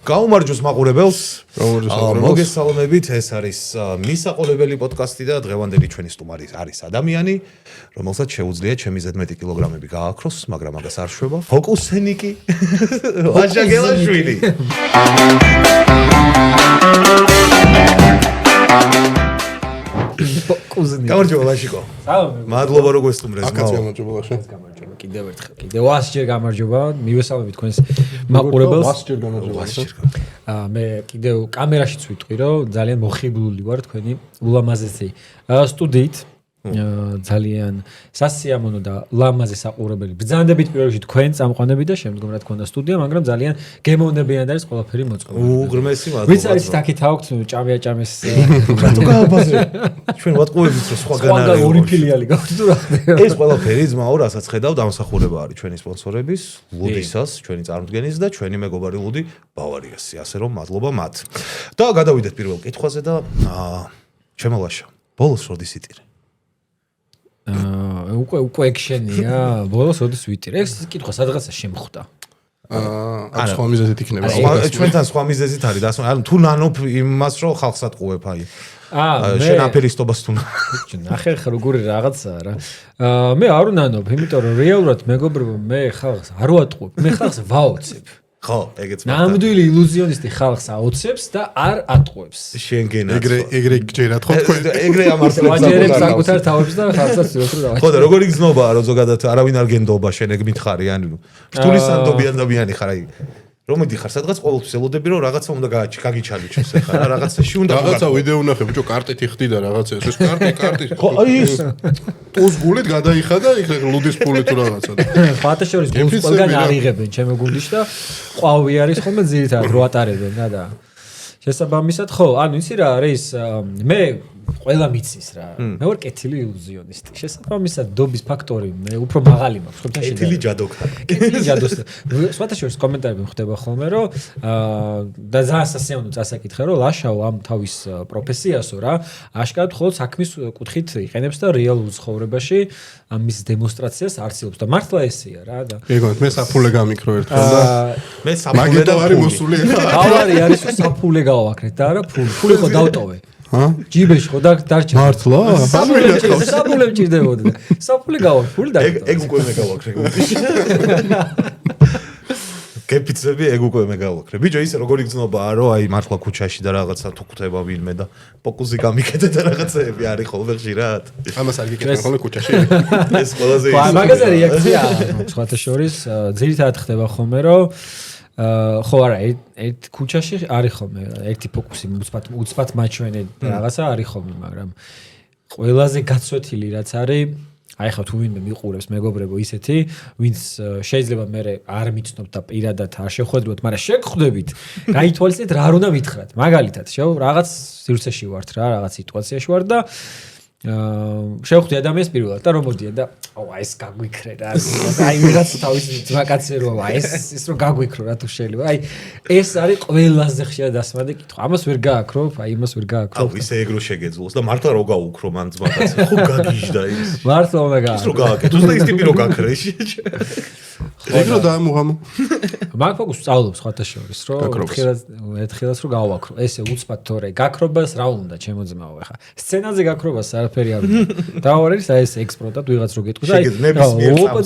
გაუმარჯოს მაყურებელს. მოგესალმებით, ეს არის მისაყოლებელი პოდკასტი და დღევანდელი ჩვენი სტუმარი არის ადამიანი, რომელსაც შეუძლია ჩემი ზედმეტი კილოგრამები გააქროს, მაგრამ მაგას არ შვება. ფოკუსენიკი ვაჟა გელაშვილი. გამარჯობა ლაშიკო. მადლობა რომ გვესტუმრეს. გამარჯობა კიდევ ერთხელ. კიდევ 100-ჯერ გამარჯობა. მივესალმებით თქვენს მაყურებელს. 100-ჯერ გამარჯობა. მე კიდევ კამერაშიც ვიტყვი რომ ძალიან მოხიბლული ვარ თქვენი ულამაზესი სტუდიით. ძალიან სასიამოვნო და ლამაზი საყურებელი. ბრძანდებით პირველ რიგში თქვენ წამყვანები და შემდგომ რა თქმა უნდა სტუდია, მაგრამ ძალიან გემოვნებიან და არის ყველაფერი მოწყობილი. უღრმესი მადლობა. ვიც არის თაკით აქვთ ჭამეს რატო გააბაზე? ჩვენ ვატყუებით რომ სხვაგან არის. ორი ფილიალი გაქვთ თუ რა ხდება? ეს ყველაფერი ძმაო, რასაც ხედავ, დამსახურება არის ჩვენი სპონსორების, ლუდისას, ჩვენი წარმოდგენის და ჩვენი მეგობარი ლუდი ბავარიასი. ასე რომ მადლობა მათ. და გადავიდეთ პირველ კითხვაზე და შემოლაშა. ბოლოს როდის იტირე? უკვე ექშენია, ბოლოს როდის ვიტირე? ეს კითხვა სადღაცა შემხვდა. აქ სხვა მიზეზით იქნება. ჩვენთან სხვა მიზეზით არის და ანუ თუ ნანობ იმას რომ ხალხს ატყუებ აი. შენ აფერისტობას თუ ნახე ხა როგორი რაღაცაა რა. მე არ უნანობ, იმიტომ რომ რეალურად მეგობრებო მე ხალხს არ ვატყუებ, მე ხალხს ვაოცებ. ხო, ეგეც მაგ ნამდვილი ილუზიონისტი ხალხს აოცებს და არ ატყუებს. შენ გენაც. ეგრე გჯერათ ხო თქვენ? ეგრე ამართლებს ვაჯერებს საკუთარ თავებს და ხალხსაც ვიოთ რომ ხო და როგორი გზნობაა რომ ზოგადად არავინ არ გენდობა შენ ეგ მითხარი ანუ ფტულის სანდობიანდობიანი ხარ აი რომ მიდიხარ სადღაც ყოველთვის ელოდები რომ რაღაცა უნდა გაგიჩალიჩოს ახლა რა რაღაცაში უნდა რაღაცა ვიდეო ვნახე ბიჭო კარტით იხდი და რაღაცა ეს კარტი ხო აი ეს ტოს გულით გადაიხადა იქ ლუდის ფული თუ რაღაცა ფათაშორის გულს ყველგან არიღებენ ჩემო გუნდში და ყვავი არის ხოლმე ძირითადად რო ატარებენ და შესაბამისად ხო ანუ იცი რა არის მე ყველა მიცის რა მე ვარ კეთილი ილუზიონისტი შესაბამისად დობის ფაქტორი მე უფრო მაღალი მაქვს ხო თან კეთილი ჯადოქარი კეთილი ჯადოსი სხვათაშორის კომენტარები ხდება ხოლმე რომ და ძალიან სასიამოვნო წასაკითხე რომ ლაშაო ამ თავის პროფესიასო რა აშკარად ხოლმე საქმის კუთხით იყენებს და რეალურ ცხოვრებაში ამის დემონსტრაციას არსებობს და მართლა ესეა რა და ეგონთ მე საფულე გამიქრო ერთხელ და მე საფულე და არის მოსული გავარი არის საფულე გავაკრეთ და არა ფული ხო დავტოვე ჯიბეში ხო დარჩა მართლა საფულე მჭირდებოდა საფულე გავაკრე ფული და ეგ უკვე მე გავაკრე კეპიცები ეგ უკვე მე გავაკრე ბიჭო ის როგორი გზნობაა რომ აი მართლა ქუჩაში და რაღაცა თუ ხვდება ვინმე და ფოკუსი გამიკეთე და რაღაცეები არის ხოლმე ხშირად ამას არ გიკეთებ ხოლმე ქუჩაში ეს ყველაზე ის მაგაზე რეაქცია სხვათა შორის ძირითადად ხდება ხოლმე რომ ხო არა ერთ ქუჩაში არის ხოლმე ერთი ფოკუსი უცბად მაჩვენე რაღაცა არის ხოლმე მაგრამ ყველაზე გაცვეთილი რაც არის აი ხა თუ ვინმე მიყურებს მეგობრებო ისეთი ვინც შეიძლება მე არ მიცნობთ და პირადად არ შეხვედროთ მაგრამ შეგხვდებით გაითვალისწინეთ რა უნდა მითხრათ მაგალითად რაღაც სივრცეში ვართ რა რაღაც სიტუაციაში ვარ და შევხვდი ადამიანს პირველად და რომ მოდიან და აი ეს გაგვიქრე რა აი ვიღაც თავის ძმაკაცზე რომ აი ეს რომ გაგვიქრო რა თუ შეიძლება აი ეს არის ყველაზე ხშირად დასმადი კითხვა ამას ვერ გააქრობ აი იმას ვერ გააქრობ აუ ისე ეგრო შეგეძლოს და მართლა რო გაუქრო მან ძმაკაცზე ხო გაგიჟდა ის მართლა უნდა გააქრო ის რო გააკეთოს და ის ტიპი რო გაქრე ეგრო დაამუღამო მაგ ფოკუსს სწავლობს სხვათა შორის რომ ერთხელაც რო გავაკრო ესე უცბად თორე გაქრობას რა უნდა ჩემო ძმაო ახლა სცენაზე გაქრობას არაფერი არ უნდა დავარეს აი ეს ექსპროტად ვიღაც რო გეტყვის აი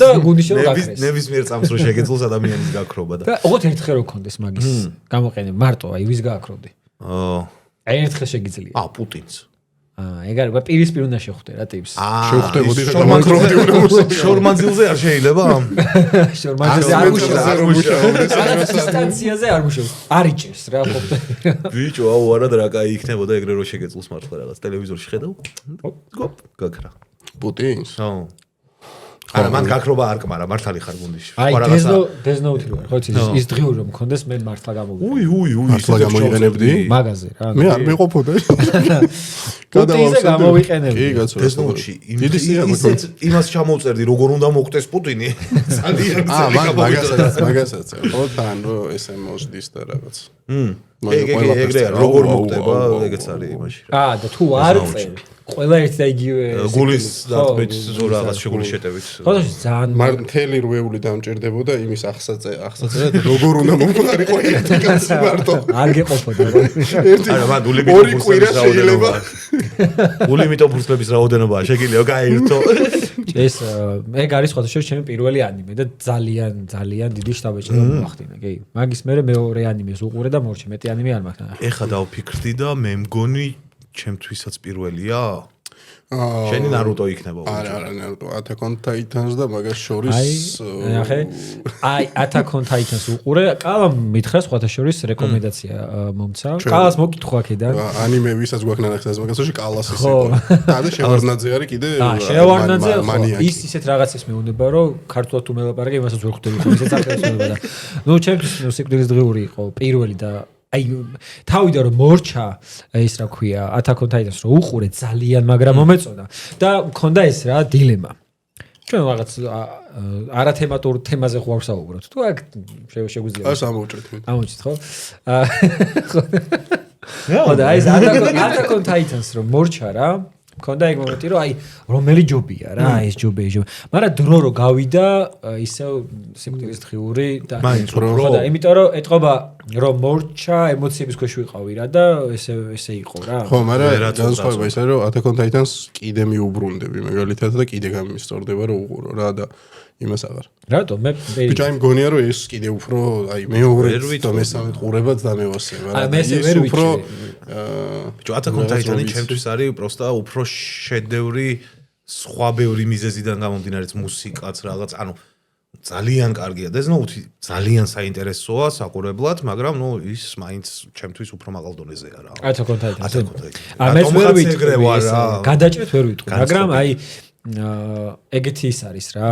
და გუნდში რო გაქრეს ნებისმიერ წამს რო შეგეძლოს ადამიანის გაქრობა და ოღონდ ერთხელ რო გქონდეს მაგის გამოყენება მარტო აი ვის გააქრობდი აი ერთხელ შეგიძლია პუტინს ეგ არის პირისპირ უნდა შეხვდე რა ტიპს შევხვდებოდი და გამაქრობდი შორმანძილზე არ შეიძლება შორმანძილზე არ მუშაობს რაღაც დისტანციაზე არ მუშაობს არ იჭერს რა ყოფილი ბიჭო აუ არა და რა კაი იქნებოდა ეგრე რო შეგეძლოს მართლა რაღაც ტელევიზორში ხედავ გაქრა პუტინს არა მან გაქრობა არ კმარა მართალი ხარ გუნდში აი დეზნოუთი რო ხო იცი ის დღიო რომ მქონდეს მე მართლა გამოვიდა მართლა გამოიყენებდი მაგაზე რა მე არ მეყოფოდა პუტინზე გამოვიყენებდი კი კაცო დეზნოუთში იმას ჩამოვწერდი როგორ უნდა მოკვდეს პუტინი ძალიან მაგასაც ხო თან რომ ესე მოსდის და რაღაც ეგრე როგორ მოხდება ეგეც არის იმაში და თუ არ წერ ყველა ერთ და იგივე გულის დათმით რაღაც შეგულის შეტევით ხოდაში ძალიან მაგრამ მთელი რვეული დამჭირდებოდა იმის ახსაწერად როგორ უნდა მომხდარიყო ერთი კაცი მარტო არ გეყოფოდა არა მან ულიმიტო ფურცლების რაოდენობაა შეგიძლია გაერთო ეს ეგ არის სხვადასხვა ჩემი პირველი ანიმე და ძალიან დიდი შტაბეჭდა მოახდინა კი მაგის მერე მეორე ანიმეს უყურე და მორჩე მეტი ანიმე არ მაქვს ნახე ეხა დავფიქრდი და მე მგონი ჩემთვისაც პირველია შენი ნარუტო იქნება არა ნარუტო Attack on Titans და მაგას შორის აი Attack on Titans უყურე კალამ მითხრა სხვათა შორის რეკომენდაცია მომცა კალას მოკითხვა აქედან ანიმე ვისაც გვაქვს ნახეს მაგასოში კალას ის იყო და შევარდნაძე არის კიდე შევარდნაძე ის ისეთ რაღაცას მეუნება რომ ქართულად თუ მელაპარაკე იმასაც ვერ ხვდები ხო ისეთ ახალს მეუნება და ნუ ჩემთვის სიკვდილის დღიური იყო პირველი და აი თავიდან რომ მორჩა ის რა ქვია Attack on Titans რომ უყურე ძალიან მაგრამ მომეწონა და მქონდა ეს რა დილემა ჩვენ რაღაც არათემატურ თემაზე ხო არ ვსაუბრობთ თუ აქ შეგვიძლია არ სამოვჭრით ამოჭით ხო ხო და აი Attack on Titans რომ მორჩა რა მქონდა ეგ მომენტი რომ აი რომელი ჯობია რა ეს ჯობია მაგრამ დრო რო გავიდა ისევ სიკვდილის დღიური და ხო და იმიტომ რომ ეთყობა რომ მორჩა ემოციების ქვეშ ვიყავი რა და ესე იყო რა ხო მაგრამ განსხვავება ის არის რომ Attack on Titans კიდე მიუბრუნდები მაგალითად და კიდე გამისწორდება რომ უყურო რა და იმას აღარ რატო მე ბიჭი მგონია რომ ეს კიდე უფრო აი მეორე და მესამე ყურებაც დამევასე მაგრამ მე ესე ვერ უფრო ბიჭო Attack on Titan-ი ჩემთვის არის პროსტა უფრო შედევრი სხვა ბევრი მიზეზიდან გამომდინარეც მუსიკაც რაღაც ანუ ძალიან კარგია და ზნოუთი ძალიან საინტერესოა საყურებლად მაგრამ ნუ ის მაინც ჩემთვის უფრო მაღალ დონეზეა რა Attack on Titan მე ვერ ვიტყვი გადაჭრით ვერ ვიტყვი მაგრამ აი ეგეთი ის არის რა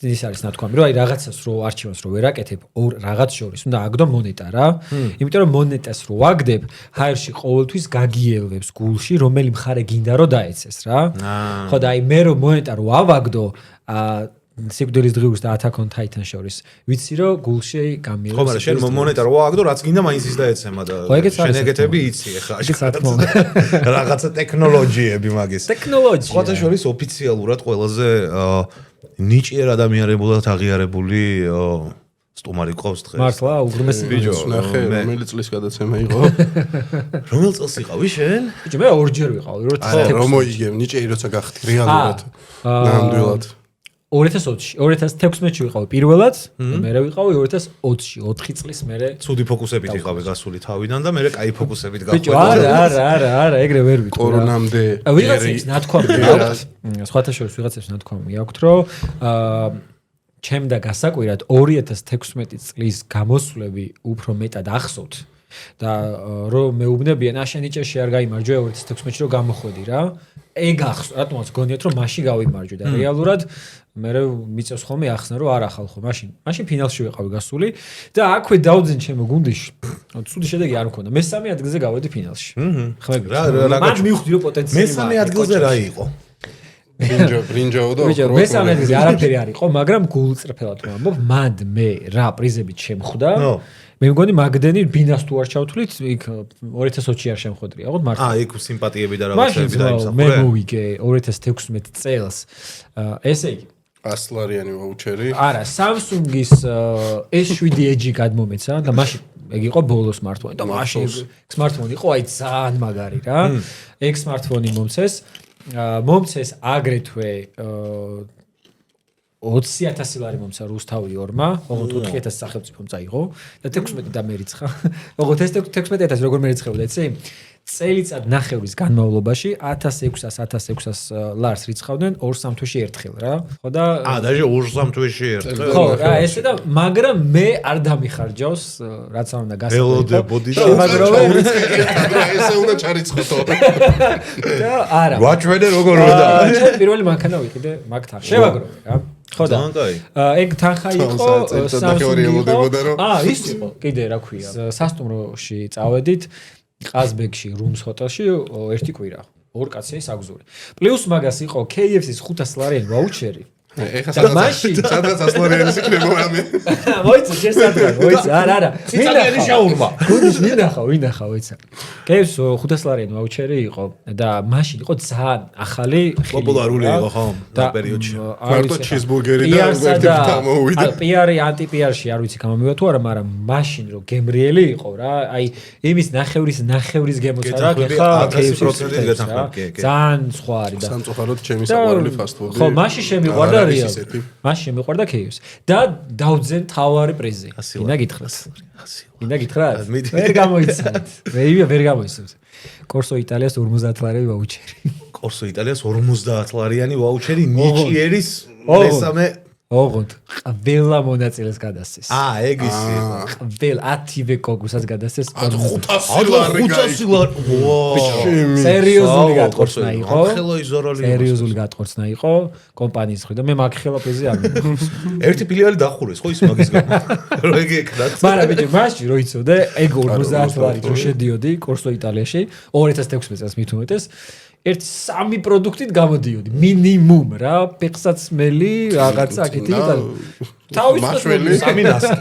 ის არის ნათქვამი რომ აი რაღაცას რო არჩევას რო ვერაკეთებ ორ რაღაც შორის უნდა აგდო მონეტა რა იმიტომ რომ მონეტას რო ვაგდებ ჰაერში ყოველთვის გაგიელვებს გულში რომელი მხარე გინდა რომ დაეცეს რა ხო და აი მე რო მონეტა რო ავაგდო სიკვდილის დღიურის და Attack on Titan შორის ვიცი რომ გულში გამიელვებს ხო მაგრამ შენ მონეტა რო ავაგდო რაც გინდა მაინც ის დაეცემა და შენ ეგეთები იცი ეხლა რაღაცა ტექნოლოგიები მაგის ტექნოლოგია სხვათა შორის ოფიციალურად ყველაზე ნიჭიერ ადამიანებულად აღიარებული სტუმარი ყავს დღეს. მართლა, უგრმესი ბიჭო, ნახე, რომელი წლის გადაცემა იყო? რომელ წელს იყავი შენ? ბიჭო, მე ორჯერ ვიყავი, რომ მოიგებ, ნიჭიერი როცა გახდი რეალურად. ნამდვილად. 2016-ში ვიყავი პირველად, მერე ვიყავი 2020-ში, 4 წლის მერე. ცუდი ფოკუსებით იყავი გასული თავიდან და მერე კაი ფოკუსებით გახვედი. ბიჭო, არა, ეგრე ვერ ვიყავი. კორონამდე. ვიღაცებს ნათქვამი აქვს. სხვათა შორის ვიღაცებს ნათქვამი აქვს, რომ ჩემ და გასაკვირად 2016 წლის გამოსვლები უფრო მეტად ახსოვთ და რომ მეუბნებიან აშენიჭეში არ გაიმარჯვე 2016-ში რომ გამოხვედი რა. ეგ ახსოვთ, რატომაც გონიათ რომ მაშინ გავიმარჯვე და რეალურად მე მიწევს ხოლმე ახსნა რომ არა ხალხო მაშინ ფინალში ვიყავი გასული და აქვე დავძენ ჩემო გუნდში ცუდი შედეგი არ მქონდა მესამე ადგილზე გავედი ფინალში ხმები რა მან მივხვდი რომ პოტენციალი მესამე ადგილზე რა იყო ბრინჯაო და მესამე ადგილზე არაფერი არ იყო მაგრამ გულწრფელად ვამბობ მანდ მე რა პრიზებით შემხვდა მე მგონი მაგდენი ბინას თუ არ ჩავთვლით იქ 2020-ში არ შემხვედრია ხო მართლა იქ სიმპათიები და რაღაცები დაიმსახურე მე მოვიგე 2016 წელს ესე იგი 100 ლარიანი ვაუჩერი არა Samsung-ის S7 Edge გადმომეცა და მაშინ ეგ იყო ბოლო smartphone და მაშინ smartphone იყო აი ძალიან მაგარი რა ეგ smartphone მომცეს აგრეთვე 20,000 ლარი მომცა რუსთავი ორმა, ოღონდ 4,000 სახელმწიფომ წაიღო და 16 დამერიცხა. ოღონდ ეს 16,000 როგორ მერიცხებოდა, იცი? წელიწად ნახევრის განმავლობაში 1600 ლარს რიცხავდნენ 2-3 თვეში ერთხელ რა. ხო და დაჟე 2-3 თვეში ერთხელ. ხო, რა ესე და მაგრამ მე არ დამიხარჯავს, რაც არ უნდა გასაგებია. ველოდებოდი და შემაგროვე. ესე უნდა ჩარიცხოთო. და არა. ვაჩვენე როგორ უნდა. ჩვენ პირველი მანქანა ვიყიდე მაგთან. შემაგროვე რა. ხო და ეგ თანხა იყო Samsung-ი. ის იყო კიდე რა ქვია. სასტუმროში წავედით ყაზბეგში რუმს ჰოტელში ერთი კვირა. ორ კაცი საგზური. პლუს მაგას იყო KFC-ის 500 ლარიანი ვაუჩერი. ეხლა სადღაც ასლარიანის იქნება რამე. მოიცა შესაძლოა, მოიცა. არა. ციტაკიანი შაურმა. გუნდის ვინახა, მოიცა. კეფს 500 ლარიანი ვაუჩერი იყო და მაშინ იყო ძალიან ახალი პოპულარული იყო ხო ამ პერიოდში. მარტო ჩიზბურგერი და ვერდები დამოვიდა. პიარი ანტი-პიარში არ ვიცი გამომივა თუ არა, მაგრამ მაშინ რო გემრიელი იყო რა, აი იმის ნახევრის გემოცა რა, ხა 100% გეთანხმებ, კი. ძალიან სხვა არის და სამწუხაროდ ჩემი საყვარელი ფასტ-ფუდი. ხო, მაშინ შემიყვარდა რეალ. მაშინ შემიყვარდა KFC და დავძენ თავარი პრიზი. მინდა გითხრათ. მინდა გითხრათ? ვერ გამოიცანთ. ვერ გამოიცანთ. კორსო იტალიას 50 ლარიანი ვაუჩერი. კორსო იტალიას 50 ლარიანი ვაუჩერი ნიჭიერის მესამე ოღონდ ყველა მონაწილეს გადასცეს. ეგ ისი. ყველა 10-ვე კოგუსაც გადასცეს. 500 ლარი. სერიოზული გატყორცნა იყო. სერიოზული გატყორცნა იყო კომპანიის მხრიდან. მე მაგხელა პრიზი არ მიყავს. ერთი ფილიალი დახურეს ხო ის მაგის გამო. რო ეგ ეკნათ. მაგრამ ბიჭო, მაშინ რო იცოდე, ეგ 50 ლარი რო შედიოდი კორსო იტალიაში 2016 წელს მით უმეტეს ერთ 3 პროდუქტით გამოდიოდი მინიმუმ რა, პექსაცმელი, რაღაცა აქეთი და მაშველი 3 ნასკი.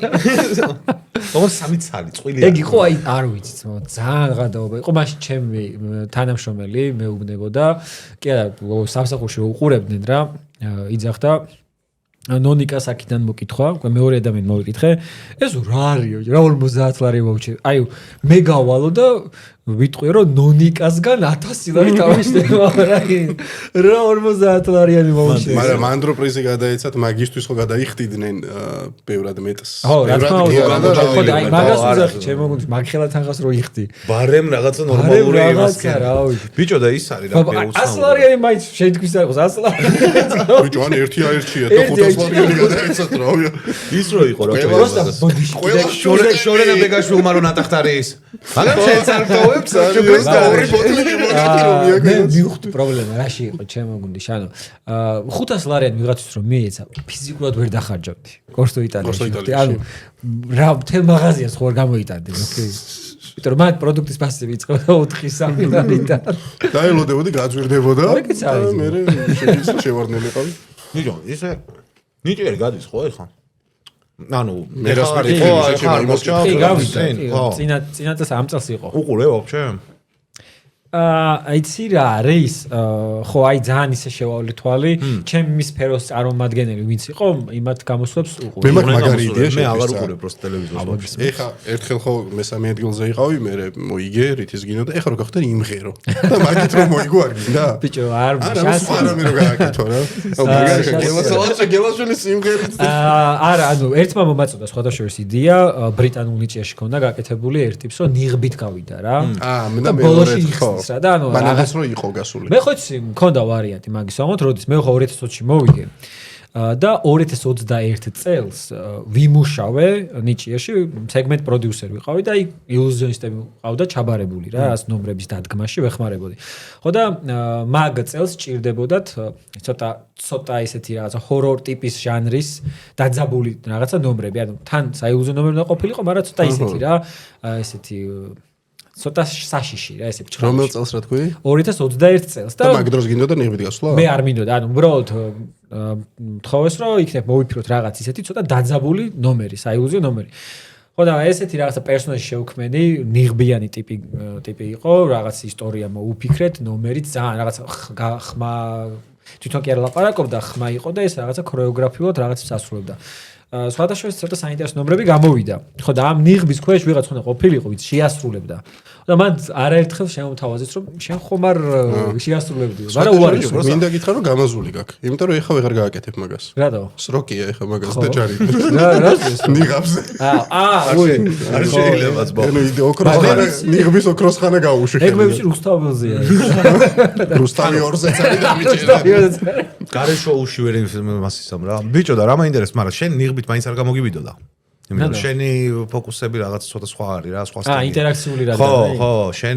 ოღონდ 3 ცალი, წვილი. ეგ იყო აი არ ვიცი, ძალიან ღადაობა იყო. მაშინ ჩემი თანამშრომელი მეუბნებოდა, კი არა, სამსახურში უყურებდნენ რა, იძახდა ნონიკას აქიდან მოკითხვა, მეორე ადამიანი მოვიკითხე, ეს რა არისო, რა 50 ლარი ვაუჩერი. აი მე გავალო და ვიტყვი რომ ნონიკასგან 1000 ლარი თავიშდება, რა 50 ლარიანი ვაუჩერი. მაგრამ მანდრო პრიზი გადაეცათ, მაგისთვის ხო გადაიხდიდნენ ბევრად მეტს. ხო, რა თქმა უნდა, ხო და აი მაგას უძახი, ჩემო გუნდს მაგხელა თანხას რო იხდი. ბარემ რაღაცა ნორმალური იმასკენ. ბიჭო და ის არის რა პეუცნაური. 100 ლარიანი მაინც შეიტყვის არ იყოს 100 ლარი. ბიჭო ან ერთი აერჩია და 500 ლარიანი გადაეცათ რა. ის რო იყო რა. ყველა შორენა ბეგაშვილმა რო ნატახტარი ის. მაგრამ შეეცარდო მე მივხვდი პრობლემა რაში იყო ჩემო გუნდში, ანუ 500 ლარიანი ვიღაცის რომ მიეცა, ფიზიკურად ვერ დახარჯავდი კორსო იტალიაში. ანუ რა მთელ მაღაზიას ხო არ გამოიტანდი, ოკეი. იმიტომ რომ მაგ პროდუქტის ფასი ვიწყო 4-3 ლარიდან. დაელოდებოდი, გაძვირდებოდა და მე შეიძლება შევარდნილიყავი. ნიჭო, ისე ნიჭიერი გადის ხო ეხლა? ანუ მე რა წინა წელს ამ წელს იყო. უყურე ვაფშე? აიცი რა არის? ხო, აი ძალიან ისე შევავლე თვალი, ჩემი სფეროს წარმომადგენელი ვინც იყო, იმათ გამოსვლებს უყურე. მე მაგარი იდეა მე აღარ უყურე პროსტ ტელევიზორს. ეხა ერთხელ ხო მესამე ადგილზე იყავი, მე მოიგე, რითის გინდა და ეხა რო გახდა იმღერო. და მაგით რომ მოიგო არ გინდა? ბიჭო, არ შანსი. არა, მე რო გააკეთო რა. გელაშვილის იმღერით. არა, ანუ ერთმა მომაწოდა სხვადასხვა იდეა, ბრიტანულ ნიჭიაში ქონდა გაკეთებული ერთ ტიპს, რომ ნიღბით გავიდა რა. და მეორე ხო. და ანუ მაგას რო იყო გასული. მე ხო იცი, მქონდა ვარიანტი მაგის, თუმცა როდის მე ხო 2020-ში მოვიგე და 2021 წელს ვიმუშავე ნიჭიაში, სეგმენტ პროდიუსერი ვიყავი და აი ილუზიონისტები ყავდა ჩაბარებული რა, ას ნომრების დადგმაში ვეხმარებოდი. ხო და მაგ წელს ჭირდებოდათ ცოტა ისეთი რაღაცა ჰორორ ტიპის ჟანრის დაძაბული რაღაცა ნომრები, ანუ თან საილუზიო ნომრები უნდა ყოფილიყო, მაგრამ ცოტა ისეთი რა, ესეთი ცოტა საშიში რა, ესე ბჭყალში. რომელ წელს რა თქვი? 2021 წელს და მაგ დროს გინდოდა ნიღბით გასვლა? მე არ მინდოდა, ანუ უბრალოდ თხოვეს რომ იქნებ მოვიფიქროთ რაღაც ისეთი ცოტა დაძაბული ნომერი, საილუზიო ნომერი. ხო და ესეთი რაღაცა პერსონაჟი შევქმენი, ნიღბიანი ტიპი იყო, რაღაც ისტორია მოუფიქრეთ, ნომერიც ძალიან რაღაცა ხმა თვითონ კი არ ლაპარაკობდა, ხმა იყო და ეს რაღაცა ქორეოგრაფიულად რაღაცებს ასრულებდა. სხვადასხვა ცოტა საინტერესო ნომრები გამოვიდა. ხო და ამ ნიღბის ქვეშ ვიღაც ხონდა ყოფილიყო, ვიც შეასრულებდა. და მან არაერთხელ შემოთავაზეს, რომ შენ ხომ არ შეასრულებდი. მაგრამ უარი შორს. მინდა გითხრა, რომ გამაზული გაქვს. იმიტომ რომ ეხა ვეღარ გააკეთებ მაგას. რატო? სროკია ეხა მაგას და ჯარი. რა ეს? ნიღაბზე. უი. არ შეიძლება ზბო. ანუ იდე ოქროსხანა, ნიღბის ოქროსხანა გაუშვი. ეგ მე ვიცი რუსთაველზეა. რუსთავი ორზეც არის დამიჭერა. გარეშოუში ვერ მასისამ რა. ბიჭო და რა მაინტერესებს, მაგრამ შენ ნიღბით მაინც არ გამოგიბიდოდა. იმიტომ რომ შენი ფოკუსები რაღაც ცოტა სხვა არის რა, სხვა სტილი. ინტერაქციული რა. ხო, შენ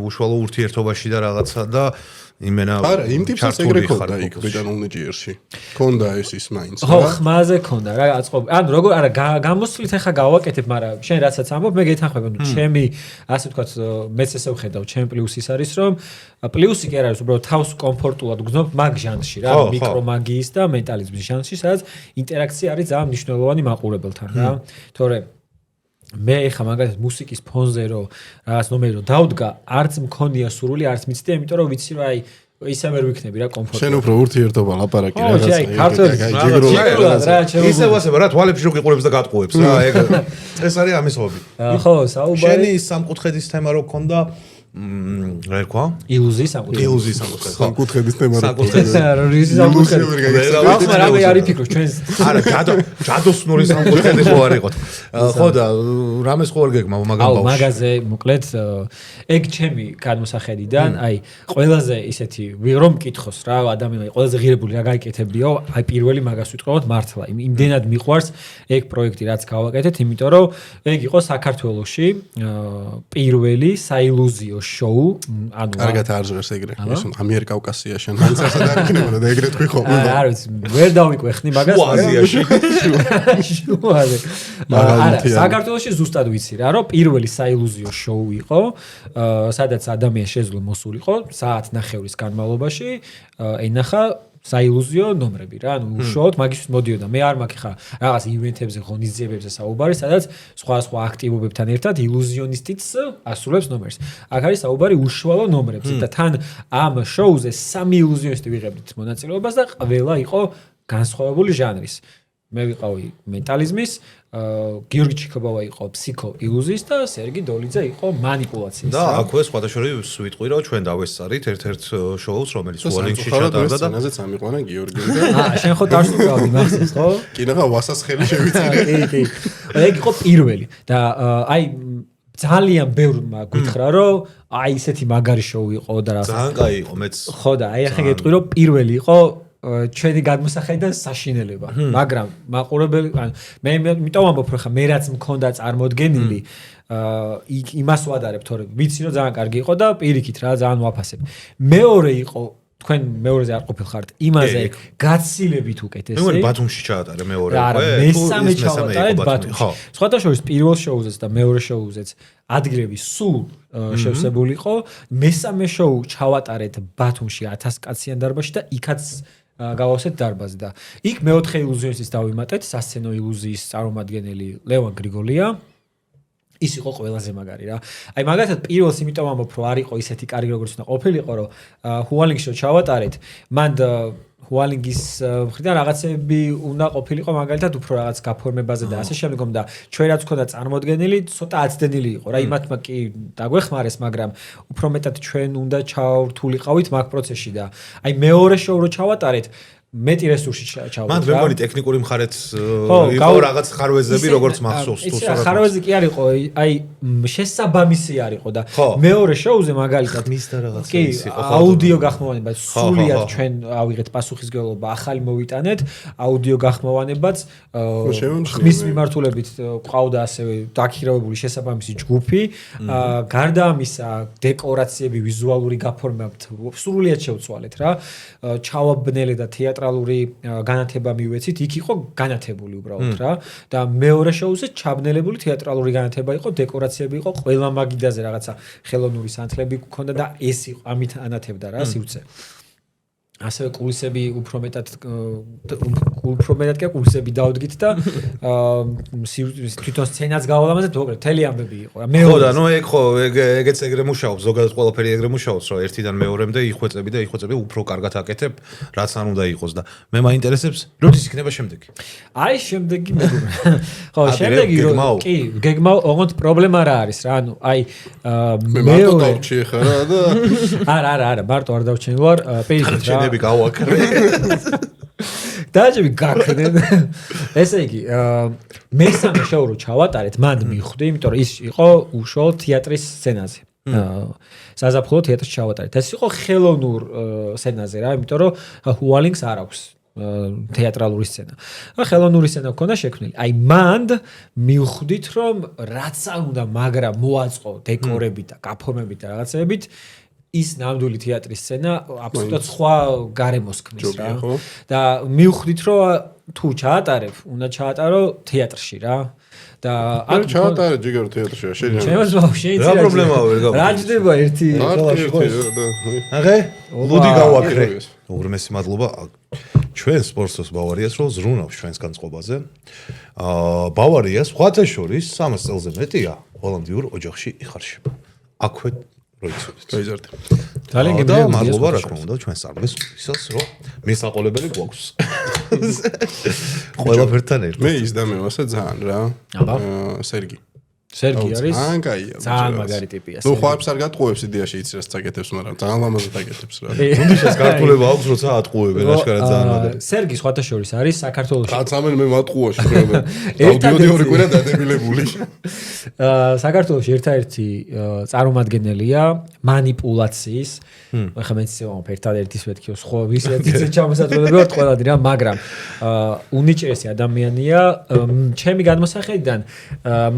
უშუალო ურთიერთობაში და რაღაცა და იმენა არა, იმ ტიპსაც ეგრე ქონდა იქ ბრიტანულ ნიჭიერში. ქონდა ის მაინც. ხო, ხმაზე ქონდა რა, აწყობ. ანუ როგორ არა გამოსვლით ახლა გავაკეთებ, მაგრამ შენ რასაც ამბობ, მე გეთანხმება, ნუ ჩემი ასე ვთქვათ, მეც ესე ვხედავ, ჩემ პლუსი ის არის, რომ პლუსი კი არ არის, უბრალოდ თავს კომფორტულად გძნობ მაგ ჟანრში რა, მიკრომაგიის და მენტალიზმის ჟანრში, სადაც ინტერაქცია არის ძალიან მნიშვნელოვანი მაყურებელთან რა. თორემ მე ხა მაგალითად მუსიკის ფონზე რომ რაღაც ნომერი რომ დავდგა, არც მქონია სურვილი, არც მიცდი, იმიტომ რომ ვიცი რომ აი ისე ვერ ვიქნები რა კომფორტი. შენ უფრო ურთიერთობა ლაპარაკი რა. ხო, აი ქართული რა, ისე ვასება რა, თვალებში რო გიყურებს და გატყუებს რა, ეგ ეს არის ამის ჰობი. ხო, საუბარი. შენი სამკუთხედის თემა რო ქონდა რა ერქვა? ილუზიის სამკუთხედი. ილუზიის სამკუთხედი. სამკუთხედის თემა რა. ილუზიის სამკუთხედი. ახლა რა მე არის ფიქრო ჩვენს. არა, ჯადოსნური სამკუთხედი ხო არ იყოთ. ხო და რამეს ხო არ გეკმა მაგამ ბავშვი. აუ, მაგაზე მოკლედ ეგ ჩემი განმოსახედიდან, აი, ყველაზე ისეთი რომ მკითხოს რა, ადამიანი ყველაზე ღირებული რა გაიკეთებდიო, აი პირველი მაგას ვიტყობთ მართლა. იმდენად მიყვარს ეგ პროექტი რაც გავაკეთეთ, იმიტომ რომ ეგ იყო საქართველოში პირველი საილუზიო შოუ, ანუ კარგად არ ჟღერს ეგრე. ის ამიერკავკასიაში ან ასად არ იქნებოდა და ეგრე თქვი ხოლმე. არ ვიცი, ვერ დავიკვეხნი მაგას. აზიაში. შუაზე. არა, საქართველოში ზუსტად ვიცი რა, რომ პირველი საილუზიო შოუ იყო, სადაც ადამიანი შეძლო მოსულიყო საათნახევრის განმავლობაში, ენახა საილუზიო ნომრები რა, ანუ უშუალოდ მაგისთვის მოდიოდა. მე არ მაქვს ხა რაღაც ივენთებზე, ღონისძიებებზე საუბარი, სადაც სხვა აქტივობებთან ერთად ილუზიონისტიც ასრულებს ნომერს. აქ არის საუბარი უშუალო ნომრებზე და თან ამ შოუზე 3 ილუზიონისტი ვიღებდით მონაწილეობას და ყველა იყო განსხვავებული ჟანრის. მე ვიყავი მენტალიზმის, გიორგი ჩიქობავა იყო ფსიქოილუზიის და სერგი დოლიძე იყო მანიპულაციის. და აქვე სხვადასხვა ვიტყვი რომ ჩვენ დავესწარით ერთ-ერთ შოუს, რომელიც უოლინგში ჩატარდა და ნაზეც ამიყვანა გიორგი და შენ ხო დავსრულავდი მახსოვს ხო? კინოხა ვასას ხელი შევიწირე. კი. ეგ იყო პირველი და აი ძალიან ბევრმა გითხრა რომ აი ესეთი მაგარი შოუ იყო და რა. ძალიან კაი იყო მეც. ხო და აი ახლა გეტყვი რომ პირველი იყო ჩვენი გადმოსახედიდან საშინელება, მაგრამ მაყურებელი, მე იმიტომ ამბობ რომ ხა მე რაც მქონდა წარმოდგენილი, იმას ვადარებ, თორემ ვიცი რომ ძალიან კარგი იყო და პირიქით რა ძალიან ვაფასებ. მეორე იყო თქვენ მეორეზე არ ყოფილხართ, იმაზე გაცილებით უკეთესი. მე მგონი ბათუმში ჩაატარე მეორე უკვე. მესამე ჩავატარეთ ბათუმში. სხვადასხვა პირველ შოუზეც და მეორე შოუზეც ადგილები სულ შევსებული იყო. მესამე შოუ ჩავატარეთ ბათუმში 1000 კაციან დარბაზში და იქაც გავავსეთ დარბაზი და იქ მეოთხე ილუზიონისტის დავიმატეთ, სასცენო ილუზიის წარმომადგენელი ლევან გრიგოლია. ის იყო ყველაზე მაგარი რა. აი მაგალითად პირველს იმიტომ ამბობ რომ არ იყო ისეთი კარგი როგორც უნდა ყოფილიყო, რომ ჰუალინგში ჩავატარეთ, მან ჰუალინგის მხრიდან რაღაცები უნდა ყოფილიყო მაგალითად უფრო რაღაც გაფორმებაზე და ასე შემდგომ და ჩვენ რაც ქონდა წარმოდგენილი, ცოტა აცდენილი იყო რა. იმათმა კი დაგვეხმარეს, მაგრამ უფრო მეტად ჩვენ უნდა ჩავრთულიყავით მაგ პროცესში და აი მეორე შოუ რო ჩავატარეთ, მეტი რესურსი ჩავდეთ. მან მე მგონი ტექნიკური მხარეც იყო რაღაც ხარვეზები როგორც მახსოვს თუ სწორად. ხარვეზი კი არ იყო, აი შესაბამისი არ იყო და მეორე შოუზე მაგალითად მის და რაღაც ის იყო აუდიო გახმოვანება, სრულიად ჩვენ ავიღეთ პასუხისმგებლობა, ახალი მოვიტანეთ, აუდიო გახმოვანებაც ხმის მიმართულებით ყავდა ასევე დაქირავებული შესაბამისი ჯგუფი, გარდა ამისა დეკორაციები, ვიზუალური გაფორმება სრულიად შევცვალეთ რა. ჩავაბნელე და თეატრალური განათება მივეცით, იქ იყო განათებული უბრალოდ რა და მეორე შოუზე ჩაბნელებული თეატრალური განათება იყო, დეკორაციები იყო, ყველა მაგიდაზე რაღაცა ხელოვნური სანთლები გქონდა და ეს იყო ამით ანათებდა რა სივრცე. ასევე კულისები უფრო მეტად კი კულისები დავდგით და თვითონ სცენაც გავალამაზეთ, მოკლედ მთელი ამბები იყო რა. ხო და ნუ ეგ ხო ეგეც ეგრე მუშაობს, ზოგადად ყველაფერი ეგრე მუშაობს, რომ ერთიდან მეორემდე იხვეწები უფრო კარგად აკეთებ, რაც არ უნდა იყოს და მე მაინტერესებს, როდის იქნება შემდეგი? აი შემდეგი მეგობრებო. ხო, შემდეგი კი, გეგმა ოღონდ პრობლემა რა არის რა, ანუ აი მე მარტო დავჭი ხარა და არა, მარტო არ დავჭენ ვარ, პირიქით რა. გავაკრე. დაჯები გაქრნენ. ესე იგი, მესამე შოუ რო ჩავატარეთ, მან მივხვდი, იმიტომ რომ ის იყო უშუალოდ თეატრის სცენაზე. საზაფხულო თეატრში ჩავატარეთ. ეს იყო ხელოვნურ სცენაზე რა, იმიტომ რომ ჰუალინგს არ აქვს თეატრალური სცენა. ხელოვნური სცენა გქონდა შექმნილი. აი მანდ მივხვდით, რომ რაც არ უნდა, მაგრამ მოაწყო დეკორებით და გაფორმებით და რაღაცებით ის ნამდვილი თეატრის სცენა აბსოლუტურად სხვა გარემოს ქმნის რა. და მივხვდით რომ თუ ჩაატარებ, უნდა ჩაატარო თეატრში რა. და არ ჩაატარე ჯიგარო თეატრში შეიძლება. ჩემს ბავშვი რა პრობლემაა ვერ გავხდი. რა ჯდება ერთი ხელაში ხო? აღე? ლუდი გავაკრე. უღრმესი მადლობა. ჩვენ სპორტსოს ბავარიას რო ზრუნავს ჩვენს განწყობაზე. ბავარია სხვათა შორის 300 წელზე მეტია ჰოლანდიურ ოჯახში იხარშება. აქვე როიცოდეთ. გაიზარდე. ძალიან და მადლობა რა თქმა უნდა ჩვენ წარმეს ისას რომ მისაყოლებელი გვაქვს. ყველაფერთან ერთად. მე ის და მე ვასე ძალიან რა. სერგი. სერგი არის. ძალიან კაია. ძალიან მაგარი ტიპია. ნუ ხوارებს არ გატყუებს იდეაში იცი რაც წაკეთებს, მაგრამ ძალიან ლამაზად აკეთებს რა. თუნდაც გართულება აქვს როცა ატყუებენ აშკარად ძალიან მაგარი. სერგი სხვათა შორის არის საქართველოში. კაცამენ მე მატყუოში პრობლემა. დავდიოდი ორი კვირა დადებილებული. საქართველოში ერთ-ერთი წარმომადგენელია манипуляციის. ახლა მეც ვამბობ ერთადერთის მეთქიო სხვა ვისეთიც ჩამოსატყუებებად ყველადი რა, მაგრამ უნიჭრესი ადამიანია. ჩემი გადმოსახედიდან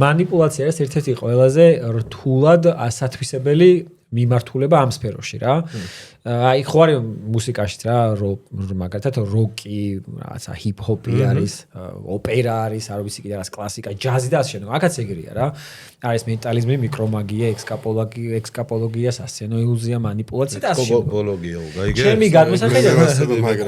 манипуляცია არის ერთ-ერთი ყველაზე რთულად ასათვისებელი მიმართულება ამ სფეროში რა. აი ხო არის მუსიკაშიც რა, მაგალითად როკი, რაღაცა ჰიპ-ჰოპი არის, ოპერა არის, არ ვიცი კიდე რაღაც კლასიკა, ჯაზი და ასე შემდეგ. აქაც ეგრეა რა. არის მენტალიზმი, მიკრომაგია, ექსკაპოლოგია, სასცენო ილუზია, манипуляცია და ასე შემდეგ. ექსკაპოლოგია, გაიგე? ჩემი გადმოსახედიდან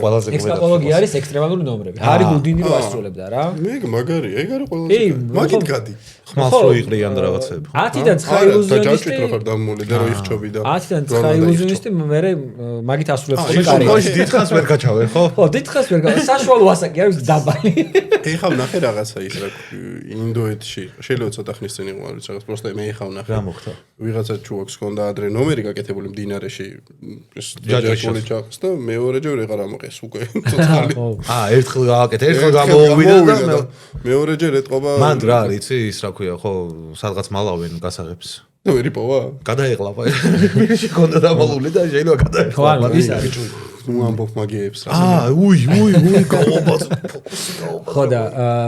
ყველაზე ექსკაპოლოგია არის ექსტრემალური ნომრები. ჰარი გუდინი რო ასრულებდა რა. მე მაგარი, ეგ არის ყველაზე. მაგით გადი. ხმალს რო იყრიან და რაღაცები. 10-დან 9 ილუზიონისტი და ჯაჭვით რო ხარ დამმული და რო იხჩობი და 10-დან 9 ილუზიონისტი მე მაგით ასრულებს ხოლმე კარიერას. ხო, დიდხანს ვერ გაჩავენ, ხო? ხო, დიდხანს ვერ გავა. საშუალო ასაკი არის დაბალი. ეხავ ნახე რაღაცა ის რა ინდოეთში. შეიძლება ცოტა ხნის წინ იყო არის რაღაც პროსტა მე ეხავ ნახე. რა მოხდა? ვიღაცა ჩუაქს ჰქონდა ადრე ნომერი გაკეთებული მდინარეში. ეს ჯაჭვული ჩახს და მეორეჯერ ეღარ ამოყეს უკვე ცოცხალი. ერთხელ გააკეთე, ერთხელ გამოუვიდა და მეორეჯერ ეტყობა. მანდ რა არის იცი ის რა ქვია, ხო, სადღაც მალავენ გასაღებს. და ვერ იპოვა? გადაეყლაპა. მირში ქონდა დამალული და შეიძლება გადაეყლაპა. ხო, ის არის. ნუ ამბობ მაგიებს რა. უი, გაუბაც ფოკუსი გაუბაც. ხო და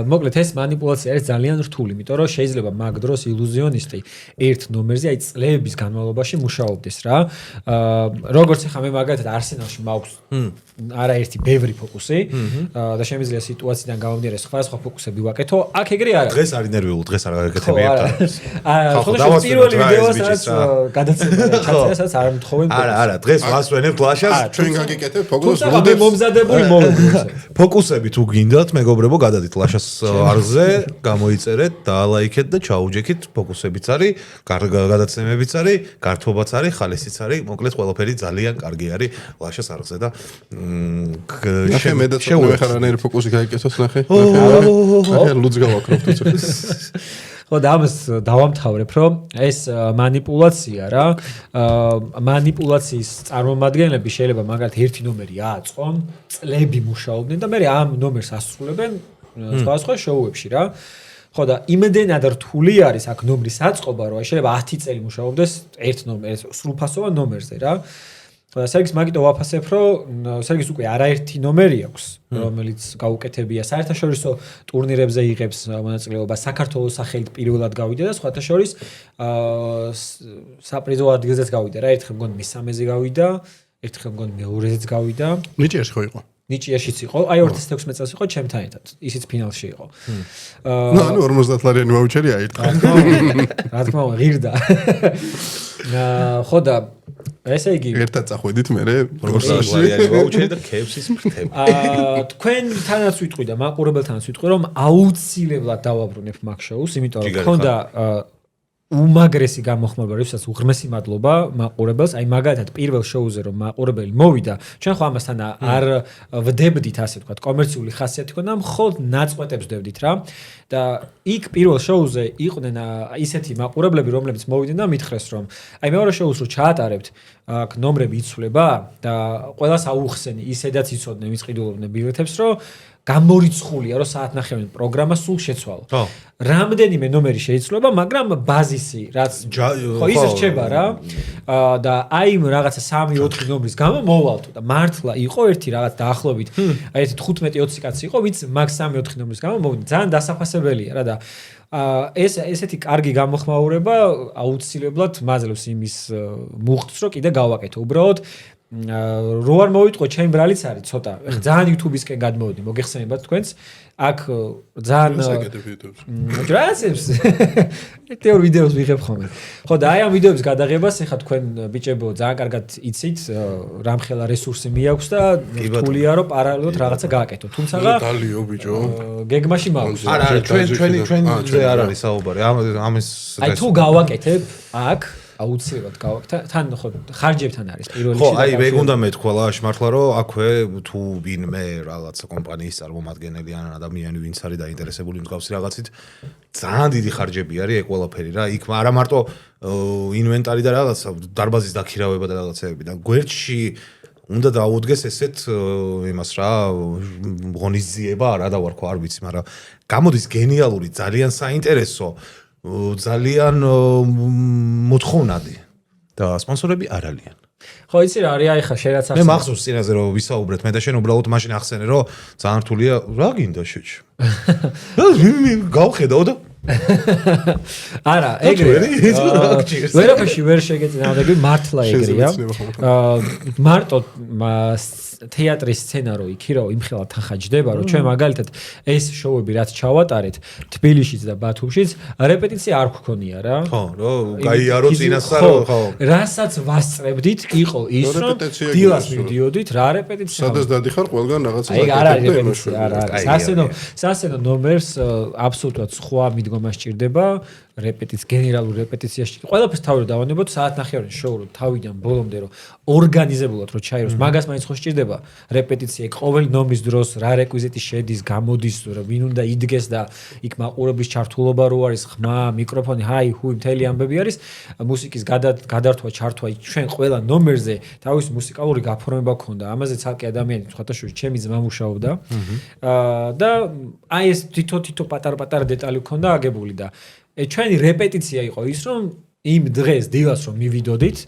მოკლედ ეს манипуляცია არის ძალიან რთული, იმიტომ რომ შეიძლება მაგ დროს ილუზიონისტი ერთ ნომერზე აი წლების განმავლობაში მუშაობდეს რა. როგორც ახლა მე მაგალითად არსენალში მაქვს არაერთი ბევრი ფოკუსი და შემიძლია სიტუაციიდან გამომდინარე სხვა ფოკუსები ვაკეთო. აქ ეგრე არა. დღეს არის ნერვიულ, დღეს არ გაკეთები ერთად. ხო, პირველი ვიდეოა სადაც გადაცემა სადაც არ მთხოვენ. არა, დღეს ვასვენებთ ლაშას. ჩვენ გაგიკეთებ ფოკუსს ლუდე მომზადებული მოვიგეთ. ფოკუსები თუ გინდათ, მეგობრებო, გადადით ლაშას არზე, გამოიწერეთ, დაალაიქეთ და ჩაუჯექით. ფოკუსებიც არის, გადაცემებიც არის, გართობაც არის, ხალისიც არის. მოკლედ ყველაფერი ძალიან კარგი არის ლაშას არზე და ნახე მე და მე ხარ ანერი ფოკუსი გაიკეთოს ნახე. ნახე ლუდს გავაკრობთ თვითონ. ხო და ამას დავამთავრებ, რომ ეს манипуляცია რა, манипуляციის წარმომადგენლები შეიძლება მაგალითად ერთი ნომერი ააწყონ, წლები მუშაობდნენ და მე ამ ნომერს ასრულებენ სხვა შოუებში რა. ხო და იმდენად რთული არის აქ ნომრის აწყობა, რომ შეიძლება 10 წელი მუშაობდეს ერთ ნომერს, სრულფასოვან ნომერზე რა. და სერგის მაგიტო ვაფასებ, რომ სერგის უკვე არაერთი ნომერი აქვს, რომელიც გაუკეთებია საერთაშორისო ტურნირებზე იღებს მონაწილეობა, საქართველოს სახელით პირველად გავიდა და სხვათა შორის საპრიზო ადგილზეც გავიდა რა, ერთხელ მგონი მესამეზე გავიდა, ერთხელ მგონი მეორეზეც გავიდა. ნიჭიერში ხო იყო? ნიჭიერშიც იყო, აი 2016 წელს იყო ჩემთან ერთად, ისიც ფინალში იყო. ნუ 50 ლარიანი ვაუჩერი აირთხა. რა თქმა უნდა, ღირდა. ხო და ესე იგი ერთად წახვედით მე ვაუჩერი და KFC-ს ფრთები. თქვენთანაც ვიტყვი და მაყურებელთანაც ვიტყვი, რომ აუცილებლად დავაბრუნებ მაგ შოუს, იმიტომ რომ ქონდა უმაგრესი გამოხმობა, როდესაც უღრმესი მადლობა მაყურებელს, აი მაგალითად პირველ შოუზე რომ მაყურებელი მოვიდა, ჩვენ ხო ამასთან არ ვდებდით ასე ვთქვათ, კომერციული ხასიათი ქონდა, მხოლოდ ნაწყვეტებს ვდებდით რა. და იქ პირველ შოუზე იყვნენ ისეთი მაყურებლები, რომლებიც მოვიდნენ და მითხრეს, რომ აი მეორე შოუს რო ჩაატარებთ, აქ ნომრები იცვლება და ყველას აუხსენი, ისედაც იცოდნენ, ვიწყიდულობდნენ ბილეთებს, რომ გამორიცხულია, რომ საათნახევარი პროგრამა სულ შეცვალო. რამდენიმე ნომერი შეიცვლება, მაგრამ ბაზისი, რაც ხო ის რჩება რა. და აი რაღაცა 3-4 ნომრის გამო მოვალთო და მართლა იყო ერთი რაღაც დაახლოებით, აი ერთი 15-20 კაცი იყო, ვინც მაგ 3-4 ნომრის გამო მოვიდა. ძალიან დასაფასებელია რა და ესეთი კარგი გამოხმაურება აუცილებლად მაძლევს იმის მუხტს, რომ კიდე გავაკეთო. უბრალოდ რო არ მოვიტყო ჩემ ბრალიც არის ცოტა. ეხლა ძალიან YouTube-ისკენ გადმოვედი, მოგეხსენებათ თქვენს. აქ ძალიან დრასებს თეორ ვიდეოს ვიღებ ხოლმე. ხო და აი ამ ვიდეოების გადაღებას ეხლა თქვენ ბიჭებო ძალიან კარგად იცით, რამხელა რესურსი მიაქვს და რთულია რომ პარალელურად რაღაცა გააკეთო. თუმცა დალიო ბიჭო. გეგმაში მაქვს. არა, ჩვენზე არ არის საუბარი. ამის აი თუ გავაკეთებ აქ აუცილებლად გავაკეთე. თან ხო ხარჯებთან არის პირველ რიგში. ხო, აი მე უნდა მეთქვა ლაშ მართლა რომ აქვე თუ ვინმე რაღაცა კომპანიის წარმომადგენელი ან ადამიანი ვინც არის დაინტერესებული მსგავსი რაღაცით ძალიან დიდი ხარჯები არის ეგ ყველაფერი რა. იქ არა მარტო ინვენტარი და რაღაცა დარბაზის დაქირავება და რაღაცეები და გვერდში უნდა დაუდგეს ესეთ იმას რა ღონისძიება რა დავარქვა არ ვიცი, მაგრამ გამოდის გენიალური, ძალიან საინტერესო ძალიან მოთხოვნადი და სპონსორები არ არიან. ხო იცი რა არის აი ხა შენ რაც მე მახსოვს წინაზე რომ ვისაუბრეთ მე და შენ უბრალოდ მაშინ ახსენე რომ ძალიან რთულია რა გინდა შეჭ. გავხედავ და არა ეგრე ვერაფერში ვერ შეგეწინააღმდეგე მართლა ეგრეა. მარტო თეატრის სცენარო იქირო იმხელა თანხაჯდება რომ ჩვენ მაგალითად ეს შოუები რაც ჩავატარეთ თბილისშიც და ბათუმშიც რეპეტიცია არ გქონია რა. ხო რომ გაიარო წინასწარ ხო რასაც ვასწრებდით იყო ის რომ დილას მივდიოდით რა რეპეტიცია სადაც დადიხარ ყველგან რაღაცა ეგ არ არის რეპეტიცია არა სასცენო ნომერს აბსოლუტურად სხვა მიდგომა სჭირდება გენერალურ რეპეტიციაში ყველაფერს თავი რომ დავანებოთ საათნახევრის შოუ რომ თავიდან ბოლომდე რომ ორგანიზებულად რომ ჩაიროს მაგას მაინც ხო სჭირდება რეპეტიცია ყოველ ნომრის დროს რა რეკვიზიტი შედის გამოდის რომ ვინ უნდა იდგეს და იქ მაყურების ჩართულობა რო არის ხმა მიკროფონი ჰაი ჰუი მთელი ამბები არის მუსიკის გადართვა ჩართვა ჩვენ ყველა ნომერზე თავის მუსიკალური გაფორმება ქონდა ამაზე ცალკე ადამიანი ხათაშორი ჩემი ძმა მუშაობდა და აი ეს თითო პატარ-პატარ დეტალი ქონდა აგებული და ჩვენი რეპეტიცია იყო ის რომ იმ დღეს დილას რომ მივიდოდით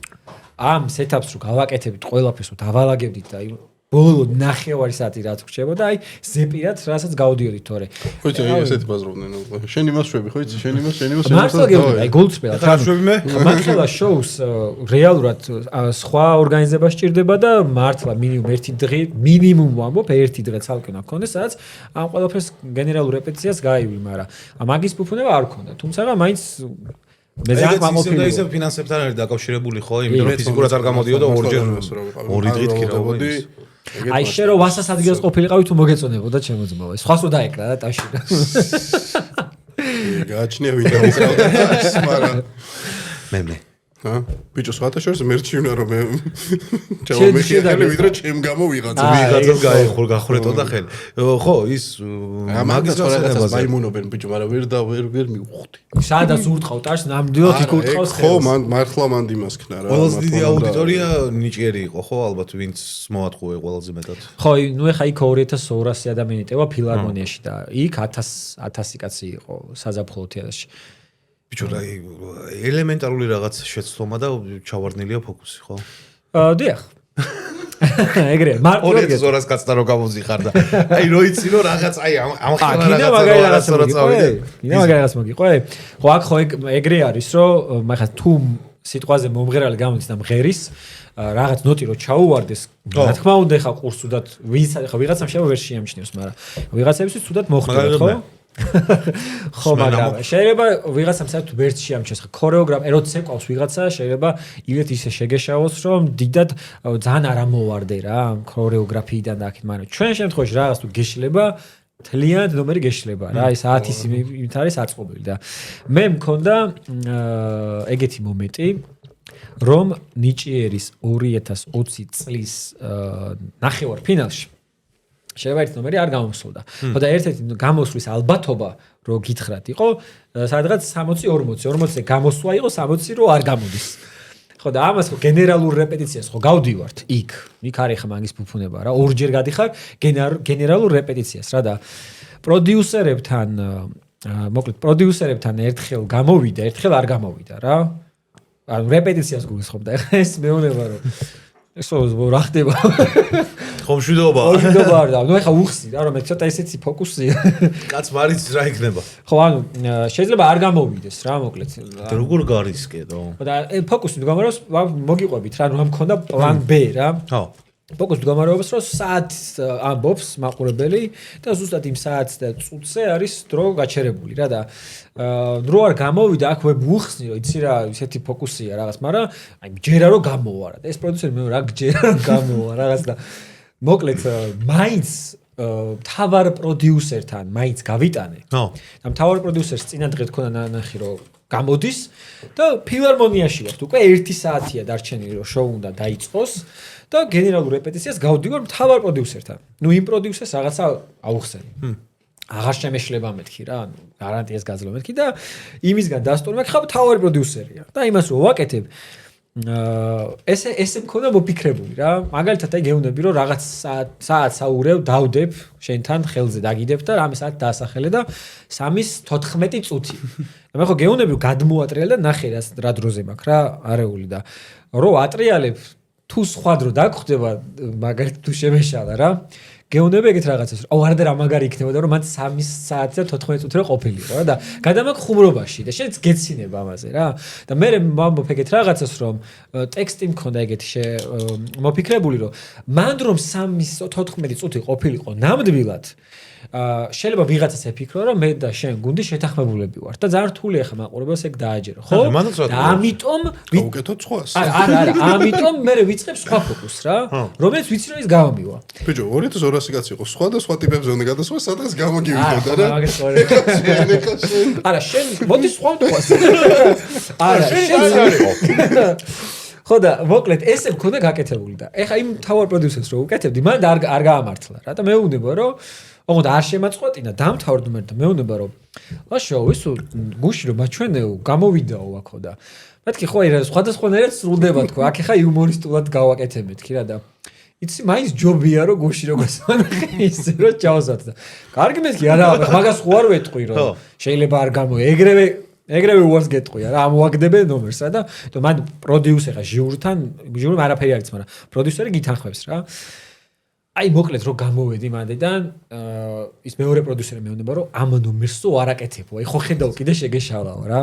ამ სეტაპს რომ გავაკეთებით ყველაფერს რომ დავალაგებდით და ბოლო ნახევარი საათი რაც გრჩებოდა აი ზეპირად რასაც გავდიოდით თორე ხო იცი ესეთი ბაზრობდნენ შენ იმას შვები ხო იცი შენ იმას მართლა გეუბნები აი გოლდსპელა ხარშვები მე მართლა შოუს რეალურად სხვა ორგანიზება სჭირდება და მართლა მინიმუმ ერთი დღე მინიმუმ ვამბობ ერთი დღე ცალკე უნდა გქონდეს სადაც ამ ყველაფერს გენერალურ რეპეტიციას გაივი მაგრამ მაგის ფუფუნება არ ქონდა თუმცა მაინც მე ძალიან მომფიქრე ისე ფინანსებთან არის დაკავშირებული ხო იმიტომ რომ ფიზიკურად არ გამოდიოდა ორჯერ ორი დღით ქირავდი აი შე რო ვასას ადგილას ყოფილიყავი თუ მოგეწონებოდა ჩემო ძმაო სხვას რო დაეკრა და ტაში გააჩნია ვიდეო უკრავდა მაგრამ მე ჰა ბიჭო სხვათაშორის მერჩი უნდა რომ მე ჩავამეხიე ვიდრე ჩემ გამო ვიღაცას გახრეტო და ხელი ხო ის მაგის რაღაცას მაიმუნობენ ბიჭო მაგრამ ვერ მივხვდი სადაც ურტყავ ტაშს ნამდვილად იქ ურტყავს ხო მართლა მანდ იმას ქნა რა ყველაზე დიდი აუდიტორია ნიჭიერი იყო ხო ალბათ ვინც მოატყუე ყველაზე მეტად ხო ნუ ეხა იქ 2200 ადამიანი ტევა ფილარმონიაში და იქ 1000 კაცი იყო საზაფხულო თეატრში ბიჭო რა ელემენტარული რაღაც შეცდომა და ჩავარდნილია ფოკუსი ხო? დიახ. ეგრე მარტო 200 კაცთან რო გამოზიხარ და აი რო იცი რომ რაღაც აი ამ ხალხს რაღაცა რო წავიდე. ინა მაგალითად მოგიყვე. ხო აქ ხო ეგრე არის რომ მაგა თუ სიტყვაზე მომღერალი გამოდის და მღერის რაღაც ნოტი რო ჩაუვარდეს რა თქმა უნდა ხა ყურს უდად ხა ვიღაცამ შეიძლება ვერ შეამჩნიოს მაგრამ ვიღაცებისთვის უდად მოხდება ხო? ხო მაგრამ შეიძლება ვიღაცამ საერთოდ ვერც შეამჩნიოს ხა ქორეოგრაფი როცა ეკვავს ვიღაცა შეიძლება ილეთ ისე შეგეშავოს რომ დიდად ძალიან არ ამოვარდე რა ქორეოგრაფიიდან და აქეთ მაგრამ ჩვენ შემთხვევაში რაღაც თუ გეშლება თლიანად ნომერი გეშლება რა ეს 1000 იმით არის აწყობილი და მე მქონდა ეგეთი მომენტი რომ ნიჭიერის 2020 წლის ნახევარ ფინალში შეიძლება ერთი ნომერი არ გამოსულდა. ხო და ერთ-ერთი გამოსვლის ალბათობა რო გითხრათ იყო სადღაც 60-40 გამოსვლა იყო 60 რო არ გამოდის. ხო და ამას ხო გენერალურ რეპეტიციას ხო გავდივართ იქ არის ხა მაგის ფუფუნება რა ორჯერ გადიხარ გენერალურ რეპეტიციას რა და პროდიუსერებთან ერთხელ გამოვიდა ერთხელ არ გამოვიდა რა. ანუ რეპეტიციას გულისხმობდა. ეხლა ეს მეუბნება რომ ესო რა ხდება? ხომ შვიდობა. შვიდობა არ და. ნუ ეხა უხსნი რა, რომ ცოტა ესეთი ფოკუსია. კაც მარიც რა იქნება. ხო, ანუ შეიძლება არ გამოვიდეს რა, მოკლედ. როგორ გარისკედო? და ფოკუსი მდგომარეობს, მოგიყვებით რა, რომ მქონდა პლან B რა. ხო. ფოკუსი მდგომარეობს, რომ საათს ამბობს მაყურებელი და ზუსტად იმ საათს და წუთზე არის დრო გაჩერებული რა და დრო არ გამოვიდა, აქ ვებ უხსნი, რომ იცი რა, ისეთი ფოკუსია რაღაც, მაგრამ აი ჯერა რომ გამოვა რა. ეს პროდიუსერი მე რა გჯერა რომ გამოვა რაღაც და მოკლედ მაინც თავარ პროდიუსერთან მაინც გავიტანე. ხო. და თავარ პროდიუსერს წინა დღე თქონა ნანახი რომ გამოდის და ფილარმონიაში ვართ. უკვე 1 საათია დარჩენილი რომ შოუ უნდა დაიწყოს და გენერალურ რეპეტიციას გავდივარ თავარ პროდიუსერთან. ნუ იმ პროდიუსერს რაღაცა აუხსენი. აღარ შემეშლება მეთქი რა, ანუ გარანტიას გაძლო მეთქი და იმისგან დასტურმე ხავ თავარი პროდიუსერია. და იმას რომ ვაკეთებ ესე მქონდა მოფიქრებული რა. მაგალითად აი გეუბნები რომ რაღაც საათს აურევ დავდებ შენთან ხელზე დაგიდებ და რამე საათ დაასახელე და 3:14 წუთი. და მე ხო გეუბნები რომ გადმოატრიალე და ნახე რა დროზე მაქვს რა არეული და რო ატრიალებ თუ სხვა დრო დაგხვდება მაგალითად თუ შემეშალა რა. გეუბნები ეგეთ რაღაცას რომ არა და რა მაგარი იქნებოდა რომ მან 3 საათი და 14 წუთი რა ყოფილიყო რა და გადამაგ ხუმრობაში და შენც გეცინება ამაზე რა და მე მომბობ ეგეთ რაღაცას რომ ტექსტი მქონდა ეგეთი მოფიქრებული რომ მან რომ 3-14 წუთი ყოფილიყო ნამდვილად შეიძლება ვიღაცას ეფიქრო რომ მე და შენ გუნდი შეთანხმებულები ვართ და ძალიან რთულია ხა მაყურებელს ეგ დააჯერო ხო და ამიტომ გავუკეთოთ სხვას არა ამიტომ მე ვიწყებ სხვა ფოკუსს რა რომელიც ვიცი რომ ის გამომივა ბიჭო 2200 კაცი იყო სხვა და სხვა ტიპებზე უნდა გადასვა სადღაც გამოგივიდოდა რა არა შენ მოდი სხვა თქვას არა შენ ხო და მოკლედ ესე მქონდა გაკეთებული და ეხა იმ თავარ პროდიუსერს რო უკეთებდი მან არ გაამართლა რა და მე ვუნება რომ ოღონდ არ შემაწყვეტინა დამთავრდა მე და მეუბნება რომ ლაშო ისო გუში რომ მაჩვენეო გამოვიდაო აქო და მეთქი ხო აი სხვადასხვანაირად სრულდება თქო აქ ეხა იუმორისტულად გავაკეთე მეთქი რა და იცი მაინც ჯობია რომ გუში როგორც მანახე ისე რომ ჩავსად და კარგი მეთქი არა მაგას ხო არ ვეტყვი რომ შეიძლება არ გამო ეგრევე უარს გეტყვია რა ამოაგდებენ ნომერს რა და მან პროდიუსერი ხა ჟიურთან ჟიური არაფერი არის მაგრამ პროდიუსერი გითანხმებს რა აი მოკლედ რომ გამოვედი მანდიდან ის მეორე პროდიუსერი მეუბნება რომ ამ ნომერსო არ აკეთებო აი ხო ხედავ კიდე შეგეშალაო რა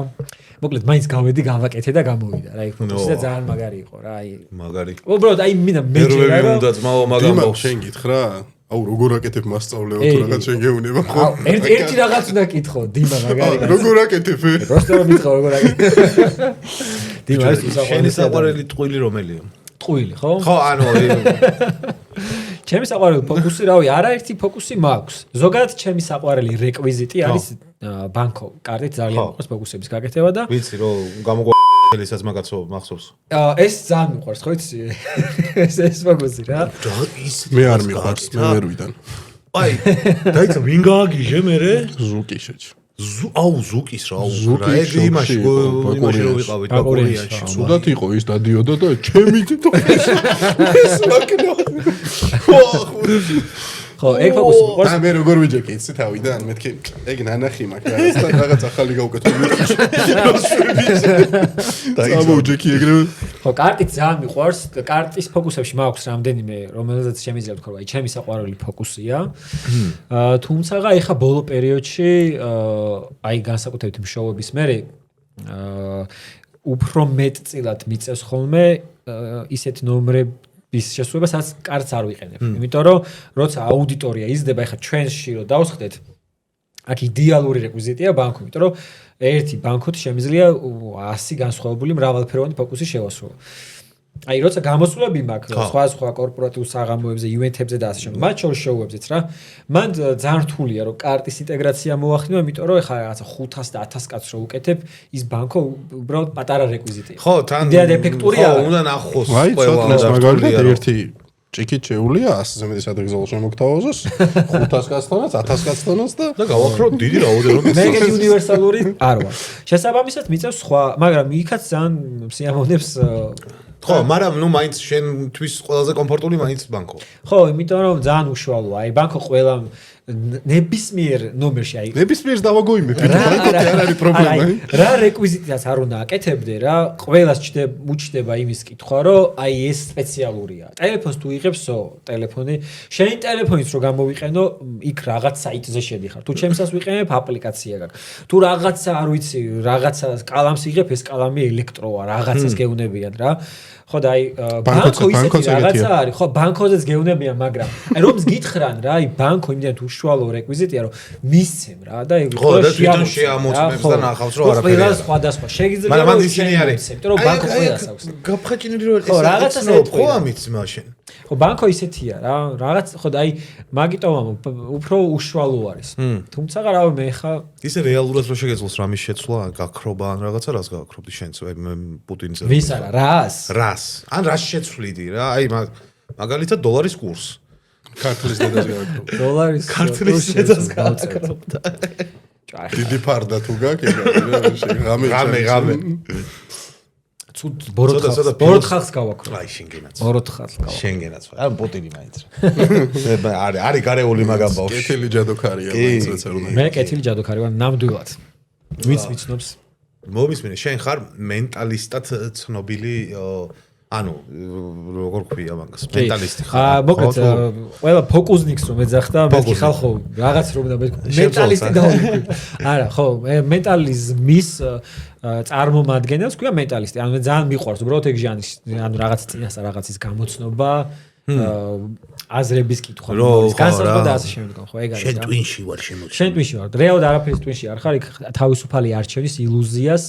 მოკლედ მაინც გავედი გავაკეთე და გამოვიდა რა იქ პროდიუსერი ძალიან მაგარი იყო რა აი მაგარი უბრალოდ აი მინდა მეჯერა რა უნდა ძმაო მაგამ დიმას შენ გითხრა აუ როგორ აკეთებ მასწავლეო თუ რაღაც შენ გეუბნება ხო ერთი რაღაც უნდა კითხო დიმა მაგარი როგორ აკეთებ просто რომ მითხო როგორ აკეთებ დიმა ეს შენი საყვარელი ტყუილი რომელია ტყუილი ხო ხო ანუ ჩემი საყვარელი ფოკუსი რავი არაერთი ფოკუსი მაქვს ზოგადად ჩემი საყვარელი რეკვიზიტი არის ბანკო კარტით ძალიან მიყვარს ფოკუსების გაკეთება და ვიცი რომ გამოგვაელისაც მაგაცო მახსოვს ეს ძალიან მიყვარს ხო იცი ეს ფოკუსი რა მე არ მიყვარს მე ვერ ვიდან აი დაიცა ვინ გააგიჟე მე ზუკიშეჩ აუ ზუკის რა რა ეგ იმაში რომ ვიყავით ბაკურიაში სულად იყო ის დადიოდა და ჩემი ეს მაკნა ხო ეგ ფოკუსი და მე როგორ ვიჯექი იცი თავიდან მეთქი ეგ ნანახი მაქვს რაღაც ახალი გავუკეთო დავუჯექი ეგრევე ხო კარტით ძალიან მიყვარს კარტის ფოკუსებში მაქვს რამდენიმე რომელზეც შემიძლია ვთქვა აი ჩემი საყვარელი ფოკუსია თუმცა ეხა ბოლო პერიოდში აი განსაკუთრებით მშოვების მერე უფრო მეტწილად მიწევს ხოლმე ისეთ ნომრები ის შესრულება სადაც კარტს არ ვიყენებ. იმიტომ რომ როცა აუდიტორია იზრდება, ეხლა ჩვენში რომ დავსხდეთ, აქ იდეალური რეკვიზიტია ბანკო, იმიტომ რომ ერთი ბანკოთ შემიძლია 100 განსხვავებული მრავალფეროვანი ფოკუსი შევასრულო. აი როცა გამოსვლები მაქვს სხვა კორპორატიულ საღამოებზე, ივენთებზე და ასე შემდეგ, მათ შორის შოუებზეც რა, მან ძალიან რთულია რომ კარტის ინტეგრაცია მოახდინო, იმიტომ რომ ეხლა რაღაცა 500 და 1000 კაცს რო უკეთებ, ის ბანკო უბრალოდ პატარა რეკვიზიტია. ხო, თან დეფექტურია. ხო, უნდა ნახოს ყველა მაგალითად ერთი ჭიქით შეუულია 100-ზე მეტი სადღეგრძელო შემოგთავაზოს 500 კაცთანაც 1000 კაცთანაც და გავაქრო დიდი რაოდენობით მე ეგეთი უნივერსალური არ ვარ. შესაბამისად მიწევს სხვა, მაგრამ იქაც ძალიან სიამოვნებს ხო, მაგრამ ნუ მაინც შენთვის ყველაზე კომფორტული მაინც ბანკო. ხო, იმიტომ რომ ძალიან უშუალოა. აი ბანკო ყველა ნებისმიერ ნომერში აი ნებისმიერს დავაგოიმებ, ბანკოთი არ არის პრობლემა. რა რეკვიზიტას არ უნდა აკეთებდე რა, ყველას უჩნდება იმის კითხვა, რომ აი ეს სპეციალურია. ტელეფონს თუ იღებსო, ტელეფონი, შენი ტელეფონის რო გამოვიყენო, იქ რაღაც საიტზე შედიხარ. თუ ჩემსაც ვიყენებ, აპლიკაცია გაქვს. თუ რაღაცა არ ვიცი, რაღაცა კალამს იღებ, ეს კალამი ელექტროა, რაღაცას გეუნებიან რა. ხო და აი ბანკო ისეთი რაღაცა არის, ხო ბანკოზეც გეუნებიან, მაგრამ აი რომს გითხრან რა, აი ბანკო იმდენად უშუალო რეკვიზიტია, რომ მისცემ რა და აი ხო და თვითონ შეამოწმებს და ნახავს რომ არაფერი. ყველა სხვადასხვა შეგიძლია მაგრამ მან ისინი არის, რომ ბანკო ყველას აქვს. გაფხაჭინული რომ ხო რაღაცას ხო ამით მაშინ. ხო ბანკო ისეთია რა, რაღაც ხო და აი მაგიტომამ უფრო უშუალო არის. თუმცა რავი მე ხა ისე რეალურად რო შეგეძლოს რამის შეცვლა, გაქრობა ან რაღაცა რას გაქრობდი შენც აი პუტინზე. ვის არა, რას? ან რას შეცვლიდი რა? აი მაგალითად დოლარის კურსს. ქართლის დედას გააკრობა. დოლარის ქართლის დედას გააკრობდა. დიდი ფარდა თუ გაქვს, რამე. ცუდ ბოროტ ხალხს გავაკრო. აი შენგენაც. ბოროტ ხალხს გავაკრო. შენგენაც. აი პუტინი მაინც რა. არის გარეული მაგამ ბავშვი. კეთილი ჯადოქარია მაინც როცა რომ. მე კეთილი ჯადოქარი ვარ ნამდვილად. ვიც ვიცნობს? მომისმინე, შენ ხარ მენტალისტად ცნობილი ანუ როგორ ქვია მაგას მენტალისტი ხარ. მოკლედ ყველა ფოკუსნიკს რომ ეძახდა, მეთქი ხალხო რაღაც რომ და მენტალისტი დავიკვირდი. არა, ხო, მენტალიზმის წარმომადგენელს ქვია მენტალისტი. ანუ ძალიან მიყვარს უბრალოდ ეგ ჟანრი, ანუ რაღაც წინასწარ რაღაცის გამოცნობა, აზრების კითხვა, განსაზღვრა და ასე შემდეგ, ხო, ეგ არის. შენ ტვინში ვარ შემოწმე. შენ ტვინში ვარ. რეალურად არაფერი ტვინში არ ხარ, იქ თავისუფალი არჩევის ილუზიას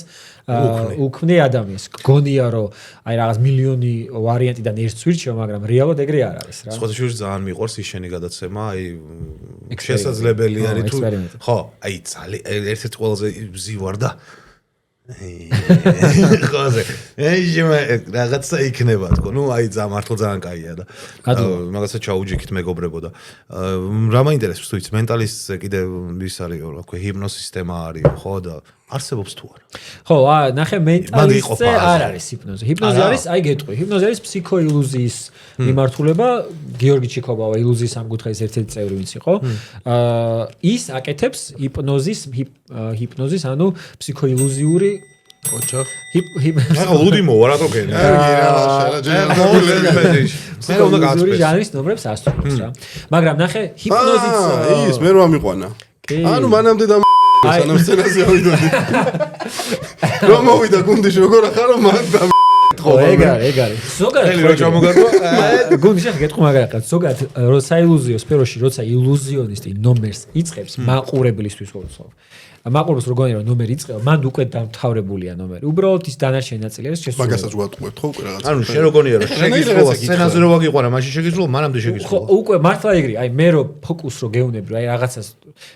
უქმნი ადამიანს. გგონია რომ აი რაღაც მილიონი ვარიანტიდან ერთს ვირჩევ, მაგრამ რეალურად ეგრე არ არის რა. სხვათა შორის ძალიან მიყვარს ის შენი გადაცემა, აი შესაძლებელი არის თუ ხო, აი ძალიან ერთ-ერთი ყველაზე ზივარ და ხოზე. რაღაცა იქნება თქო. ნუ აი მართლა ძალიან კაია და მაგასაც ჩაუჯიქით მეგობრებოდა. რა მაინტერესებს თუ იცი მენტალისტზე კიდე ის არის რა ქვია ჰიპნოზის სისტემა არის ხო და არსებობს თუ არა. ხო, ნახე მენტალისტზე არ არის ჰიპნოზი. ჰიპნოზი არის, აი გეტყვი, ჰიპნოზი არის ფსიქოილუზიის მიმართულება. გიორგი ჩიქობავა ილუზიის სამკუთხედის ერთ-ერთი წევრი ვინც იყო. ის აკეთებს ჰიპნოზის, ანუ ფსიქოილუზიური ოჩახ. ახლა ლუდი მოვა რატო გენე? ფსიქოილუზიური ჟანრის ნომრებს ასწავლებს რა. მაგრამ ნახე ჰიპნოზიც ის მე რო ამიყვანა. ანუ მანამდე და სანამ სცენაზე ავიდოდი. რომ მოვიდა გუნდში როგორ ახარო მან და ხო ეგ არის. ზოგადად რო ჩამოგარვა. გუნდში გეტყვი მაგალითად, ზოგადად როცა ილუზიო სფეროში, როცა ილუზიონისტი ნომერს იწყებს მაყურებლისთვის ყოველთვის. მაყურებს როგორია რომ ნომერი იწყება, მან უკვე დამთავრებულია ნომერი. უბრალოდ ის დანარჩენი ნაწილი არის შესული. მაგასაც ვატყუებთ ხო უკვე რაღაცა. ანუ შენ როგორია რომ შეგიძლია სცენაზე რო ვაგიყვანა, მაშინ შეგიძლია მანამდე შეგიძლია. ხო უკვე მართლა ეგრე, აი მე რო ფოკუს რო გეუნები, აი რაღაცას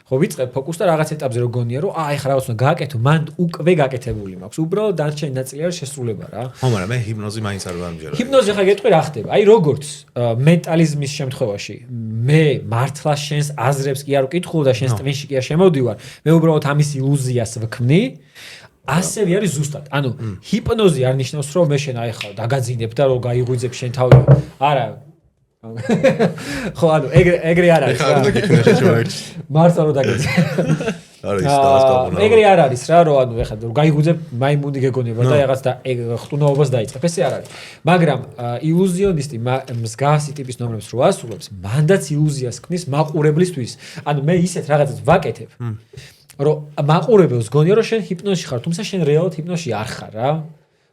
ხო ვიწყებ ფოკუსს და რაღაც ეტაპზე რო გონია რომ აი ხა რაღაც უნდა გააკეთო, მან უკვე გაკეთებული მაქვს. უბრალოდ დანარჩენი ნაწილი არის შესრულება რა. ხო, მაგრამ მე ჰიპნოზი მაინც არ ვამჯერა. ჰიპნოზი ხა გეტყვი რა ხდება? აი როგორც მენტალიზმის შემთხვევაში მე მართლა შენს აზრებს კი არ ვკითხულობ და შენს ტვინში კი არ შემოვდივარ. მე უბრალოდ ამის ილუზიას ვქმნი. ასევე არის ზუსტად. ანუ ჰიპნოზი არ ნიშნავს რომ მე შენ აი ხა დაგაძინებ და რომ გაიღვიძებ შენ თავი. არა. ხო, ანუ ეგრე არ არის. ხარ და გიქნა შეჩვენებს. მართლა რომ დაგეძინებ. არის დაასკაპუნა. ეგრე არ არის რა, რომ ანუ ეხლა რომ გაიგვიძებ მაიმუნი გეგონება და რაღაც და ხტუნაობას დაიწყებ. ესე არ არის. მაგრამ ილუზიონისტი მსგავსი ტიპის ნომრებს რო ასრულებს, მანდაც ილუზიას ქმნის მაყურებლისთვის. ანუ მე ისეთ რაღაცას ვაკეთებ. რომ მაყურებელს გონია რომ შენ ჰიპნოზში ხარ, თუმცა შენ რეალურად ჰიპნოზში არ ხარ რა.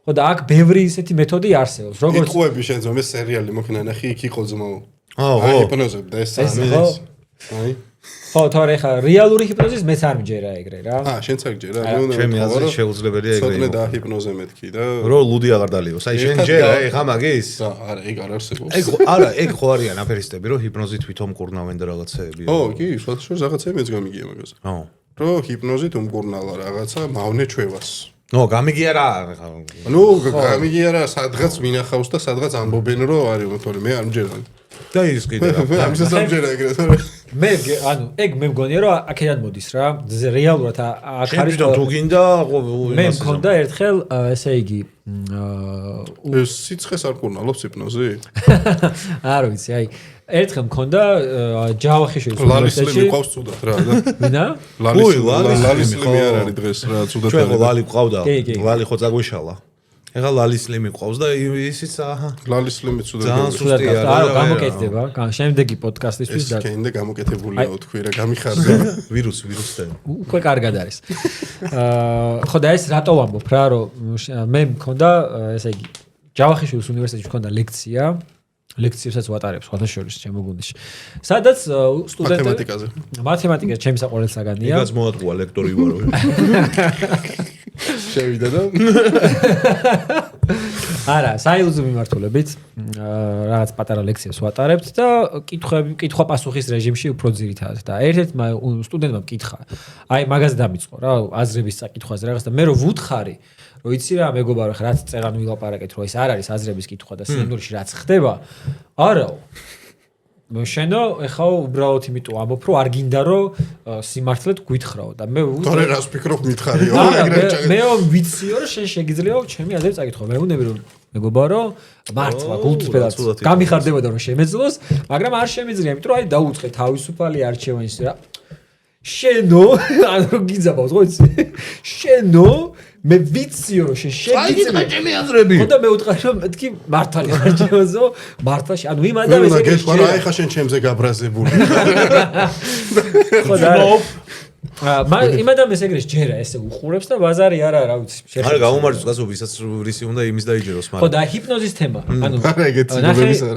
ხო და აქ ბევრი ისეთი მეთოდი არსებობს. როგორც იყუები შენ ზომე სერიალი მოხნა ნახი იქ იყო ძმო. ხო. ჰიპნოზები და ეს აი ხო, თორე ხა რეალური ჰიპნოზის მეც არ მჯერა ეგრე რა. შენც არ გჯერა. ჩემი აზრით შეუძლებელია ეგრე. ცოტნე და ჰიპნოზე მეთქი და რომ ლუდი აღარ დალიოს. აი შენ ჯერა ეხა მაგის? არა, ეგ არ არსებობს. ეგ არა, ეგ ხო არიან აფერისტები, რომ ჰიპნოზით თვითონ მკურნავენ და რაღაცეები. ო, კი, სხვათა შორის რაღაცები მეც გამიგია მაგაზე. ხო. რომ ჰიპნოზით უმკურნალა რაღაცა მავნე ჩვევას. ნო, გამიგია რა. ნუ, გამიგია რა, სადღაც მინახავს და სადღაც ამბობენ რომ არის, თორე მე არ მჯერა. და ის კიდე რა. ამისაც ამჯერა ეგრე თორე. მე ანუ ეგ მე მგონია რომ აქედან მოდის რა. რეალურად აქ არის თუ გინდა მე მქონდა ერთხელ ესე იგი ეს სიცხეს არ კურნალობს ჰიპნოზი? არ ვიცი, აი ერთხელ მქონდა ჯავახიშვილის ლალისლიმი ყავს ცუდად რა და ვინა? ლალისლიმი არ არის დღეს რა ცუდად ჩვენ ლალი ყავდა კი. ლალი ხო წაგვიშალა ეხლა ლალისლიმი ყავს და ისიც ლალისლიმი ძალიან ცუდად სუსტია არა გამოკეთდება შემდეგი პოდკასტისთვის და კენდე გამოკეთებულია თქვი რა გამიხარდა ვირუსთან უკვე კარგად არის ხო და ეს რატო ვამბობ რა რომ მე მქონდა ესე იგი ჯავახიშვილის უნივერსიტეტში მქონდა ლექციებსაც ვატარებ სხვათა შორის ჩემო გუნდში სადაც სტუდენტები მათემატიკაზე ჩემი საყვარელი საგანია იგაც მოატყუა ლექტორი ვარო შევიდა და არა საილუზო მიმართულებით რაღაც პატარა ლექციებს ვატარებთ და კითხვა-პასუხის რეჟიმში უფრო ძირითადად და ერთ-ერთმა სტუდენტმა მკითხა აი მაგას დამიწყო რა აზრების წაკითხვაზე რაღაც და მე რო ვუთხარი რომ იცი რა მეგობარო ხა რაც წერან ვილაპარაკეთ რომ ეს არ არის აზრების კითხვა და სინამდვილეში რაც ხდება არაო შენო ეხა უბრალოდ იმიტომ ამბობ რომ არ გინდა რომ სიმართლედ გვითხრაო და მე თორე რას ფიქრობ მითხარიო მე ვიციო რომ შენ შეგიძლიაო ჩემი აზრები წაკითხო მე უნები რომ მეგობარო მართლა გულწრფელად გამიხარდებოდა რომ შემეძლოს მაგრამ არ შემიძლია იმიტომ რომ აი დაუწყე თავისუფალი არჩევანის რა შენო ანუ გიძაბავს ხო იცი შენო მე ვიციო რომ შენ შეგიძლია ჩემი აზრები ხო და მე ვუთხარი რომ მეთქი მართალი არჩევაზო მართლაში ანუ იმ ადამიანს ეგ გეტყვა რა ეხა შენ ჩემზე გაბრაზებული ხო და იმ ადამიანს ეგრეს ჯერა ესე უყურებს და ბაზარი არა რა ვიცი არა გამომარჯოს გასო ვისაც რისი უნდა იმის დაიჯეროს მაგრამ ხო და ჰიპნოზის თემა ანუ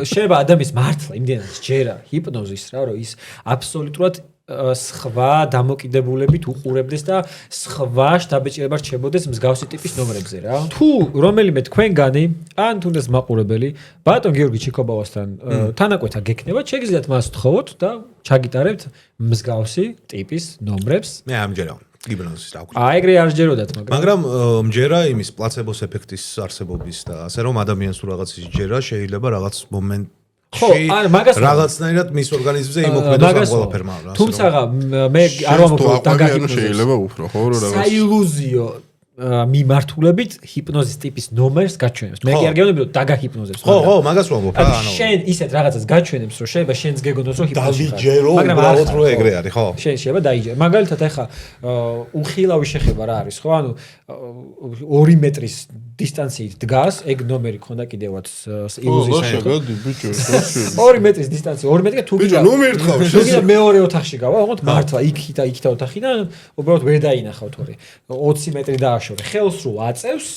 შეიძლება ადამიანის მართლა იმდენად ჯერა ჰიპნოზის რა რომ ის აბსოლუტურად სხვა დამოკიდებულებით უყურებდეს და სხვა შთაბეჭდილება რჩებოდეს მსგავსი ტიპის ნომრებზე რა. თუ რომელიმე თქვენგანი ან თუნდაც მაყურებელი ბატონ გიორგი ჩიკობავასთან თანაკვეთა გეკნება, შეგიძლიათ მას ვთხოვოთ და ჩაგიტარებთ მსგავსი ტიპის ნომრებს. მე ამჯერა ჰიპნოზის დაგვი. აი ეგრე არ ჯეროდათ, მაგრამ მჯერა იმის პლაცებოს ეფექტის არსებობის და ასე რომ ადამიანს თუ რაღაც ჯერა შეიძლება რაღაც მომენტ ხო, არ მაგას რაღაცნაირად მის ორგანიზმზე იმოქმედოს ამ ყველაფერმა რა. თუმცა მე არ ვამბობ დაგაგებინო შეიძლება უფრო ხო რა რაღაც საილუზიო მიმართულებით ჰიპნოზის ტიპის ნომერს გაჩვენებს. მე კი არ გეუბნები რომ დაგაჰიპნოზებს. ხო, მაგას ვამბობ რა, ანუ შენ ისეთ რაღაცას გაჩვენებს რომ შეიძლება შენს გეგონოს რომ ჰიპნოზი ხარ. დაიჯერო უბრალოდ რომ ეგრე არის, ხო? შენ შეიძლება დაიჯერო. მაგალითად ახლა უხილავი შეხება რა არის, ხო? ანუ 2 მეტრის დისტანციით დგას, ეგ ნომერი ქონდა კიდევაც ილუზიის შეხება. ბიჭო, 2 მეტრის დისტანცია, 2 მეტრი თუ ბიჭო, ნომერი თხავ, შენ მეორე ოთახში გავა, ოღონდ მართლა იქით და იქით ოთახიდან უბრალოდ ვერ დაინახავ თორე 20 მეტრი დააშორე. ხელს რო აწევს,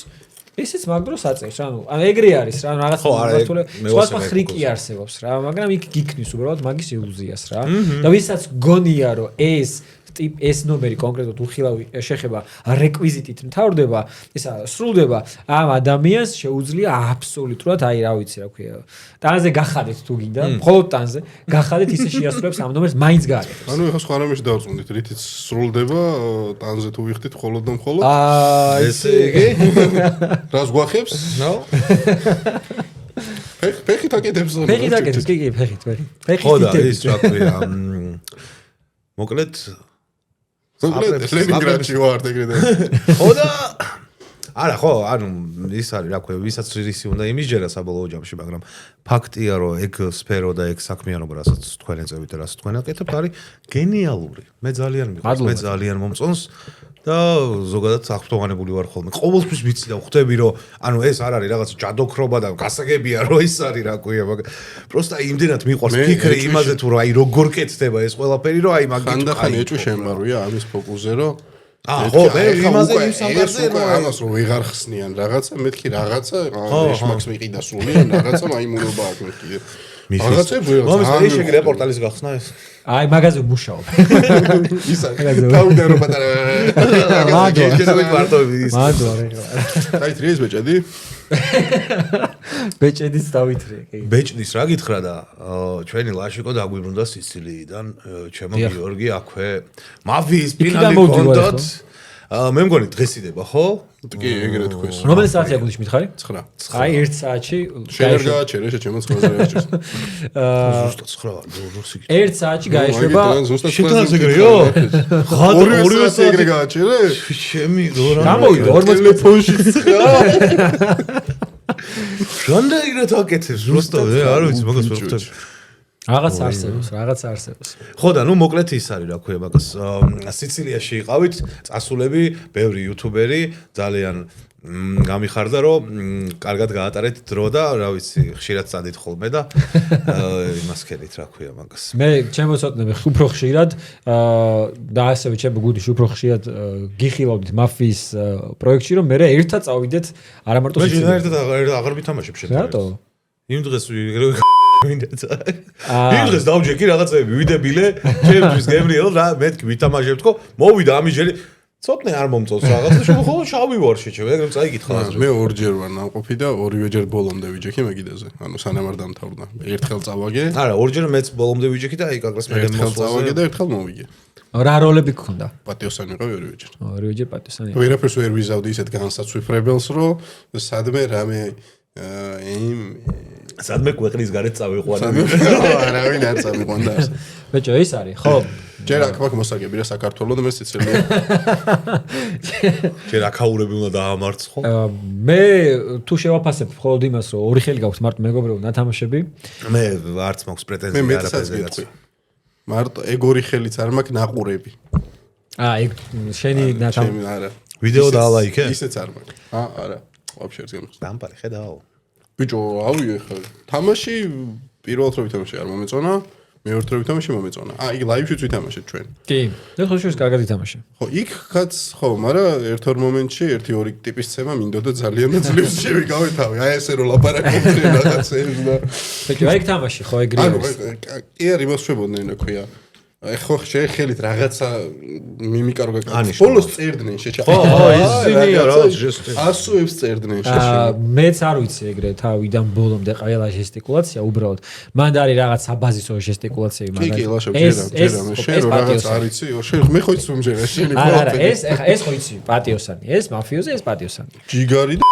ისიც მაგ დროს აწევს, ანუ ეგრე არის რა, რაღაც მართული სხვა ხრიკი არსებობს რა, მაგრამ იქ გიქნის უბრალოდ მაგის ილუზიას რა. და ვისაც გონია რომ ეს ნომერი კონკრეტულად უხილავი შეხება რეკვიზიტით მთავრდება, ისა სრულდება, ამ ადამიანს შეუძლია აბსოლუტურად, აი რა ვიცი რა ქვია, ტანზე გახადეთ თუ გინდა, მხოლოდ ტანზე გახადეთ ისე შეასრულებს ამ ნომერს მაინც გააკეთებს. ანუ ეხლა სხვა რამეში დავწუნდით, რითიც სრულდება, ტანზე თუ ვიხდით მხოლოდ და მხოლოდ. ესე იგი, რას გვახებს? ნო? ფეხით აკეთებს. ფეხით აკეთებს, კი, ფეხით. ხო და ის რა ქვია, მოკლედ ლენინგრადში ვარ ეგრე და ხო და არა ხო ანუ ის არის რა ქვია ვისაც რისი უნდა იმის ჯერა საბოლოო ჯამში მაგრამ ფაქტია რომ ეგ სფერო და ეგ საქმიანობა რასაც თქვენ ეწევით და რასაც თქვენ აკეთებთ არის გენიალური მე ძალიან მიყვარს მე ძალიან მომწონს და ზოგადად აღფრთოვანებული ვარ ხოლმე ყოველთვის ვიცი და ხვდები რომ ანუ ეს არ არის რაღაც ჯადოქრობა და გასაგებია რომ ის არის რა ქვია მაგრამ პროსტა იმდენად მიყვარს ფიქრი იმაზე თუ რა აი როგორ კეთდება ეს ყველაფერი რომ აი მაგით ხანდახან ეჭვი შემარვია ამის ფოკუსზე რომ ხო მე იმაზე იმსამარზე ამას რომ ვეღარ ხსნიან რაღაცა მეთქი რაღაცა ეშმაკს მიყიდა სულიან რაღაცა მაიმუნობა აქვს მეთქი რაღაცებს მომის მე შეგიძლია პორტალის გახსნა ეს აი მაგაზე ვმუშაობ ისა თავიდან რომ პატარა მარტო აი თრის ბეჭედი ბეჭედის დავითრე კი ბეჭდის რა გითხრა და ჩვენი ლაშიკო დაგვიბრუნდა სიცილიიდან ჩემო გიორგი აქვე მაფიის ფინალი კონდოთ მე მგონი დღეს იდება ხო კი ეგრე თქვეს რომელი საათია გულში მითხარი 9 აი 1 საათში შეიძლება გააჩერე ჩემო ცხოველზე ერთის ზუსტად 9 1 საათში გაეშვება შეთანხმებას ეგრეო ხატ 2 საათი ეგრე გააჩერე ჩემი დორა გამოვიდა 40 ტელეფონში რანდა ეგრე თაკეთებს ზუსტად არ ვიცი მაგას ვერ ხვდები რაღაც არსებობს. ხო და ნუ მოკლედ ის არის რა ქვია მაგას სიცილიაში იყავით წასულები ბევრი იუთუბერი ძალიან გამიხარდა რომ კარგად გაატარეთ დრო და რა ვიცი ხშირად წადით ხოლმე და იმას ქერით რა ქვია მაგას მე ჩემოსოტნები უფრო ხშირად და ასევე ჩემო გუდიში უფრო ხშირად გიხილავდით მაფიის პროექტში რომ მე ერთად წავიდეთ არა მარტო მე ერთად აღარ ვითამაშებ შედგა რატო იმ დღეს იმ დღეს დავჯექი რაღაცები ვიდებილე ჩემთვის გემრიელ რა მეთქი ვითამაშებ თქო მოვიდა ამიჯერი ცოტნე არ მომწონს რაღაცა შენ ხო შავი ვარ შეჭე ეგრე წაიგითხა აზრი მე ორჯერ ვარ ნამყოფი და ორივეჯერ ბოლომდე ვიჯექი მეგიდაზე ანუ სანამ არ დამთავრდა ერთხელ წავაგე არა ორჯერ მეც ბოლომდე ვიჯექი და აი კაკრას მე ერთხელ წავაგე და ერთხელ მოვიგე რა როლები გქონდა პატიოსანი ვიყავი ორივეჯერ ორივეჯერ პატიოსანი ვერაფერს ვერ ვიზავდი ისეთ განსაცვიფრებელს რომ სადმე რამე იმ სადმე ქვეყნის გარეთ წავიყვანე არავინ არ წავიყვანდა ბეჭო ის არის ხო ჯერ აქ მაქვს მოსაგები რა საქართველოს და მე სიცილია ჯერ აქაურები უნდა დაამარცხო მე თუ შევაფასებ მხოლოდ იმას რომ ორი ხელი გაქვს მარტო მეგობრებო ნათამაშები მე არც მაქვს პრეტენზია მე მეცაც გეტყვი მარტო ეგ ორი ხელიც არ მაქვს ნაყურები ეგ შენი ნათამაშები არა ვიდეო დაალაიქე ისეც არ მაქვს არა ვაფშე არ გემოს დამპარი ხედავ ბიჭო ავიე ხა თამაში პირველ დრო ვითამაში არ მომეწონა მეორე დრო ვითამაში მომეწონა იქ ლაივშიც ვითამაშეთ ჩვენ კი და ხო შეიძლება კარგად ვითამაშე ხო იქაც ხო მაგრამ ერთ-ორ მომენტში ერთი-ორი ტიპის ცემა მინდოდა ძალიან და ძლივს შევიკავე თავი აი ესე რომ ლაპარაკობდნენ რაღაცებს და ბიჭო აი თამაში ხო ეგრე არის კი არ იმას შვებოდნენ რა ქვია ხო ხელით რაღაცა მიმიკა რო გაკეთე ბოლოს წერდნენ შეჭა ხო ისინი რა ჟესტი ასოებს წერდნენ შეჭა მეც არ ვიცი ეგრე თავიდან ბოლომდე ყველა ჟესტიკულაცია უბრალოდ მანდ არის რაღაც საბაზისო ჟესტიკულაციები მაგრამ კი ლაშო ჯერა შენ რო რაღაც არ იცი შენ მე ხო იცი უმჯერა შენი ხო არა ეს ხო იცი პატიოსანი ეს მაფიოზი ეს პატიოსანი ჯიგარი და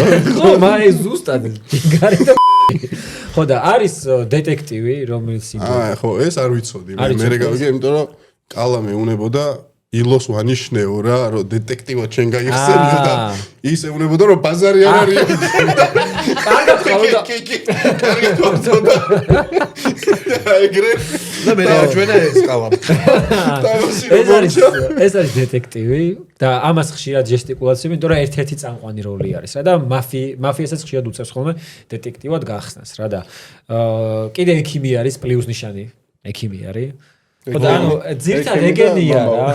რა ხო მაი ზუსტად ჯიგარი და ხო და არის დეტექტივი რომელიც ხო ეს არ ვიცოდი მე გავიგე იმიტომ რომ კალამე უნებოდა ილოს ვანიშნეო რა რომ დეტექტივად შენ გაიხსენიო და ის ეუნებოდა რომ ბაზარი არ არის კარგად ხავდა კარგად ხავდა ეგრე და მე ჩვენა ეს ყავამ ეს არის დეტექტივი და ამას ხშირად ჟესტიკულაციები იმიტომ რომ ერთ-ერთი წამყვანი როლი არის რა და მაფიასაც ხშირად უწევს ხოლმე დეტექტივად გახსნას რა და კიდე ექიმი არის პლუს ნიშანი ექიმი არის და ანუ ძირითადად ეგენია რა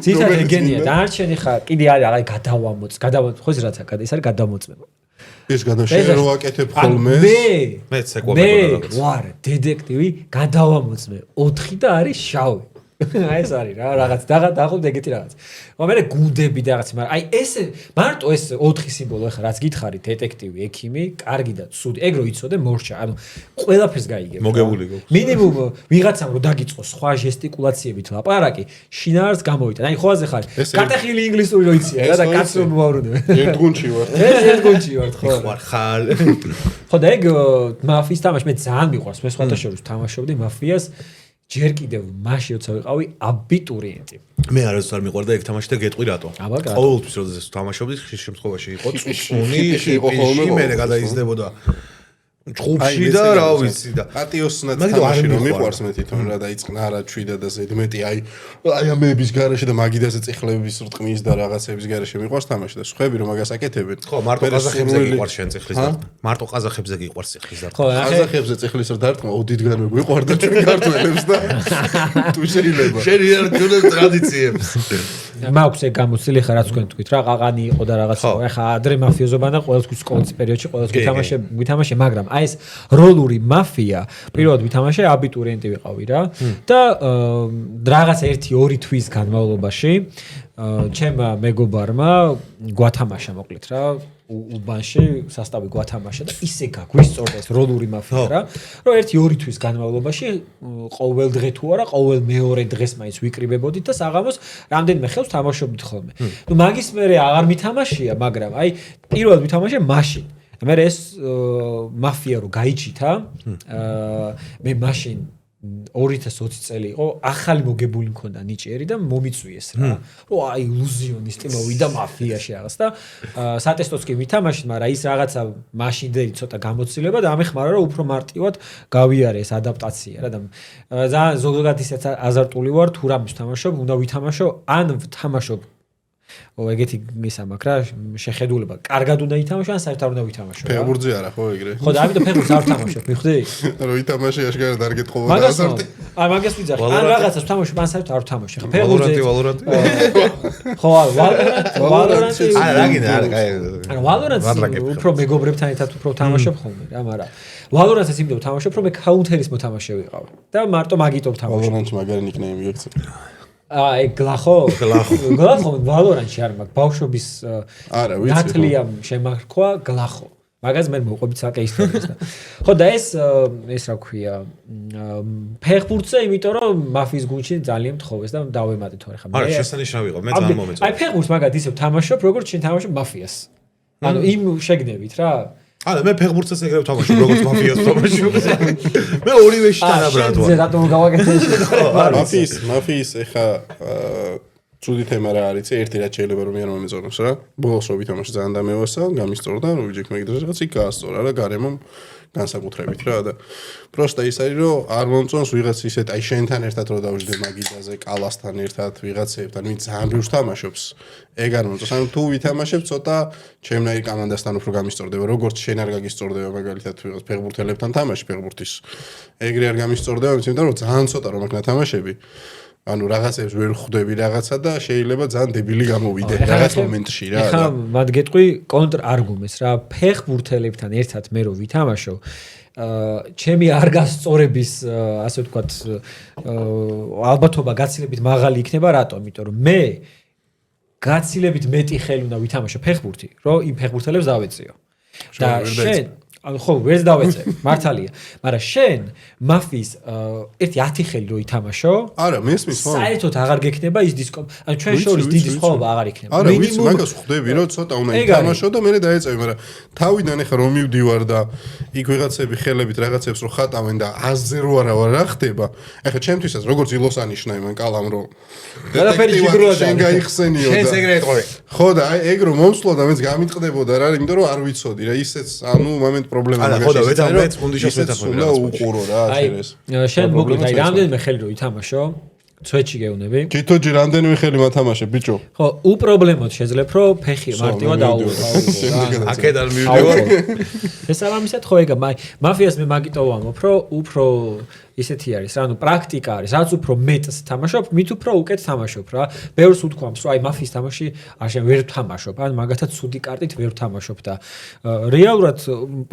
ძირითადად ეგენია დარჩენი ხა კიდე არის აი გადავამოწ ხო ის რაცა ის არის გადამოწმება ეს გადაშენ რო აკეთებ ხოლმე მეც ეკვებოდა მე ვარ დეტექტივი გადავამოწმე 4 და არის შავი აი ეს არის რა რაღაც დაღობ ეგეთი რაღაც მაგრამ მე გუნდები და რაღაც მაგრამ აი ესე მარტო ეს 4 სიმბოლო ხა რაც გითხარი დეტექტივი ექიმი კარგი და ცუდი ეგ რო იცოდე მორჩა ანუ ყველაფერს გაიგებ მოგებული გო მინიმუმ ვიღაცამ რო დაგიწყო სხვა ჟესტიკულაციებით ლაპარაკი შინაარს გამოვიტან აი ხოაზე ხარ კარტახილი ინგლისური რო იცია რა და კაცს რო მოვავრუნებ ერთ გუნდში ვარ ერთ გუნდში ვარ ხო ხარ ხარ ხო და ეგ მაფიის თამაში მე ძალიან მიყვარს მე სხვათა შორის თამაშობდი მაფიას ჯერ კიდევ მაშინ როცა ვიყავი აბიტურიენტი მე არასდროს არ მიყვარდა ეგ თამაში და გეტყვი რატო ყოველთვის როდესაც ვთამაშობდი ხშირ შემთხვევაში იყო წუნი ხიპში მე გადაიზრდებოდა ჭუბში და რა ვიცი და პატიოსნად თამაში რომ მიყვარს მე თვითონ რა დაიწყნა რა ჩვიდა და ზედმეტი აი ამების garaშე და მაგიდაზე წიხლების რტყმის და რაღაცების garaშე მიყვარს თამაში და სხვები რომ მაგას აკეთებენ ხო მარტო ყაზახებზე გიყვარს შენ წიხლის და მარტო ყაზახებზე გიყვარს წიხლის და ხო ყაზახებზე წიხლის დარტყმა ოდითგან გვიყვარდა ჩვენ ქართველებს და თუ შეიძლება შენ ერთგულებ ტრადიციებს მაქვს ეგ გამოცილი ხა რაც თქვენ თქვით რა ყაყანი იყო და რაღაცა ხა ადრე მაფიოზობა და ყოველთვის სკოლის პერიოდში ყოველთვის ვითამაშე მაგრამ აი ეს როლური მაფია პირველად ვითამაშე აბიტურიენტი ვიყავი რა და რაღაც 1-2 თვის განმავლობაში ჩემმა მეგობარმა გვათამაშა მოკლედ რა უბანში სასტავი გვათამაშა და ისე გაგვისწორდა ეს როლური მაფია რა რომ 1-2 თვის განმავლობაში ყოველ დღე თუ არა ყოველ მეორე დღეს მაინც ვიკრიბებოდით და საღამოს რამდენიმე ხელს თამაშობდით ხოლმე ნუ მაგის მერე აღარ მითამაშია მაგრამ აი პირველად ვითამაშე მაშინ მე ეს მაფია რო გაიჩითა მე მაშინ 2020 წელი იყო, ახალი მოგებული მქონდა ნიჭიერი და მომიწვიეს რა. რომ აი ილუზიონისტი მოვიდა მაფიაში რაღაც და სატესტოც კი ვითამაშეთ, მაგრამ ის რაღაცა მაშინდელი ცოტა გამოცდილება და ამეხმარა რომ უფრო მარტივად გავიარე ეს ადაპტაცია რა და ძალიან ზოგადად ისეთ აზარტული ვარ თუ რამის ვთამაშობ, უნდა ვითამაშო ან ვთამაშობ ეგეთი მისა მაქვს რა შეხედულება. კარგად უნდა ითამაშო ან საერთოდ არ უნდა ვითამაშო. ფეხბურთზე არა ხო ეგრე? ხო და ამიტომ ფეხბურთს არ ვთამაშობ, მიხვდი? რომ ითამაშე აშკარად არ გეთხოვო და აზარტი. აი მაგას ვიძახი. ან რაღაცას ვთამაშობ, ან საერთოდ არ ვთამაშობ. ხო ფეხბურთზე. ხო, ვალორანტი. არა, რა გინდა, არა, კაი. ანუ ვალორანტი უფრო მეგობრებთან ერთად უფრო ვთამაშობ ხოლმე რა, მაგრამ ვალორანტს იმდო ვთამაშობ, რომ მე კაუნტერის მოთამაშე ვიყავ. და მარტო მაგიტო ვთამაშობ. ვალორანტში მაგარი ნიკნეიმი აქვს. აი გლახო ვალორანტში არ მაქვს ბავშვობის არა ვიცი ნათლიამ შემარქვა გლახო მაგას მე მოყვებით საკე ისტორიას და ხო და ეს რა ქვია ფეხბურთზე იმიტომ რომ მაფიის გუნდში ძალიან მთხოვეს და დავემატე თორე ხა მე არა შესანიშნავი იყო მე ძალიან მომეწონა აი ფეხბურთს მაგათ ისე ვთამაშობ როგორც შენ თამაშობ მაფიას ანუ იმ შეგნებით რა არა მე ფეხბურთსაც ეგრე ვთამაშობ როგორც მაფიას ვთამაშობ მე ორივეში თანაბრად ვარ შენ რატომ გავაკეთე მაფიის ეხა ცუდი თემა რა არის ერთი რაც შეიძლება რომ მე არ მომეწონოს რა ბოლოს რო ვითამაშე ძალიან დამევასა გამისწორდა რომ ვიჯექ მეგდრე რაღაც იქ გაასწორა რა გარემომ განსაკუთრებით რა და პროსტა ის არის რომ არ მომწონს ვიღაც ისეთ აი შენთან ერთად რო დავждე მაგიდაზე კალასთან ერთად ვიღაცებთან ვინც ძალიან ბევრს თამაშობს ეგ არ მომწონს ანუ თუ ვითამაშებ ცოტა ჩემნაირ კომანდასთან უფრო გამისწორდება როგორც შენ არ გაგისწორდება მაგალითად ვიღაც ფეხბურთელებთან თამაში ფეხბურთის ეგრე არ გამისწორდება იმიტომ რომ ძალიან ცოტა რომ აქ ნათამაშები ანუ რაღაცებს ვერ ხვდები რაღაცა და შეიძლება ძალიან დებილი გამოვიდე რაღაც მომენტში რა და მათ გეტყვი კონტრ არგუმენტს რა ფეხბურთელებთან ერთად მე რო ვითამაშო ჩემი არ გასწორების ასე ვთქვათ ალბათობა გაცილებით მაღალი იქნება რატომ? იმიტომ რომ მე გაცილებით მეტი ხელი უნდა ვითამაშო ფეხბურთი რომ იმ ფეხბურთელებს დავეწიო და შენ ხო ვერც დავეწე მართალია მაგრამ შენ მაფიის ერთი 10 ხელი რო ითამაშო არა მესმის ხო საერთოდ აღარ გექნება ის დისკო ანუ ჩვენ შორის დიდი სხვაობა აღარ იქნება არა ვიცი მაგას ხვდები რომ ცოტა უნდა ითამაშო და მე დაეწევი მაგრამ თავიდან ეხა რომ მივდივარ და იქ ვიღაცები ხელებით რაღაცებს რო ხატავენ და აზზე რო არა რა ხდება ეხა ჩემთვისაც როგორც ილოსანიშნაი მან კალამ რო ყველაფერი ჯიგროა შენ გაიხსენიო და შენს ეგრე ეთყობი ხო და აი ეგ რომ მომსვლო და მეც გამიტყდებოდა რა იმიტომ რომ არ ვიცოდი რა ისეც ანუ მომენტ პრობლემა არა ხო და მეც გუნდიშოს მეთახვები რა უყურო რა ეს აი შენ მოკლედ აი რამდენიმე ხელი რო ითამაშო ცვეთში გეუნები გითოჯი რამდენიმე ხელი მათამაშე ბიჭო ხო უპრობლემოდ შეძლებ რომ ფეხი მარტივად დაუვო აქედან მივდივარ შესაბამისად ხო ეგა მაფიას მე მაგიტო ვამბობ რომ უფრო ისეთი არის რა ანუ პრაქტიკა არის რაც უფრო მეტს თამაშობ მით უფრო უკეთ თამაშობ რა ბევრს უთქვამს რომ აი მაფიის თამაში არ შენ ვერ თამაშობ ან მაგათაც ცუდი კარტით ვერ თამაშობ და რეალურად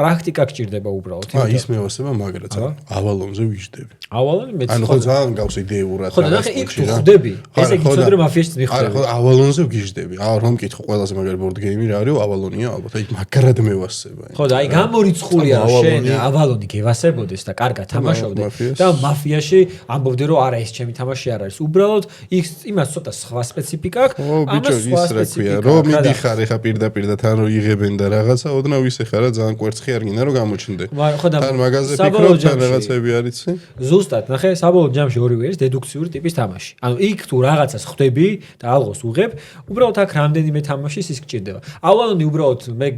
პრაქტიკა გჭირდება უბრალოდ ის მევასება მაგრაც ავალონზე ვიждები ავალონი მეც ანუ ხო ძალიან გავს იდეურად ხო და ნახე იქ თუ ხვდები ესე გიწოდე რომ მაფიაში მიხვდები ხო ავალონზე ვიждები რომ მკითხო ყველაზე მაგარი ბორდ გეიმი რა არის ავალონია ალბათ აი მაგრად მევასება ხო და აი გამორიცხულია რომ შენ ავალონი გევასებოდეს და კარგად თამაშობდე და მაფიაში ამბობდი რომ არა ეს ჩემი თამაში არ არის უბრალოდ იმას ცოტა სხვა სპეციფიკა აქვს ამას სხვა სპეციფიკა რომ მიდიხარ ეხა პირდაპირ და თან რო იღებენ და რაღაცა ოდნავ ისე ხარ რა ძალიან კვერცხი არ გინდა რომ გამოჩნდე თან მაგაზე ფიქრობ თან რაღაცები არიცი ზუსტად ნახე საბოლოო ჯამში ორივე არის დედუქციური ტიპის თამაში ანუ იქ თუ რაღაცას ხვდები და ალღოს უღებ უბრალოდ აქ რამდენიმე თამაშის ის გჭირდება ავალონი უბრალოდ მე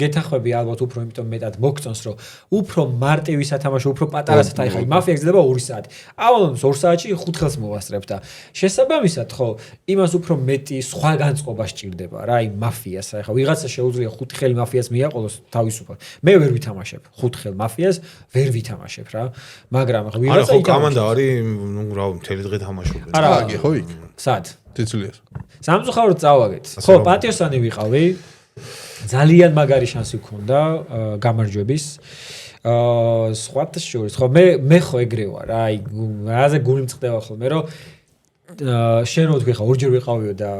გეთახვები ალბათ უფრო იმიტომ მეტად მოგწონს რომ უფრო მარტივი სათამაშო უფრო პატარა სათამაშო ხა მაფია გძლება 2 საათი. ავალონს 2 საათში 5 ხელს მოვასწრებ და შესაბამისად ხო იმას უფრო მეტი სხვა განწყობა სჭირდება რა აი მაფიას რა ხა ვიღაცა შეუძლია 5 ხელი მაფიას მიაყოლოს თავისუფლად. მე ვერ ვითამაშებ 5 ხელ მაფიას ვერ ვითამაშებ რა. მაგრამ ხა ვიღაცა ხო კომანდა არის ნუ რა მთელი დღე თამაშობენ. არა ხო იქ. სად? თეცლიას. სამწუხაროდ წავაგეთ. ხო პატიოსანი ვიყავი. ძალიან მაგარი შანსი გქონდა გამარჯვების. სხვათა შორის ხო მე ხო ეგრე ვარ აი რაზე გული მწყდება ხოლმე რომ შენ რო თქვი ხა ორჯერ ვიყავიო და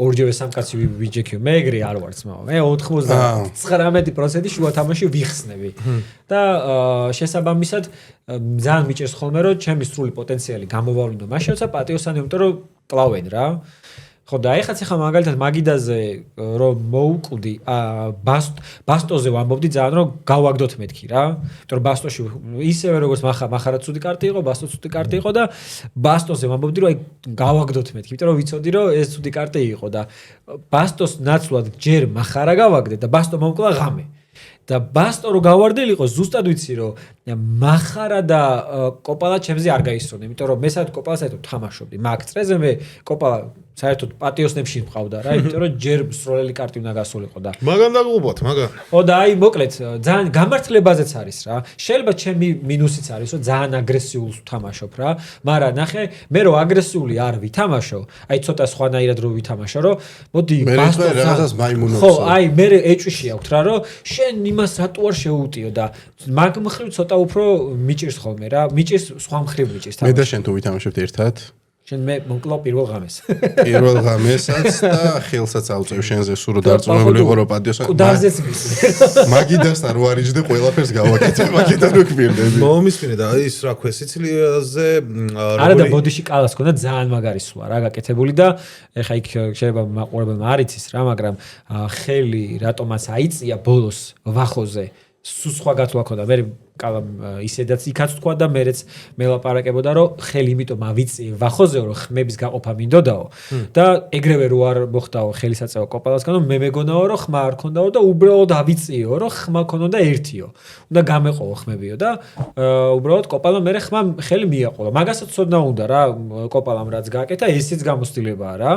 ორჯერვე სამკაცი ვიჯექიო მე ეგრე არ ვარ ძმაო მე 99% შუა თამაში ვიხსნები და შესაბამისად ძალიან მიჭერს ხოლმე რომ ჩემი სრული პოტენციალი გამოვავლინო მაშინ როცა პატიოსანი იმიტომ რომ კლავენ რა ხო და ეხაც ახლა მაგალითად მაგიდაზე რომ მოუკვდი ბასტოზე ვამბობდი ძალიან რომ გავაგდოთ მეთქი რა იმიტომ რომ ბასტოში ისევე როგორც მახარა ცუდი კარტი იყო ბასტო ცუდი კარტი იყო და ბასტოზე ვამბობდი რომ აი გავაგდოთ მეთქი იმიტომ რომ ვიცოდი რომ ეს ცუდი კარტი იყო და ბასტოს ნაცვლად ჯერ მახარა გავაგდე და ბასტო მომკლა ღამე და ბასტო რო გავარდელიყო ზუსტად ვიცი რომ მახარა და კოპალა ჩემზე არ გაისროდნენ იმიტომ რომ მე საერთოდ კოპალას საერთოდ თამაშობდი მაგ წრეზე მე კოპალა საერთოდ პატიოსნებში მყავდა რა იმიტომ რომ ჯერ სროლელი კარტი უნდა გასულიყო და მაგან დაგუბოთ მაგან ო და აი მოკლედ ძალიან გამართლებაზეც არის რა შეიძლება ჩემი მინუსიც არის რომ ძალიან აგრესიულს ვთამაშობ რა მაგრამ ნახე მე რო აგრესიული არ ვითამაშო აი ცოტა სხვანაირად რო ვითამაშო რომ მოდი ბასტოს რაღაცას მაიმუნობს ხო აი მე ეჭვში აქვს რა რომ შენ იმას რატო არ შეუტიო და მაგ მხრივ ცოტა უფრო მიჭირს ხოლმე რა მიჭირს სხვა მხრივ მიჭირს მე და შენ თუ ვითამაშებთ ერთად შენ მე მოკლა პირველ ღამეს პირველ ღამესაც და ხელსაც ავწევ შენზე სულ რომ დარწმუნებული იყო რომ პატიოსა კუდარზეც მაგიდასთან რო არიჯდე ყველაფერს გავაკეთე მაგიდან რო გვირდები მომისმინე და ის რა ქვია სიცილიაზე არა და ბოდიში კალას ქონდა ძალიან მაგარი სვლა რა გაკეთებული და ეხა იქ შეიძლება მაყურებელმა არ იცის რა მაგრამ ხელი რატომაც აიწია ბოლოს ვახოზე სულ სხვა გათვლა ქონდა მე კალამ ისედაც იქაც თქვა და მერეც მელაპარაკებოდა რომ ხელი იმიტომ ავიწიე ვახოზეო რომ ხმების გაყოფა მინდოდაო და ეგრევე რო არ მოხდაო ხელისაწევა კოპალასგანო მე მეგონაო რომ ხმა არ ქონდაო და უბრალოდ ავიწიეო რომ ხმა ქონოდა ერთიო უნდა გამეყოვო ხმებიო და უბრალოდ კოპალამ მე ხმა ხელი მიაყოლა მაგასაც ცოდნა უნდა რა კოპალამ რაც გააკეთა ესეც გამოცდილებაა რა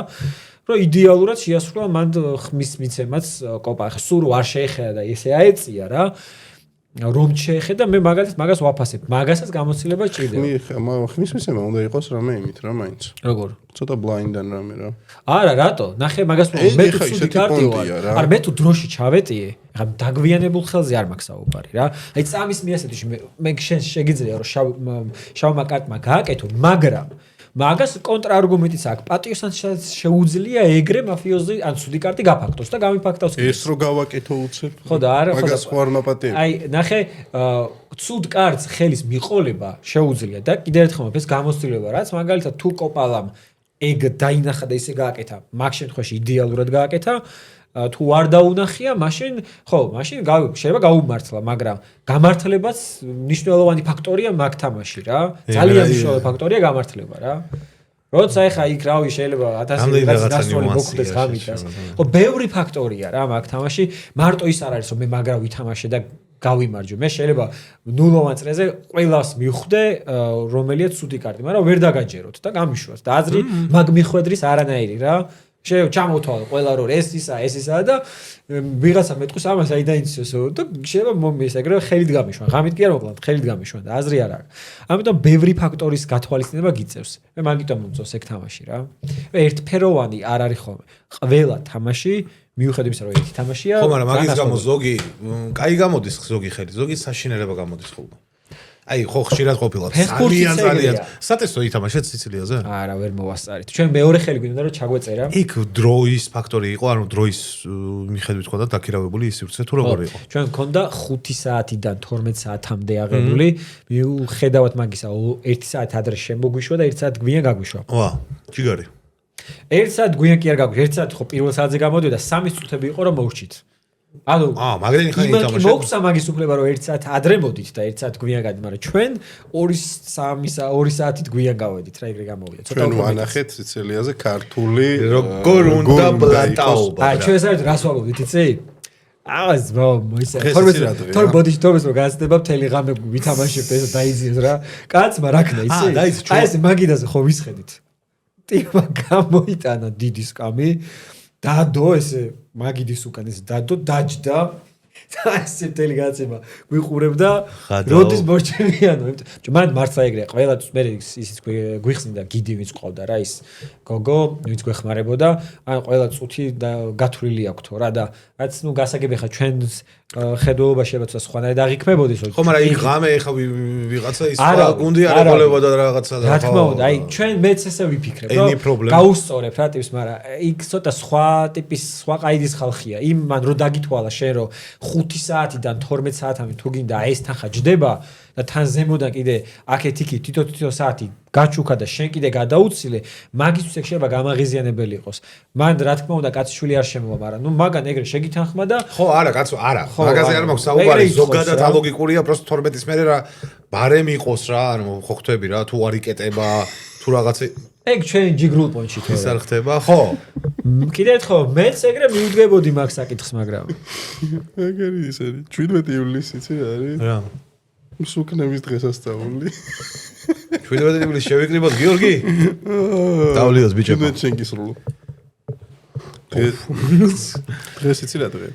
რომ იდეალურად შეასრულა მან ხმის მიცემაც კოპა ხა სულ არ შეეხება და ესე აეწია რა რომ შეეხება მე მაგალითად მაგას ვაფასებ მაგასაც გამოცდილება ჭირდება ხმის მიცემა უნდა იყოს რამე იმით რა მაინც როგორ ცოტა ბლაინდან რამე რა არა რატო ნახე მაგას მე თუ ცუდი კარტი ვარ არ მე თუ დროში ჩავეტიე ხა დაგვიანებულ ხელზე არ მაქვს საუბარი რა აი წამის მიასეთში მე შეგიძლია რომ შავმა კარტმა გააკეთო მაგრამ მაგას კონტრარგუმენტიც აქვს პატიოსთან შეუძლია ეგრე მაფიოზი ან ცუდი კარტი გაფაქტოს და გამიფაქტავს ეს რო გავაკეთო უცებ ხო და არა ხო და მაგას ხო არ მაპატიებ აი ნახე ცუდ კარტს ხელის მიყოლება შეუძლია და კიდევ ერთხელ ეს გამოცდილება რაც მაგალითად თუ კოპალამ ეგ დაინახა და ისე გააკეთა მაგ შემთხვევაში იდეალურად გააკეთა თუ არ დაუნახია მაშინ ხო მაშინ შეიძლება გაუმართლა მაგრამ გამართლებაც მნიშვნელოვანი ფაქტორია მაგ თამაში რა ძალიან მნიშვნელოვანი ფაქტორია გამართლება რა როცა ეხა იქ რავი შეიძლება 1000 რაღაც დასწრული მოხდეს გამიტას ხო ბევრი ფაქტორია რა მაგ თამაში მარტო ის არ არის რომ მე მაგრა ვითამაშე და გავიმარჯვე მე შეიძლება ნულოვან წრეზე ყველას მივხვდე რომელია ცუდი კარტი მაგრამ ვერ დაგაჯეროთ და გამიშვას და აზრი მაგ მიხვედრის არანაირი რა ჩამოთვალე ყველა რო ეს ისა და ვიღაცა მეტყვის ამას აი დაინციოსო და შეიძლება მომის ეგრევე ხელით გამიშვან ღამით კი არ მოკლათ ხელით გამიშვან და აზრი არ აქვს ამიტომ ბევრი ფაქტორის გათვალისწინება გიწევს მე მაგიტომ მომწონს ეგ თამაში რა ერთფეროვანი არ არის ხოლმე ყველა თამაში მიუხედავად იმისა რომ ერთი თამაშია ხო მაგრამ მაგის გამო ზოგი კაი გამოდის ზოგი ხელი ზოგი საშინელება გამოდის ხოლმე აი ხო ხშირად ყოფილა ძალიან სატესტო ითამაშეთ სიცილიაზე? არა ვერ მოვასწარით. ჩვენ მეორე ხელი გვინდა რომ ჩაგვეწერა. იქ დროის ფაქტორი იყო, ანუ დროის მიხედვით ხოდა დაქირავებული სივრცე თუ როგორ იყო? ჩვენ მქონდა 5 საათიდან 12 საათამდე აღებული. მიუხედავად მაგისა 1 საათ ადრე შემოგვიშვა და 1 საათ გვიან გაგვიშვა. ვა, ჯიგარი. 1 საათ გვიან კი არ გაგვიშვა. 1 საათი ხო პირველ საათზე გამოდიოდა 3 წუთები იყო რომ მოვჭით. ანუ მაგდენი ხანი ითამაშეთ. მოგცა მაგის უფლება რომ 1 საათ ადრე მოდით და 1 საათ გვიან გადით, მაგრამ ჩვენ 2 საათით გვიან გავედით რა ეგრე გამოვიდა. ცოტა უფრო ანახეთ სიცილიაზე ქართული როგორ უნდა ბლატაობა. აი ჩვენ საერთოდ რას ვაგობდით იცი? ას მოისა 12 ბოდიში 12 რო გასწდება მთელი ღამე ვითამაშებთ ეს დაიძიეს რა. კაცმა რა ქნა იცი? აი ეს მაგიდაზე ხო ვისხედით. ტიპა გამოიტანა დიდი სკამი. დადო ესე მაგიდის უკან ეს დადო დაჯდა და ესე დელეგაცია გვიყურებდა როდის მორჩენიანო მან მართლა ეგრეა ყველა მე ისიც გვიხსნიდა გიდი ვინც ყავდა რა ის გოგო ვინც გვეხმარებოდა ან ყველა წუთი გათვლილი აქვს რა და რაც ნუ გასაგები ხა ჩვენს ხედულობა შეიძლება სხვანაირად აღიქმებოდეს ხო მაგრამ იქ ღამე ხა ვიღაცა ის გუნდი არ ეყოლებოდა რაღაცა და რა თქმა უნდა აი ჩვენ მეც ესე ვიფიქრებ რომ გაუსწორებ რა ტიპს მაგრამ იქ ცოტა სხვა ტიპის სხვა ყაიდის ხალხია იმ მან რო დაგითვალა შენ რომ 5 საათიდან 12 საათამდე თუ გინდა ეს თანხა ჯდება და თან ზემოდან კიდე აქეთ იქით თითო საათი გაჩუქა და შენ კიდე გადაუცილე, მაგისთვის ეგ შეიძლება გამაღიზიანებელი იყოს. მან რა თქმა უნდა კაცშვილი არ შემოვა, მაგრამ ნუ მაგან ეგრე შეგითანხმა და ხო, არა, კაცო, არა. მაგაზე არ მაქვს საუბარი, ზოგადად ალოგიკურია, просто 12-ის მერე რა ბარემი იყოს რა, ანუ ხო ხვდები რა, თუ არ იკეტება, თუ რაღაცა ეგ ჩვენი ჯიგრულ პონჩი თორე. ის არ ხდება, ხო? კიდე ერთხელ მეც ეგრე მივდგებოდი მაგ საკითხს, მაგრამ ეგერი ისეთი 17 ივლისი იცი რა არის? რა. სუკნების დღესასწაული. 17 ივლისს შევიკრიბოთ გიორგი? დავლიოს ბიჭებო. შენ გისრულ. დღეს იცი რა დღე?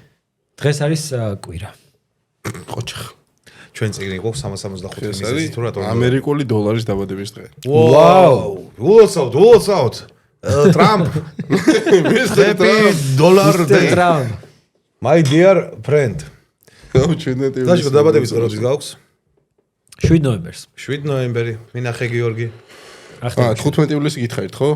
დღეს არის კვირა. ყოჩხ. ჩვენ წიგნი გვაქვს 365 მისეზი თუ რატომ? ამერიკული დოლარის დაბადების დღე. ვაუ! ულოცავთ. ტრამპ. Happy dollar day. Trump. My dear friend. აუ 17 ივლისი. დაშკო დაბადების დღე როდის გაქვს? 7 ნოემბერს. 7 ნოემბერი. მინახე გიორგი. აა 15 ივლისი გითხარით ხო?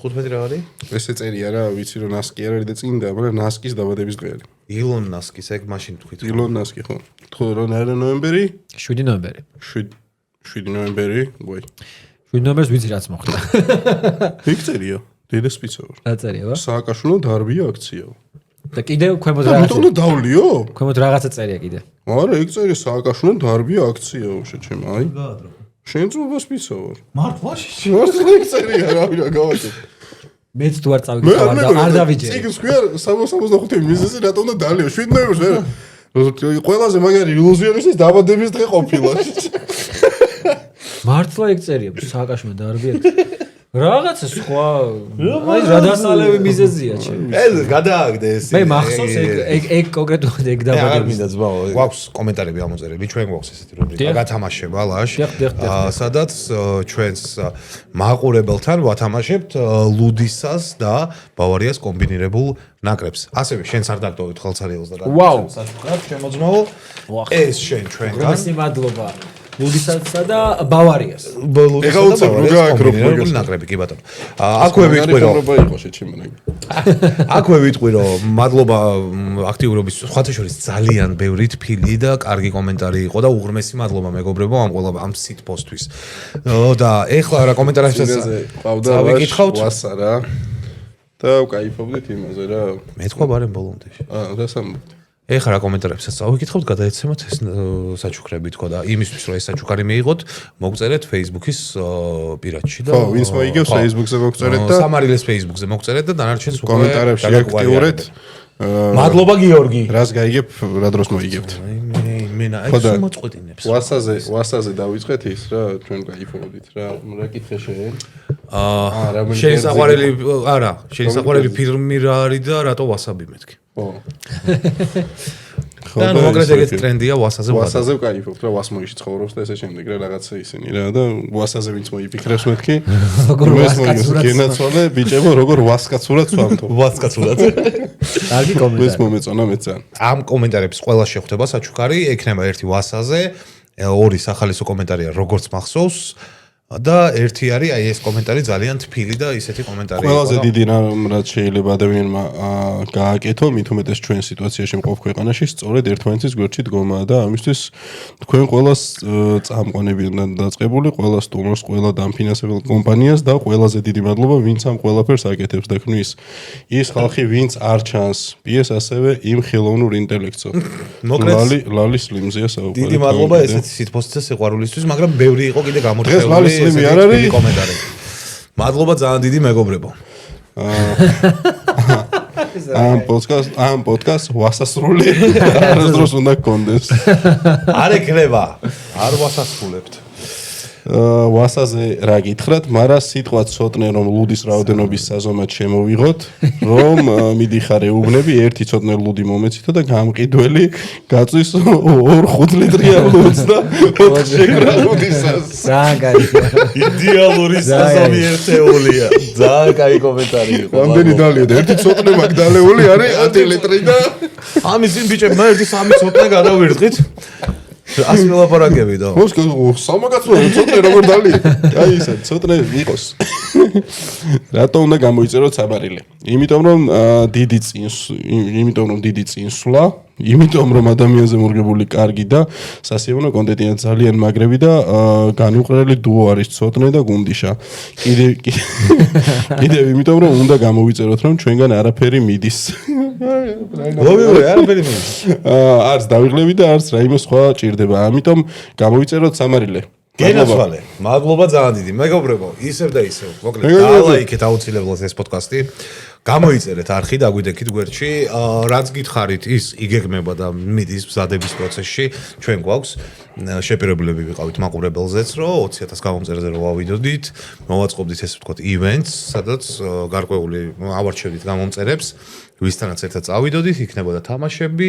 15 რა არის? ესე წერია რა, ვიცი რომ ნასკი არ არის და წინდა, მაგრამ ნასკის დაბადების დღე არის. ილონ ნასკის ეგ მაშინ თქვით. ილონ ნასკი ხო? თუ რა არა ნოემბერი? 7 ნოემბერი. 7 ნოემბერი, ვაი. 7 ნოემბერს ვიცი რაც მოხდა. იქ წერია, დედა სპიცო. რა წერია ბა? სააკაშვილო დარბია აქციაო. და კიდე ქვემოთ და რაღაცა. მეტყვი დავლიო? ქვემოთ რაღაცა წერია კიდე. არა, იქ წერია სააკაშვილო დარბია აქციაო, შეჩემ, აი. შენ წუება სპიცო ვარ. მართლაში? მართლა იქ წერია, რა ვირა გავაკეთე. მეც თუ არ წავიკითხავ არ დავიჯერე. ციგნს ქვია 65 მიზეზი რატომ და დალიო 7 ნოემბერს არა. ყველაზე მაგარი ილუზიონისტის დაბადების დღე ყოფილა. მართლა ეგ წერია, სააკაშვილო დარბია. რაღაცა სხვა აი რა დასალევი მიზეზია ჩემი. ეს გადააგდე ეს. მე მახსოვს ეგ კონკრეტულად ეგ არ დაბადების. მინდა ძმაო. გვაქვს კომენტარები ამოწერილი, ჩვენ გვაქვს ესეთი რუბრიკა გათამაშება ლაშ. დიახ. სადაც ჩვენს მაყურებელთან ვათამაშებთ ლუდისას და ბავარიას კომბინირებულ ნაკრებს. ასევე შენს არ დაგტოვით ხალხსარიელს და ვაუ. საჩუქრად შემოძმაო. ეს შენ ჩვენგან. გასი მადლობა. ლუდისასა და ბავარიას. ეხა უცებ რო გააკროფ მაგას. ნაკრები კი ბატონო. აქვე ვიტყვი რომ იყო შეჩემენაგ. აქვე ვიტყვი რომ მადლობა აქტიურობის სხვათა შორის ძალიან ბევრი თბილი და კარგი კომენტარი იყო და უღრმესი მადლობა მეგობრებო ამ ყველა ამ სიტ პოსტთვის. და ეხლა რა კომენტარებსაც წავიკითხავთ ვასა რა. და ვკაიფობდით იმაზე რა. მე თქვა ბარემ ბოლომდე. რასამ ეხლა რა კომენტარებსაც წავიკითხავთ, გადაეცემოთ ეს საჩუქრები თქო და იმისთვის რომ ეს საჩუქარი მიიღოთ, მოგწერეთ Facebook-ის პირადში და ხო, ვინც მოიგებს Facebook-ზე მოგწერეთ და სამარილეს Facebook-ზე მოგწერეთ და დანარჩენს უკვე კომენტარებში აქტიურეთ. მადლობა გიორგი. რას გაიგებ, რა დროს მოიგებთ. მენა ეს მოწყვეტინებს. ვასაზე დავიწყეთ ის რა, ჩვენ გაიფობდით რა. რა კითხე შენ? შენი საყვარელი არა, შენი საყვარელი ფილმი რა არის და რატო ვასაბი მეთქი? ხო. და ნუ მოკრეთ ეგეთ ტრენდია ვასაზე ვასაზე ვკაიფობ რა ვასმოიში ცხოვრობს და ესე შემდეგ რა რაღაცა ისინი რა და ვასაზე ვინც მოიფიქრებს მეთქი როგორ ვასკაცურად გენაცვალე ბიჭებო როგორ ვასკაცურად swamto ვასკაცურად კარგი კომენტარი ეს მომეწონა მეც ძალიან ამ კომენტარების ყველა შეხვდება საჩუქარი ექნება ერთი ვასაზე ორი სახალისო კომენტარია როგორც მახსოვს და ერთი არის აი ეს კომენტარი ძალიან თბილი და ისეთი კომენტარია. ყველაზე დიდი რაც შეიძლება ადამიანმა გააკეთო, მით უმეტეს ჩვენ სიტუაციაში მყოფ ქვეყანაში, სწორედ ერთმანეთის გვერდში დგომა და ამისთვის თქვენ ყველას წამყვანებიდან დაწყებული, ყველა სტუმარს, ყველა დამფინანსებელ კომპანიას და ყველაზე დიდი მადლობა, ვინც ამ ყველაფერს აკეთებს და ქმნის ის ხალხი, ვინც არ ჩანს PS ასევე იმ ხელოვნურ ინტელექტსო. ლალი სლიმზეა საუბარი. დიდი მადლობა ესეთი სიტპოსტზე სიყვარულისთვის, მაგრამ ბევრი იყო კიდე გამორჩეული. მე არ არის კომენტარი. მადლობა ძალიან დიდი მეგობრებო. ამ პოდკასტ ვასასრული არასდროს უნდა გქონდეს. არ ეკრება. არ ვასასრულებთ. ვასაზე რა გითხრათ, მაგრამ სიტყვა ცოტნე რომ ლუდის რაოდენობის საზომად შემოვიღოთ, რომ მიდიხარ ეუბნები, ერთი ცოტნე ლუდი მომეცითო და გამყიდველი გაწვის 2-5 ლიტრია ლუდს და 4 შეკრა ლუდისას. ძალიან კარგია. იდეალური საზომი ერთეულია. ძალიან კაი კომენტარი იყო. რამდენი დალია და ერთი ცოტნე მაგ დალეული არის 10 ლიტრი და ამის იმ ბიჭებმა ერთი 3 ცოტნე გადავირთხით. ასე ველაპარაკები და სამაგაცრო ცოტნე როგორ დალი აი ისე ცოტნე იყოს რატო უნდა გამოიწეროთ საბარილი იმიტომ რომ დიდი წინსვლა იმიტომ რომ ადამიანზე მორგებული კარგი და სასიამოვნო კონტენტია ძალიან მაგრები და განუყრელი დუო არის ცოტნე და გუნდიშა. კიდევ იმიტომ რომ უნდა გამოვიწეროთ რომ ჩვენგან არაფერი მიდის. ლოვიური არაფერი მიდის. არც დავიღლები და არც რაიმე სხვა ჭირდება. ამიტომ გამოვიწეროთ სამარილე. გენაცვალე. მადლობა ძალიან დიდი. მეგობრებო, ისევ და ისევ. მოკლედ დალაიქეთ აუცილებლად ეს პოდკასტი. გამოიწერეთ არხი და აგვიდექით გვერდში. რაც გითხარით, ის იგეგმება და მიდის მზადების პროცესში. ჩვენ გვაქვს შეპირებულები ვიყავით მაყურებელზეც, რომ 20000 გამომწერზე რო ვავიდოდით, მოვაწყობდით ესე ვთქვათ ივენტს, სადაც გარკვეული ავარჩევდით გამომწერებს. ვისთანაც ერთად წავიდოდით, იქნებოდა თამაშები,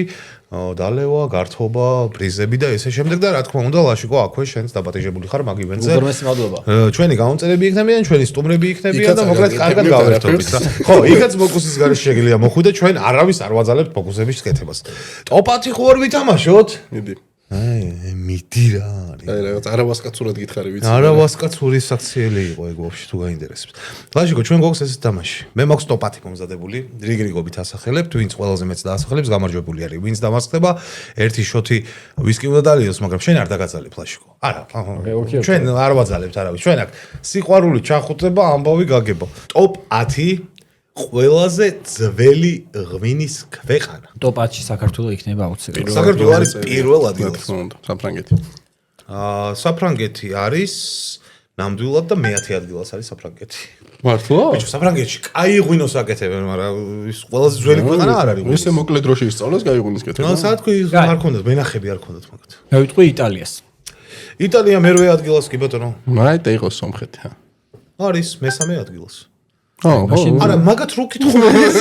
დალევა, გართობა, პრიზები და ესე შემდეგ და რა თქმა უნდა, ლაშიკო, აქვე შენს დაპატიჟებული ხარ მაგ ივენტზე. უღრმესი მადლობა. ჩვენი გამომწერები იქნებიან, ჩვენი სტუმრები იქნებიან და მოკლედ კარგად გავერთობთ რა. ხო, იქაც ფოკუსის გარეშე შეგიძლია მოხვიდე, ჩვენ არავის არ ვაძალებთ ფოკუსების კეთებას. ტოპ-10 ხო არ ვითამაშოთ? მიდი. აი, მიდი რა. აი, რაღაც არავასკაცურად გითხარი ვიცი. არავასკაცური საქციელი იყო ეგ ვაფშე თუ გაინტერესებს. ლაშიკო, ჩვენ გვაქვს ეს თამაში. მე მაქვს ტოპ-10 მომზადებული, რიგრიგობით ასახელებთ, ვინც ყველაზე მეც დაასახელებს, გამარჯვებული არის. ვინც დამასხდება, ერთი შოთი ვისკი უნდა დალიოს, მაგრამ შენ არ დაგაძალებ ლაშიკო. არა, ჩვენ არ ვაძალებთ არავის. ჩვენ აქ სიყვარული ჩახუტება, ამბავი გაგება. ტოპ-10 ყველაზე ძველი ღვინის ქვეყანა. ტოპ-10-ში საქართველო იქნება აუცილებლად. საქართველო არის პირველ ადგილას. საფრანგეთი. საფრანგეთი არის ნამდვილად და მე-10 ადგილას არის საფრანგეთი. მართლა? ბიჭო, საფრანგეთში კაი ღვინოს აკეთებენ, მაგრამ ის ყველაზე ძველი ქვეყანა არ არის. ესე მოკლე დროში ისწავლეს კაი ღვინის კეთება. საათქვი არ ქონდათ, მენახები არ ქონდათ მაგათ. მე ვიტყვი იტალიას. იტალია მერვე ადგილას კი ბატონო. მაიტა იყოს სომხეთი. არის მესამე ადგილას. არა, მაგათ რო კითხულობ ეს.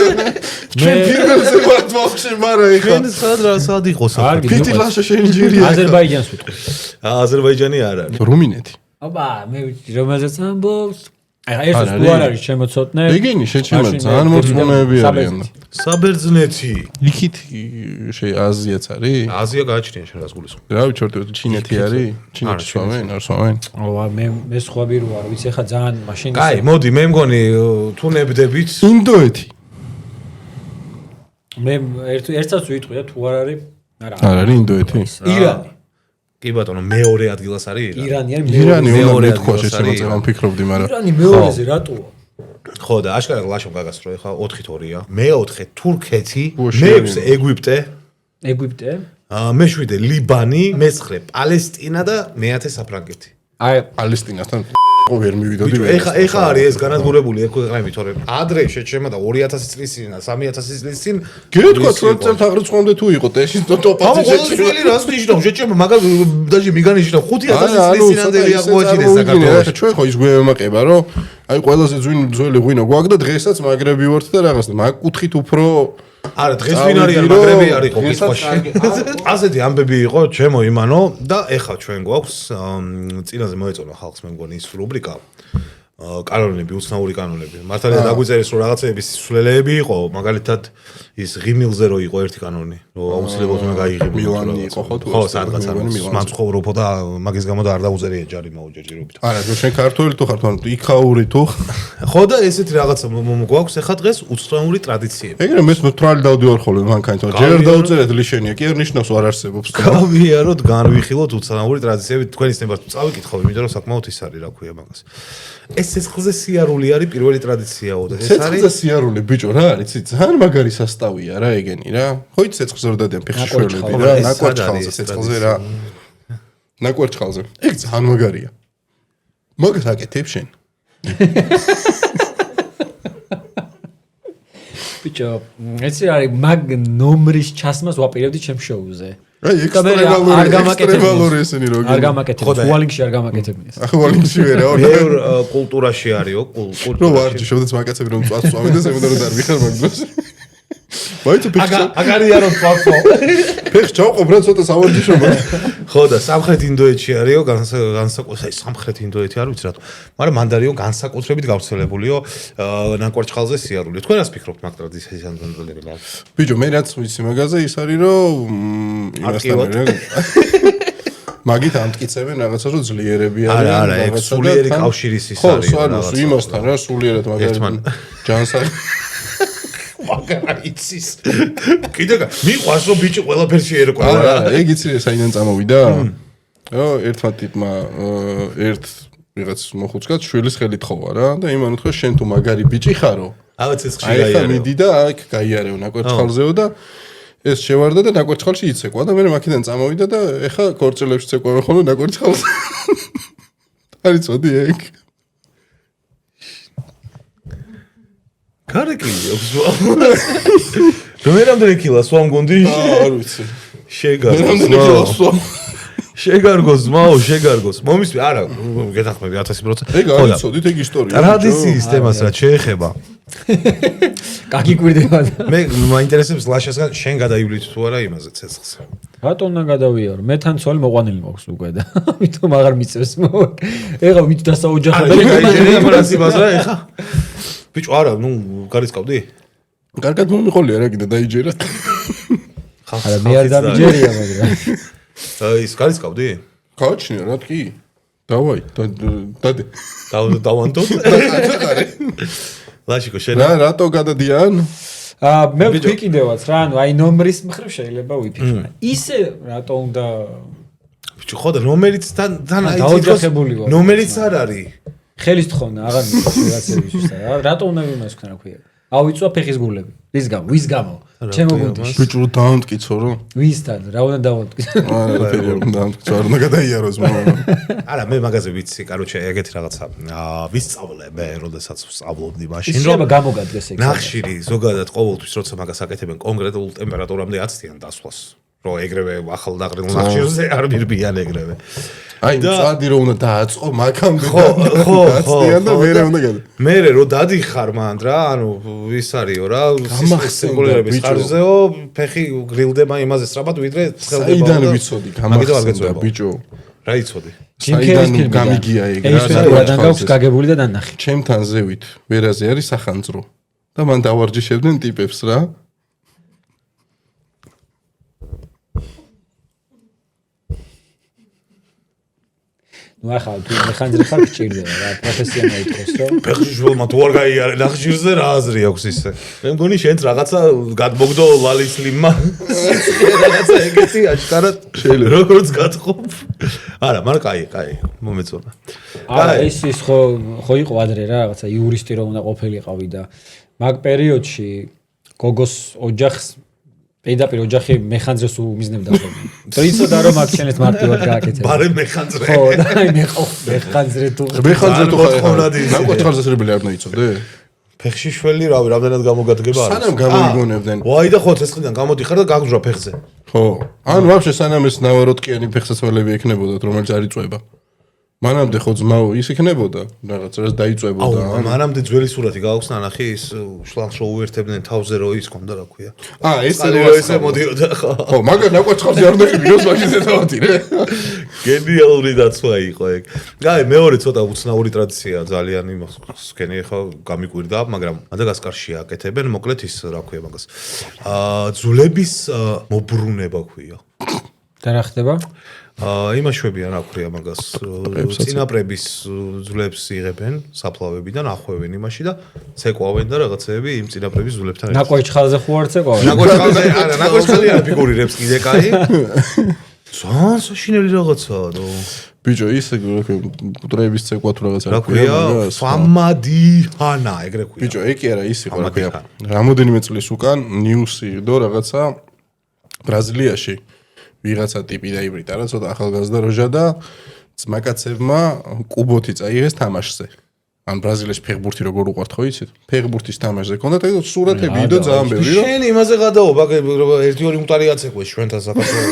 ჩვენ პირველზე ვართ ვაფშე, მაგრამ ეხლა ჩვენ სად იყოს? ფიტი ლაშა შენი ჯერია. აზერბაიჯანს ვიტყვი. აზერბაიჯანი არ არის. რუმინეთი. აბა, მე ვიცი რომელზეც ამბობს. აი, ეს თუ არ არის შემოცოტნე. ეგენი შეჩემა ძალიან მორწმუნეები არიან. საბერძნეთი. იქით აზიაც არის? აზია გააჩნია შენ რას გულისხმობ? რა ვიცი, ჩინეთი არის? ჩინეთი სვამენ, არ სვამენ? აბა, მე სხვა ბირო არ ვიცი, ეხა ძალიან მაშინ კაი, მოდი, მე მგონი თუ ნებდებით. ინდოეთი. მე ერთსაც ვიტყვი და თუ არ არის, არა. არ არის ინდოეთი? ირანი. კი ბატონო, მეორე ადგილას არის ირანი. ირანი არის ირანი უნდა მეორე მეთქვა ადგილას არის. შეცემა ვფიქრობდი, მაგრამ ირანი მეორეზე რატოა? ხო და აშკარად ლაშომ გაგასწრო, ეხლა 4-2-ია. მე-4 თურქეთი, უშევი. მე-6 ეგვიპტე, ეგვიპტე? მე-7 ლიბანი, მე-9 პალესტინა და მე-10 საფრანგეთი. აი, პალესტინასთან ყო ვერ მივიდოდი ბიჭო, ვერ. ეხა არის ეს განადგურებული ექვემები, თორემ ადრე შეჩემა და 2000 წლის წინ და 3000 წლის წინ გეტყვა 20 წელს აღრიცხვამდე თუ იყო ტეშის ტოპ-10 შეჩემა რას ნიშნავს შეჩემა მაგალ დაჟე მიგანიშნა 5000 წლის წინანდელი აღმოაჩინეს საქართველოში. ჩვენ ხო ის გვემაყება რომ აი ყველაზე ძველი ღვინო გვაქვს და დღესაც მაგრები ვართ და რაღაც და მაგ კუთხით უფრო არა დღეს ვინ არიან მაგრები არ იყო კითხვაში. ასეთი ამბები იყო ჩემო იმანო და ეხლა ჩვენ გვაქვს წინაზე მოეწონა ხალხს მე მგონი ის რუბრიკა კანონები, უცნაური კანონები. მართალია დაგვიწერეს რომ რაღაცეების სულელეები იყო, მაგალითად ის ღიმილზე რო იყო ერთი კანონი, რომ აუცილებლად უნდა გაიღებინო. მილანი იყო ხო თუ? ხო, სადღაც არ მაცხოვრობო და მაგის გამო და არ დაუწერია ჯარი მაუჯეჯირობით. არა, შენ ქართველი თუ ხარ თუ იქაური თუ? ხო და ესეთი რაღაცა გვაქვს ეხლა დღეს უცნაური ტრადიციები. ეგრე მე მთვრალი დავდივარ ხოლმე მანქანით, ჯერ დავუწერეთ ლიშენია, კი არ ნიშნავს არ არსებობს. გავიაროთ, განვიხილოთ უცნაური ტრადიციები, თქვენის ნებართ წავიკითხავ, იმიტომ რომ საკმაოდ ის არის, რა ქვია მაგას. ეს ცეცხლზე სიარული არის პირველი ტრადიციაო და ეს არის ცეცხლზე სიარული ბიჭო რა არის იცი ძალიან მაგარი სასტავია რა ეგენი რა ხო იცი ცეცხლზე რომ დადიან ფეხშველები რა ნაკვერჩხალზე ცეცხლზე რა ნაკვერჩხალზე ეგ ძალიან მაგარია მაგას აკეთებ შენ ბიჭო ეცი არის მაგ ნომრის ჩასმას ვაპირებდი ჩემ შოუზე აი ექსტრემალური ესენი როგორი არ გამაკეთებია უალინგში არ გამაკეთებია უალინგში ვერა ბევრ კულტურაში არისო კულტურაში რო ვარჯი შევდეთ მაკაცები რომ წვას წვამენ და ზემოდან რომ არ ვიხარ მაგ დროს ვაიცი აგარია რომ წვასო ფეხ ჩავყობ რა ცოტა სავარჯიშო ხო და სამხრეთ ინდოეთში არისო განსაკუთრებით სამხრეთ ინდოეთი არ ვიცი რატო მაგრამ მან არისო განსაკუთრებით გავრცელებულიო ნაკვერჩხალზე სიარული თქვენ რას ფიქრობთ მაგ ტრადიციასთან დაკავშირებით ბიჭო მე რაც ვიცი მაგაზე ის არის რომ მაგით ამტკიცებენ რაღაცა რომ ძლიერები არიან არა ეგ სულიერი კავშირის ის არის ხო იმასთან რა სულიერად მაგალითად ჯანსაღი მაგარით იცის. კიდე მიყვარს რომ ბიჭი ყველაფერში ერკვა რა. ეგ იცი საიდან წამოვიდა? ერთმა ტიპმა ერთ ვიღაც მოხუცკაც შვილის ხელით ხოვა რა და იმან უთხრა შენ თუ მაგარი ბიჭი ხარო? აღაც ეს ხშირი გაიარეო. აი მიდი და აქ გაიარეო ნაკვერცხალზეო და ეს შევარდა და ნაკვერცხალში იცეკვა და მე მაქედან წამოვიდა და ეხა ქორწილებში ცეკვავენ ხოლმე ნაკვერცხალზე. არ იცოდი ეგ. კარეკილი აქვს. რომერამდე კილას ვამ გონდი? არ ვიცი. შეგარგოს მაო, შეგარგოს. მომისვი, არა, გეთახმები 1000%. ეგ არ იცოდით ეგ ისტორია. ტრადიციის თემას რაც შეეხება. კაკი კვირდება. მე მაინტერესებს ლაშასგან შენ გადაივლით თუ არა იმაზე ცეცხლს. რატომ უნდა გადავიარო? მე თან ცოლი მოყვანილი მაქვს უკვე და ამიტომ აღარ მიწევს მო. ეხა ვით დასაოჯახებელი გაიჟერია პრინციპ აზრა ეხა. ბიჭო არა, ნუ გარისკავდი? კარგად მომიყოლია რა კიდე დაიჯერა. არა მე არ დამიჯერია მაგრამ. ის გარისკავდი? გააჩნია რა თქი. დავაი, დადე. დავანტო? ლაშიკო შენ რატო გადადიან? მე ვთქვი კიდევაც რა, ანუ აი ნომრის მხრივ შეიძლება ვიფიქრე. ისე რატო უნდა ბიჭო ხო და რომელიც თან აი დაოჯახებული ვარ. ნომერიც არ არის. ხელის თხოვნა აღარ მიწევს რაღაცებისთვის და რატო უნდა იმას ვქნა ქვია. ავიწვა ფეხის გულები. ვის გამო? ჩემო გუნდში. ბიჭო დაამტკიცო რა. ვისთან? რა უნდა დავამტკიცო? არა, დაამტკიცო, არ უნდა გადაიაროს მაგრამ. არა, მე მაგაზე ვიცი, კაროჩე, ეგეთი რაღაცა. ვისწავლე მე, როდესაც ვსწავლობდი მაშინ, რომ გამოგადგეს ეგ. ნახშირი ზოგადად ყოველთვის როცა მაგას აკეთებენ კონკრეტულ ტემპერატურამდე აცდიან დასვლას. რომ ეგრევე ახალ დაყრილ ნახშირზე არ მირბიან ეგრევე. აი, წადი რომ უნდა დააწყო, მაგამდე ხო. და მერე უნდა გადა. მერე რომ დადიხარ მანდ რა, ანუ ვის არისო რა, სიგნალების ხარჯზეო, ფეხი გრილდება იმაზე სწრაფად ვიდრე ცხელდება. საიდან ვიცოდი, გამახსენდა ბიჭო. რა იცოდი? საიდან გამიგია ეგ რა. საიდან გაქვს გაგებული და დანახი. ჩემთან ზევით ვერაზე არის სახანძრო. და მან დავარჯიშებდნენ ტიპებს რა. ნუ ახლა თუ მეხანძრი ხარ გჭირდება რა პროფესიონალი იყოს რომ ფეხში შვილმა თუ არ გაიარე ნახშირზე რა აზრი აქვს ისე მე მგონი შენც რაღაცა გადმოგდო ლალის ლიმმა რაღაცა ეგეთი აჩქარად შეიძლება როგორც გათხოვ არა მაგრამ კაი მომეწონა არა ის ხო იყო ადრე რა რაღაცა იურისტი რომ უნდა ყოფილიყავი და მაგ პერიოდში გოგოს ოჯახს პირდაპირ ოჯახი მეხანძრეს უმიზნებდა ხოლმე. იცოდა რომ აქ შენეთ მარტივად გააკეთებდა. ბარე მეხანძრე. ხო, და აი მეხანძრე თუ ნაკვერცხალზე არ იცოდე? ფეხში შველი რავი, რამდენად გამოგადგება არის. სანამ გამოიგონებდნენ. ვაი და ხო ცეცხლიდან გამოდიხარ და გაგძრა ფეხზე. ხო. ან ვაფშე სანამ ეს ნავაროტკიანი ფეხსაცმელები ექნებოდათ, რომელიც არ იწვება. მანამდე ხო ძმაო ის იქნებოდა რაღაც რას დაიწვებოდა. აუ, მანამდე ძველი სურათი გააქვს ნანახი ის შლანგს რო უერთებდნენ თავზე რო ის კონდა რა ქვია. ესე მოდიოდა ხო. ხო, მაგრამ ნაკვერცხალზე არ უნდა იყიდოს მაშინ ზეთავათი რე. გენიალური დაცვა იყო ეგ. აი, მეორე ცოტა უცნაური ტრადიციაა ძალიან იმას სკენი ხო გამიკვირდა, მაგრამ მადაგასკარში აკეთებენ, მოკლედ ის რა ქვია მაგას. ძვლების მობრუნება ქვია. და რა ხდება? იმაშვებიან რა ქვია მაგას წინაპრების ძვლებს იღებენ საფლავებიდან ახვევენ იმაში და ცეკვავენ და რაღაცეები იმ წინაპრების ძვლებთან ერთად. ნაკვერცხალზე ხო არ ცეკვავენ? ნაკვერცხალზე არა, ნაკვერცხალი არ ფიგურირებს კიდე კაი. ძალიან საშინელი რაღაცაა და ბიჭო ისე კუტრეების ცეკვა თუ რაღაცა რა ქვია ფამადიჰანა ეგრე ქვია. ბიჭო ეგ კი არა ის იყო რა ქვია. რამოდენიმე წლის უკან ნიუსი იყო რაღაცა ბრაზილიაში ვიღაცა ტიპი დაიბრიტა რა ცოტა ახალგაზრდა როჟა და ძმაკაცებმა კუბოთი წაიღეს თამაშზე. ან ბრაზილიაში ფეხბურთი როგორ უყვართ ხო იცით? ფეხბურთის თამაშზე ქონდა და სურათები იდო ძალიან ბევრი რა. შენ იმაზე გადაობ, ერთი ორი მუტარი აცეკვეს ჩვენთან საქართველოს.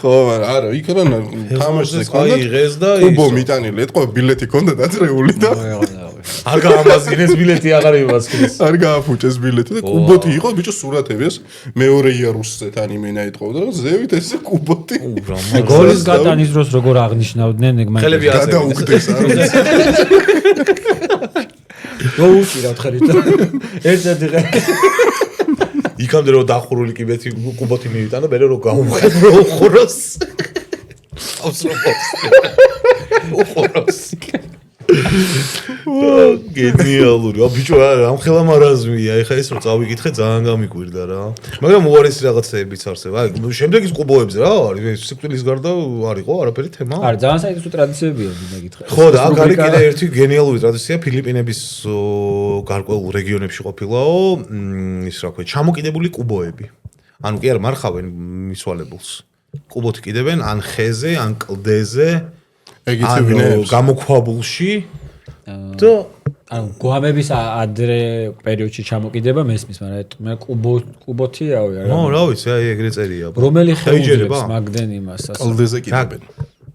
ხო, არა, იქ რა თამაშზე ქონდა. აიღეს და კუბო მიტანილი, ეთქვა ბილეთი ქონდა დაძრეული და არ გაამაზინეს ბილეთი აღარ იმასქნის. არ გააფუჭეს ბილეთი და კუბოთი იყო ბიჭო სურათები ეს მეორე იარუსზე თან იმენა ეთქვა და ზევით ესე კუბოთი. გოლის გატანის დროს როგორ აღნიშნავდნენ ეგ მაგ ხელები გადაუგდეს არა. მოუჭირავთ ხარით. ერთ-ერთი იქამდე რომ დახურული კიბეთი კუბოთი მივიტანა, მე რომ გაუხებ რო უხუროს. ავსროპოს. უხუროს. გენიალური. ბიჭო, ამ ხელა მარაზმია. ეხა ეს რო წავიკითხე, ძალიან გამიკვირდა რა. მაგრამ უარესი რაღაცეებიც არსება. აი, შემდეგ ის ყუბოებზე რა არის? სიკვდილის გარდა არისო არაფერი თემა? არა, ძალიან საინტერესო ტრადიციებია, მეკითხე. ხო და აქ არის კიდე ერთი გენიალური ტრადიცია ფილიპინების გარკვეულ რეგიონებში ყოფილაო, ის რა ქვია, ჩამოკიდებული ყუბოები. ანუ კი არ მარხავენ მისვალებულს. ყუბოთი კიდევენ ან ხეზე, ან კლდეზე, ან გამოქვაბულში და ანუ გვამების ადრე პერიოდში ჩამოკიდება მესმის, მაგრამ ყუბოთი რავი არა. რა ვიცი, აი ეგრე წერია. რომელი ხელუძებს მაგდენ იმას ასე. კლდეზე კიდევენ.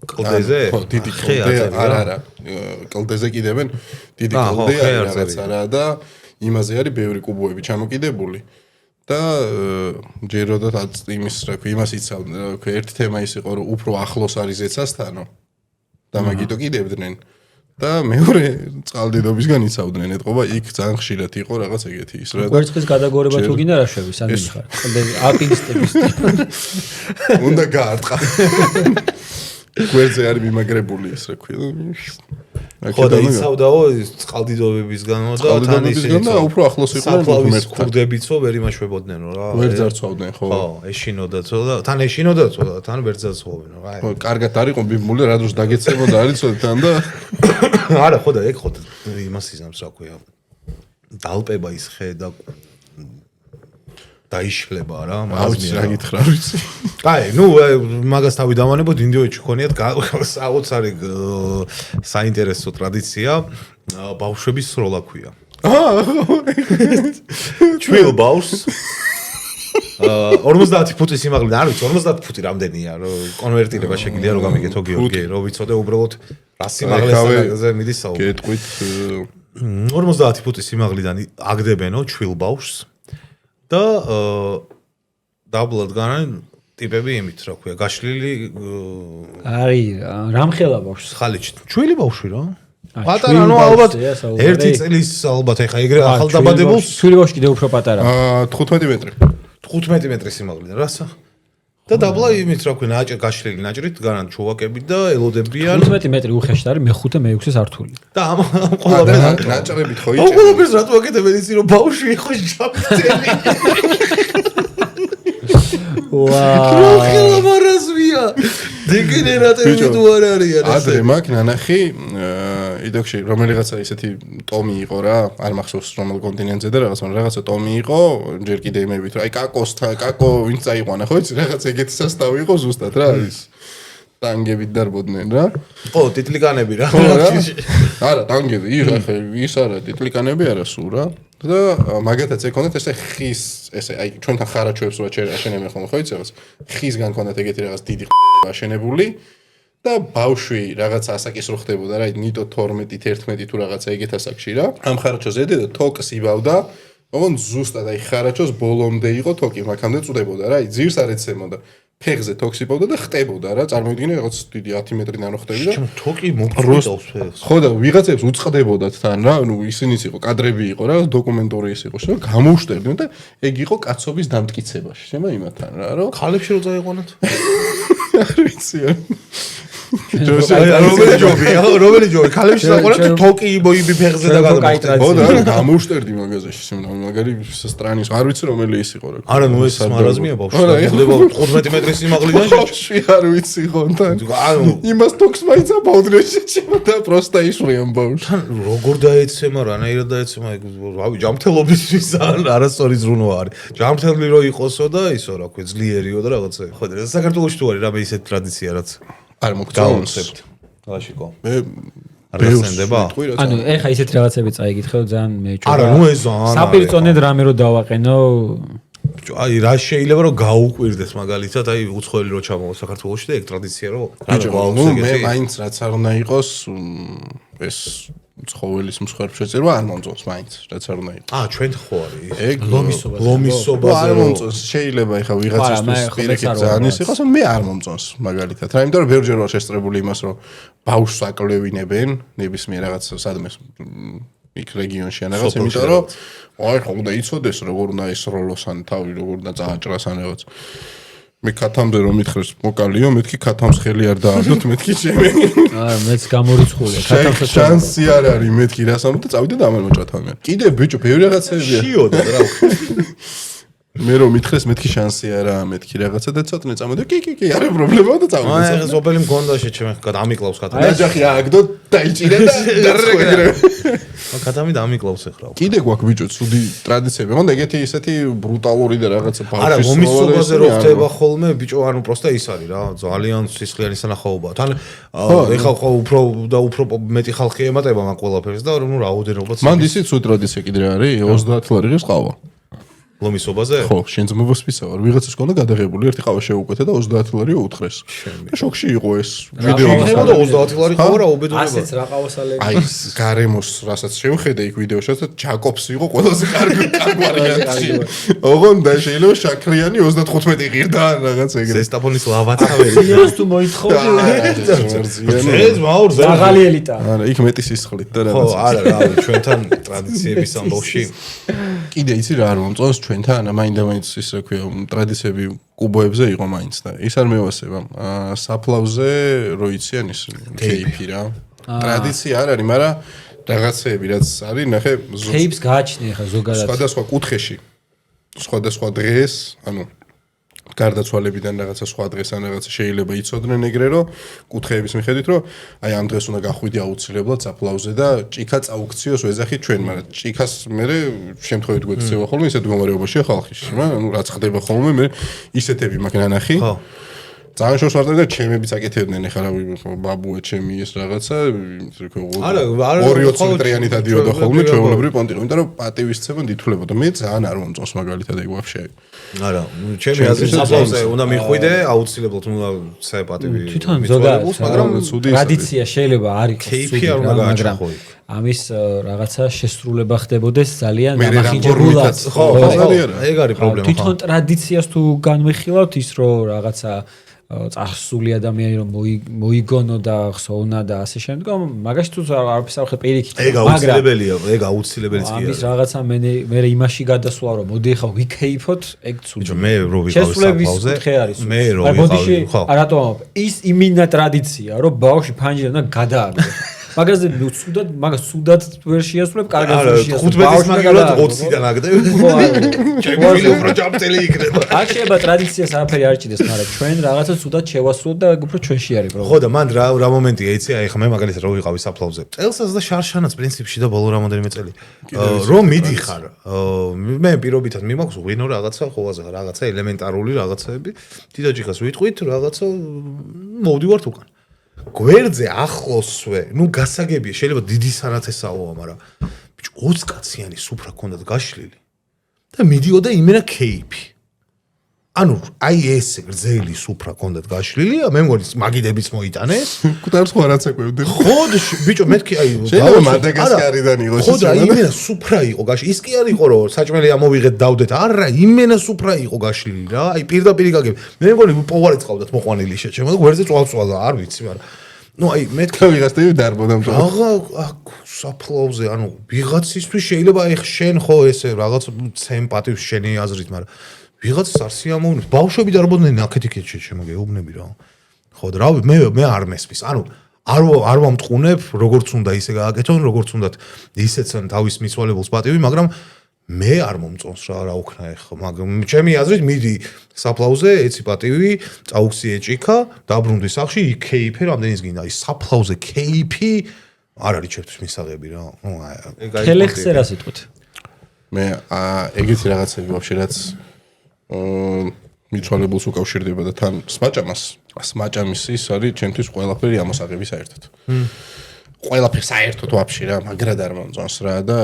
კლდეზე? ხო, დიდი კლდე არა. კლდეზე კიდევენ დიდი კლდე რაღაც არა და იმაზე არის ბევრი ყუბოები ჩამოკიდებული. და ჯეროდათ იმის რა ქვია, იმას იცავდნენ, რა ქვია, ერთი თემა ის იყო, რომ უფრო ახლოს არის ზეცასთანო და მაგიტო კიდევდნენ. და მეორე წყალდიდობისგან იცავდნენ, ეთყობა იქ ძალიან ხშირად იყო რაღაც ეგეთი ის რა. ვერცხლის გადაგორება თუ გინდა რა შვების, ან მიხარ. ალპინისტების. უნდა გაარტყა. გვერდზე არის მიმაგრებული ეს რა ქვია. ხო და იცავდაო წყალდიდობებისგანო და თან ისე და უფრო ახლოს იყო საფლავის ქურდებიცო ვერ იმაშვებოდნენ რა. ვერ ძარცვავდნენ ხო. ხო, ეშინოდაცო და თან ეშინოდაცო და თან ვერ ძარცვავენ რა. ხო, კარგად არისო ბიბმული რა დროს დაგეცემოდა არისო თან და არა ხო და ეგ ხო იმას იზამს რა ქვია. დალპება ის ხე და დაიშლება რა მაგაზია რა გითხრა ვიცი. აი ნუ მაგას თავი დავანებოთ ინდოეთში ხონიათ საოცარი საინტერესო ტრადიცია ბავშვების სროლა ქვია. ჩვილ ბავშვს 50 ფუტის სიმაღლიდან არ ვიცი 50 ფუტი რამდენია კონვერტირება შეგიძლია რომ გამიგეთო გიორგი რომ ვიცოდე უბრალოდ რა სიმაღლეზე მიდის საუბარი. გეტყვით 50 ფუტის სიმაღლიდან აგდებენო ჩვილ ბავშვს და დაბლად განან ტიპები იმით რა ქვია გაშლილი არის რამხელა ბავშვს ხალიჩ ჩვილი ბავშვი რა პატარა ნუ ალბათ 1 წლის ალბათ ეხა ეგრე ახალდაბადებულს ჩვილი ბავშვი კიდე უფრო პატარა 15 მეტრი 15 მეტრის სიმაღლიდან რასა და დაბლა იმით რა ქვია ნაჭერ გაშლილი ნაჭრით განან ჩოვაკები და ელოდებიან 15 მეტრი უხეშად არის მე-5 მე-6 სართული და ამ ყველაფერს ნაჭრებით ხო იჭერენ ამ ყველაფერს რატო აკეთებენ ისი რომ ბავშვი იყო ჟამთელი ვაუ რა მარაზმია დეგენერატები თუ არ არიან ეს ადრე მაგ ნანახი იდოქში რომელიღაცა ისეთი ტომი იყო რა არ მახსოვს რომელ კონტინენტზე და რაღაცა ტომი იყო ჯერ კიდე იმებით რა აი კაკო ვინც წაიყვანა ხო იცი რაღაც ეგეთი სასტავი იყო ზუსტად რა არის ტანგებით დარბოდნენ რა ხო ტიტლიკანები რა არა ტანგები ის არა ტიტლიკანები არა სულ რა და მაგათაც ეკონდათ ესე ხის ესე აი ჩვენთან ხარაჩოებს რა აშენებენ ხოლმე ხო იცი რაღაც ხისგან ქონდათ ეგეთი რაღაც დიდი აშენებული და ბავშვი რაღაც ასაკის რო ხდებოდა რა ნიტო 12-11 თუ რაღაცა ეგეთ ასაკში რა ამ ხარაჩოს ედე და თოკს იბავდა ოღონ ზუსტად აი ხარაჩოს ბოლომდე იყო თოკი მაგამდე წუდებოდა რა აი ძირს არ ეცემოდა ფეხზე თოქს იბავდა და ხტებოდა რა წარმოვიდგინე რაღაც დიდი 10 მეტრიდან რო ხტები და თოკი მომწყვეტავს ფეხს ხო და ვიღაცებს უწყდებოდათ თან რა ნუ ისინიც იყო კადრები იყო რა დოკუმენტური ის იყო რომ გამოვშტერდნენ და ეგ იყო კაცობის დამტკიცებაში შემა იმათან რა რომ ხალებში რო წაიყვანათ არ ვიცი რომელი ჯობი ხალებში წაიყვანათ თოკი იბოიბი ფეხზე და გადამოხტები ხო და გამოვშტერდი მაგაზეში მაგარი სტრანის არ ვიცი რომელი ის იყო რა არა ნუ ეს მარაზმია ბავშვი ხდება 15 მეტრის სიმაღლიდან ბავშვი არ ვიცი ხონთან იმას თოქს მაინც აბავდნენ შეჭება და პროსტა ისვრიან ბავშვს როგორ დაეცემა რანაირად დაეცემა რავი ჯამთელობისთვის არასწორი ზრუნვა არის ჯამთელი რო იყოსო და ისო რა ქვია ძლიერიო და რაღაცა ხო და საქართველოში თუ არის რამე ისეთი ტრადიცია რაც არ მოგწონს ლაშიკო მე არასენდება ანუ ეხა ისეთი რაღაცები წაიგითხო ძალიან მეჭურა არა ნუ ეს ძალიან საპირწონედ რამე რო დავაყენო აი რა შეიძლება რომ გაუკვირდეს მაგალითად აი უცხოელი რო ჩამოვა საქართველოში და ეგ ტრადიცია რო მე მაინც რაც არ უნდა იყოს ეს ცხოველის მსხვერპლ შეწირვა არ მომწონს მაინც რაც არ უნდა იყოს ჩვენ ხო არის ეგ ლომისობაზე არ მომწონს შეიძლება ეხა ვიღაცისთვის პირიქით ძალიან ის იყოს მე არ მომწონს მაგალითად რა იმიტომ რომ ბევრჯერ ვარ შესწრებული იმას რომ ბავშვს აკლევინებენ ნებისმიერ რაღაც სადმე იქ რეგიონში ან რაღაც იმიტომ რომ აი ხო უნდა იცოდეს როგორ უნდა ესროლოს ან თავი როგორ უნდა წააჭრას ან რაღაც მე ქათამზე რომ მითხრეს მოკალიო, მეთქი ქათამს ხელი არ დაადოთ, მეთქი ჩემი. მეც გამორიცხულია. ქათამს შანსი არ არის, მეთქი რას ამბობ და წავიდე და ამერ მოჭათავია. კიდე ბიჭო, ბევრი რაღაცებია. შიოდა რა. მე რომ მითხრეს მეთქი შანსი არაა, მეთქი რაღაცა და ცოტნე წამოდე. კი, არის პრობლემა და წავიდე. აი, ზობელი მგონდაში ჩემ ამიკლავს ქათამი. ნაჯახი ააგდო, დაიჭირე და დარეგრე. ქათამი დამიკლავს ეხლა. კიდე გვაქვს ბიჭო, ცუდი ტრადიციები. ხონდა ეგეთი ისეთი ბრუტალური და რაღაცა ბავშვის. არა, მომისობაზე რო ხდება ხოლმე, ბიჭო, ანუ პროსტა ის არის რა, ძალიან სისხლიანი სანახაობაა. თან ეხლა ხო უფრო მეტი ხალხი ემატება მაგ ყველაფერს და ნუ რაოდენობაც. მანდ ისიც ცუდი ტრადიცია კიდე რა არის, 30 ლარი ღირს ყავა. ლომისობაზე? ხო, შენ ძმობას ვისავარ. ვიღაცას ქონდა გადაღებული, ერთი ყავა შეუკვეთა და 30 ლარი უთხრეს. და შოქში იყო ეს ვიდეო. ხო, 30 ლარი ყავა რა უბედურება. ასეც რა ყავასალები. აი, გარემოს რასაც შევხედე იქ ვიდეოშიც და ჯაკობს იყო ყველაზე კარგი ვარიანტი. ოღონდ და შეიძლება შაქრიანი 35 ღირდა რაღაც ეგრე. ზესტაფონის ლავაცავერი. ზიანს თუ მოითხოვდი. ეს მაურ ზა.აღალი ელიტა. არა, იქ მეტი სისხლით და ხო, რაღაც. არა, ჩვენთან ტრადიციების ამბავში. კიდე იცი რა არ მომწონს ჩვენთან მაინდა-მაინც ის რა ქვია ტრადიციები კუბოებზე იყო მაინც და ის არ მევასება საფლავზე რო იციან ის кейფი რა ტრადიცია არ არის მაგრამ რაღაცეები რაც არის ნახე кейფს გააჩნია ხა ზოგადად სხვადასხვა კუთხეში სხვადასხვა დღეს ანუ გარდაცვალებიდან რაღაცა სხვა დღეს ან რაღაცა შეიძლება იცოდნენ ეგრე რომ კუთხეების მიხედვით რომ აი ამ დღეს უნდა გახვიდე აუცილებლად საფლავზე და ჭიქა წაუქციოს ვეძახით ჩვენ მაგრამ ჭიქას მე შემთხვევით გვექცევა ხოლმე ისეთ მდგომარეობაშია ხალხი მაგრამ ანუ რაც ხდება ხოლმე მე ისეთები მაგ ნანახი ხო ძალიან შორს ვარ და ჩემებიც აკეთებდნენ ეხლა ბაბუა ჩემი ეს რაღაცა არა 2-20 მეტრიანი დადიოდა ხოლმე ჩვეულებრივი პონტი იმიტომ რომ პატივისცემა დითულებოდა მე ძალიან არ მომწონს მაგალითად ეგ ვაფშე არა ჩემი აზრით საფლავზე უნდა მიხვიდე აუცილებლად უნდა საეპატივი თვითონ ზოგადად მაგრამ ტრადიცია შეიძლება არ იყოს кейფი არ უნდა გააჩახო იქ ამის რაღაცა შესრულება ხდებოდეს ძალიან დამახინჯებულად ხო ეგ არის პრობლემა თვითონ ტრადიციას თუ განვიხილავთ ის რომ რაღაცა წარსული ადამიანი რომ მოიგონო და ხსოვნა და ასე შემდგომ მაგაში თუ არაფერს არ ხე პირიქით ეგ აუცილებელია ეგ აუცილებელიც კი არის რაღაცა მე იმაში გადასვლა რომ მოდი ახლა ვიქეიფოთ ეგ ცუდი მე რო ვიყავ საფლავზე მე რო ვიყავ ხო რატომ ის იმინა ტრადიცია რომ ბავშვი ფანჯრიდან და გადააგდო მაგაზე ცუდად მაგას ცუდად ვერ შეასრულებ კარგად ვერ შეასრულებ 15-ის მაგალითად 20-დან აგდები ჩემი φίλი უფრო ჯამწელი იქნება არ შეიძლება ტრადიციას არაფერი არ ჭიდეს მაგრამ ჩვენ რაღაცა ცუდად შევასრულოთ და უფრო ჩვენში არის პრობლემა ხო და მან რა მომენტია იცი აი ხა მე მაგალითად რო ვიყავი საფლავზე წელსაც და შარშანაც პრინციპში და ბოლო რამოდენიმე წელი რომ მიდიხარ მე პირობითად მიმაქვს ღვინო რაღაცა ხოლმე რაღაცა ელემენტარული რაღაცაები დიდაჭიხას ვიტყვით რაღაცა მოვდივართ უკან გვერდზე ახლოსვე, ნუ გასაგებია, შეიძლება დიდი სანათესაოა, მაგრამ ბიჭო 20 კაციანი სუფრა ქონდათ გაშლილი და მიდიოდა იმენა кейფი. ანუ აი ეს გრძელი სუფრა ქონდათ გაშლილი, მე მგონი მაგიდებიც მოიტანეს. კუტარს ხო არაც ეკვევდი. ხო ბიჭო მეთქი აი შეიძლება მადაგასკარიდან იყოს ხო და იმენა სუფრა იყო გაშლილი. ის კი არ იყო რომ საჭმელი ამოვიღეთ დავდეთ. არა, იმენა სუფრა იყო გაშლილი რა. აი პირდაპირ გაგებ. მე მგონი პოვარიც ყავდათ მოყვანილი შეჩემო და გვერდზე წვალწვალა, არ ვიცი, მაგრამ ნუ აი მეთქი ვიღაცები დარბოდა მტო. აღა საფლავზე, ანუ ვიღაცისთვის შეიძლება აი შენ ხო ესე რაღაც ცემ პატივს შენი აზრით, მაგრამ ვიღაც არ სიამოვნებს. ბავშვები დარბოდნენ აქეთ-იქეთ შემოგეუბნები რა. ხო და რავი, მე არ მესმის. ანუ არ ვამტყუნებ, როგორც უნდა ისე გააკეთონ, როგორც უნდათ ისეცან თავის მიცვალებულს პატივი, მაგრამ მე არ მომწონს რა უქნა ეხა, მაგრამ ჩემი აზრით მიდი საფლავზე, ეცი პატივი, წაუქციე ჭიქა, დაბრუნდი სახლში, იქ кейფი რამდენის გინდა, ის საფლავზე кейფი არ არის ჩემთვის მისაღები რა. ნუ ეგ აი ქელეხზე რა სიტყვით? მე ეგეთი რაღაცები ვაფშე რაც მიცვალებულს უკავშირდება და თან სმაჭამის ის არის ჩემთვის ყველაფერი ამოსაღები საერთოდ. ყველაფერი საერთოდ ვაფშე რა, მაგრად არ მომწონს რა და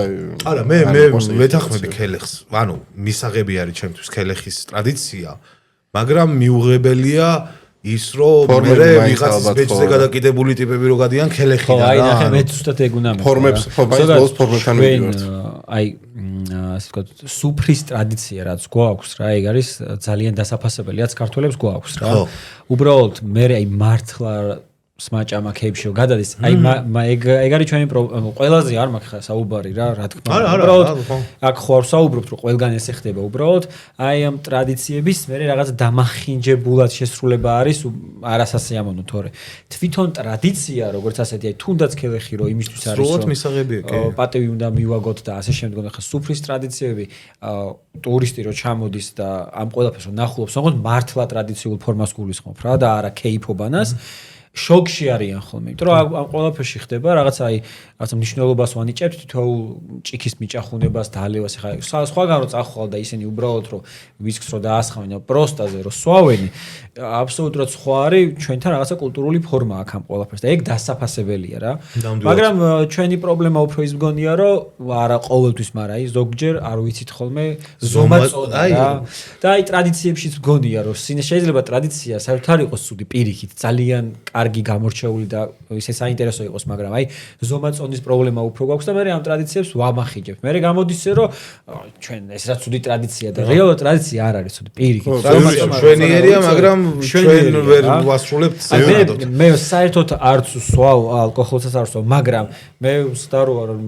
არა მე ვეთანხმები ქელეხს. ანუ მისაღები არის ჩემთვის ქელეხის ტრადიცია, მაგრამ მიუღებელია ის რომ მე ვიღაცის ბეჭდზე გადაკიდებული ტიპები რო გადიან ქელეხიდან რა. აი ნახე მე ზუსტად ეგ უნდა მე. ფორმებს ფორმებთან მივიდივართ. აი ასე ვთქვათ, სუფრის ტრადიცია რაც გვაქვს რა, ეგ არის ძალიან დასაფასებელი, რაც ქართველებს გვაქვს რა. უბრალოდ მე აი მართლა სმაჭამა кейფშო გადადის. აი ეგ არის ჩვენი ყველაზე არ მაქვს ხა საუბარი რა თქმა უნდა. უბრალოდ აქ ხო არ საუბრობთ რომ ყველგან ესე ხდება უბრალოდ აი ამ ტრადიციების მე რაღაც დამახინჯებულად შესრულება არის არასასიამოვნო თორე თვითონ ტრადიცია როგორც ასეთი აი თუნდაც ქელეხი რომ იმისთვის არის სრულად მისაღებია კი პატევი უნდა მივაგოთ და ასე შემდგომ ხა სუფრის ტრადიციები ტურისტი რო ჩამოდის და ამ ყველაფერს რომ ნახულობს ოღონდ მართლა ტრადიციულ ფორმას გულისხმობ რა და არა კეიფობანას შოკში არიან ხოლმე, იმიტომ რომ ამ ყველაფერში ხდება რაღაცა მნიშვნელობას ვანიჭებთ თითოეულ ჭიქის მიჭახუნებას დალევას ხა სხვაგან რო წახვალ და ისინი უბრალოდ რომ ვისკს რო დაასხავენ და პროსტაზე რო სვავენ აბსოლუტურად სხვა არის ჩვენთან რაღაცა კულტურული ფორმა აქ ამ ყველაფერს და ეგ დასაფასებელია რა მაგრამ ჩვენი პრობლემა უფრო ის მგონია რომ არა ყოველთვის მაგრამ აი ზოგჯერ არ ვიცით ხოლმე ზომაწონა რა და აი ტრადიციებშიც მგონია რომ შეიძლება ტრადიცია საერთოდ არ იყოს ცუდი პირიქით ძალიან კარგი გამორჩეული და ისე საინტერესო იყოს მაგრამ აი ზომაწონის პრობლემა უფრო გვაქვს და მე ამ ტრადიციებს ვამახინჯებ მე გამოდის რომ ჩვენ ეს რა ცუდი ტრადიცია და რეალურად ტრადიცია არ არის ცუდი პირიქით შვენიერია მაგრამ ჩვენ ვერ ვასრულებთ ზეონადოთ მე საერთოდ არც ვსვავ ალკოჰოლსაც არ ვსვავ მაგრამ მე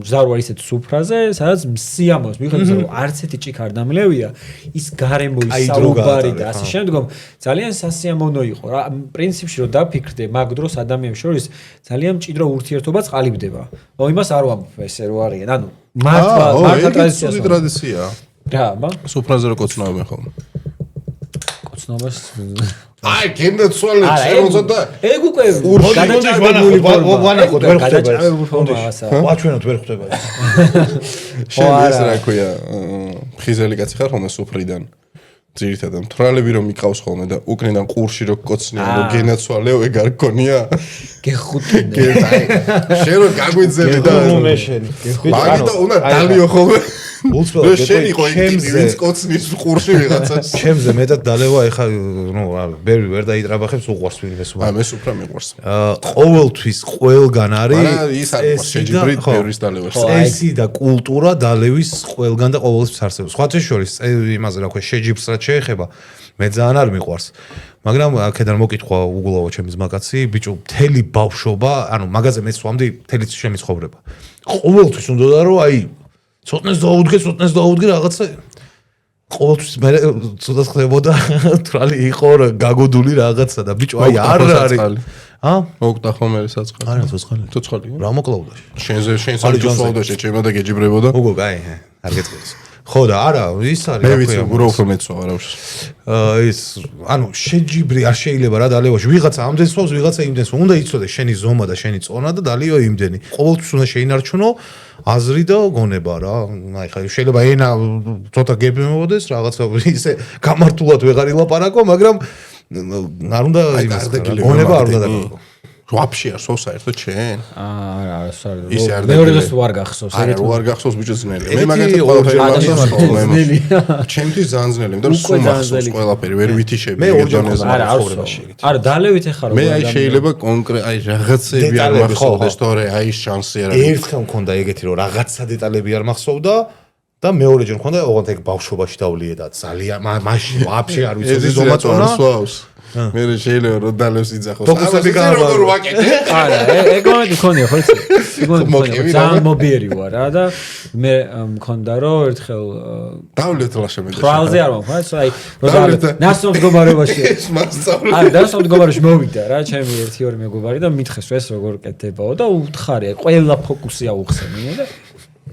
ვზარვა ისეთ სუფრაზე სადაც სიამოვნოს მიხედავს რომ არც ერთი ჭიქა არ დამლევია ის გარემო ის საუბარი და ასე შემდგომ ძალიან სასიამოვნო იყო რა პრინციპში რომ დაფიქრდე მაგ დროს ადამიანებს შორის ძალიან მჭიდრო ურთიერთობა წყალიბდება. იმას არ ვამბობ ესე რო არიან. ანუ მართლა ტრადიცია. რა, სუფრაზე რო კოცნავენ ხოლმე. კოცნობას აი, გენდაცვალე შემოწოდა. ეგ უკვე გადაჭარბებული ვანახოთ ვერ ხდება. გადაჭარბებული ფორმა ასა. ვაჩვენოთ ვერ ხდება. შენ ეს რა ქვია? ხიზელი კაცი ხარ ხოლმე სუფრიდან. ძირითადად მთრალები რომ მიყავს ხოლმე და უკნიდან ყურში რო კოცნიან რომ გენაცვალეო ეგ არ გქონია გეხუთინე შენ რო გაგვიძები და მაგიტო უნდა დალიო ხოლმე უცბად შენ იყო იქ ვინც კოცნის ყურში ვიღაცას ჩემზე მეტად დალევა ეხა ნუ ბერი ვერ დაიტრაბახებს უყვარს ვინმეს აი მე სუფრა მიყვარს ყოველთვის ყველგან არის ეს შეჯიბრით ბევრის დალევა წესი და კულტურა დალევის ყველგან და ყოველთვის არსებობს სხვათა შორის იმაზე რა ქვია შეჯიბრს რაც შეეხება მე ძალიან არ მიყვარს მაგრამ აქედან მოკითხვა უგულავო ჩემი ზმაკაცი ბიჭო მთელი ბავშვობა ანუ მაგაზე მე სვამდი მთელი ჩემი ცხოვრება ყოველთვის უნდა რომ აი ცოტნეს დაუდგე რაღაცა ყოველთვის მე ცოტას ხდებოდა თრალი იყო გაგოდული რაღაცა და ბიჭო აი არ არის მოგდა ხომ მე საწყალი არა ცოცხალი რა მოკლავდა შენზე შენ საერთოდ შეჭება და გეჯიბრებოდა უგო აი არ გეტყვის ხო და არა ის არის მე ვიცი უბრალოდ მეცვა არავის ის ანუ შეჯიბრი არ შეიძლება რა დალევაში ვიღაცა ამდენს სვავს ვიღაცა იმდენს უნდა იცოდეს შენი ზომა და შენი წონა და დალიო იმდენი ყოველთვის უნდა შეინარჩუნო აზრი და გონება რა აი ხა შეიძლება ენა ცოტა გებმოდეს რაღაცა ისე გამართულად ვეღარ ილაპარაკო მაგრამ არ უნდა იმას გონება არ უნდა დაგო ვაფშე არ სვავს საერთოდ შენ? არა, მეორე დღეს ვარ გახსოვს. არა, ვარ გახსოვს ბიჭო ძნელი. მე მაგათი ყველაფერი ძნელი. ჩემთვის ძალიან ძნელი, იმიტომ რომ სულ მახსოვს ყველაფერი, ვერ ვითიშები ეგეთონეს. არა, არა, დალევით ეხარო. მე აი შეიძლება კონკრეტ აი რაღაცები არ მახსოვდეს, თორე აი შანსი არ არის. ერთხელ მქონდა ეგეთი რომ რაღაცა დეტალები არ მახსოვდა და მეორეჯერ მქონდა ოღონდ ეგ ბავშვობაში დავლიე და ძალიან მაშინ ვაფშე არ ვიცოდი ზომაწონა. მე შეიძლება რომ დალევს იძახოს. ფოკუსები როგორ ვაკეთე? არა, ეგ მომენტი მქონია ხო იცი? ძალიან მობიერი ვარ რა და მე მქონდა რომ ერთხელ დავლეთ ლაშემედა. ტრალზე არ ვარ, ხო? აი, რომ ნასწორ მდგომარეობაში. ეს მასწავლე. არა, ნასწორ მდგომარეობაში მოვიდა რა, ჩემი 1-2 მეგობარი და მითხეს რომ ეს როგორ კეთდებაო და უთხარი, ყველა ფოკუსი აუხსენია და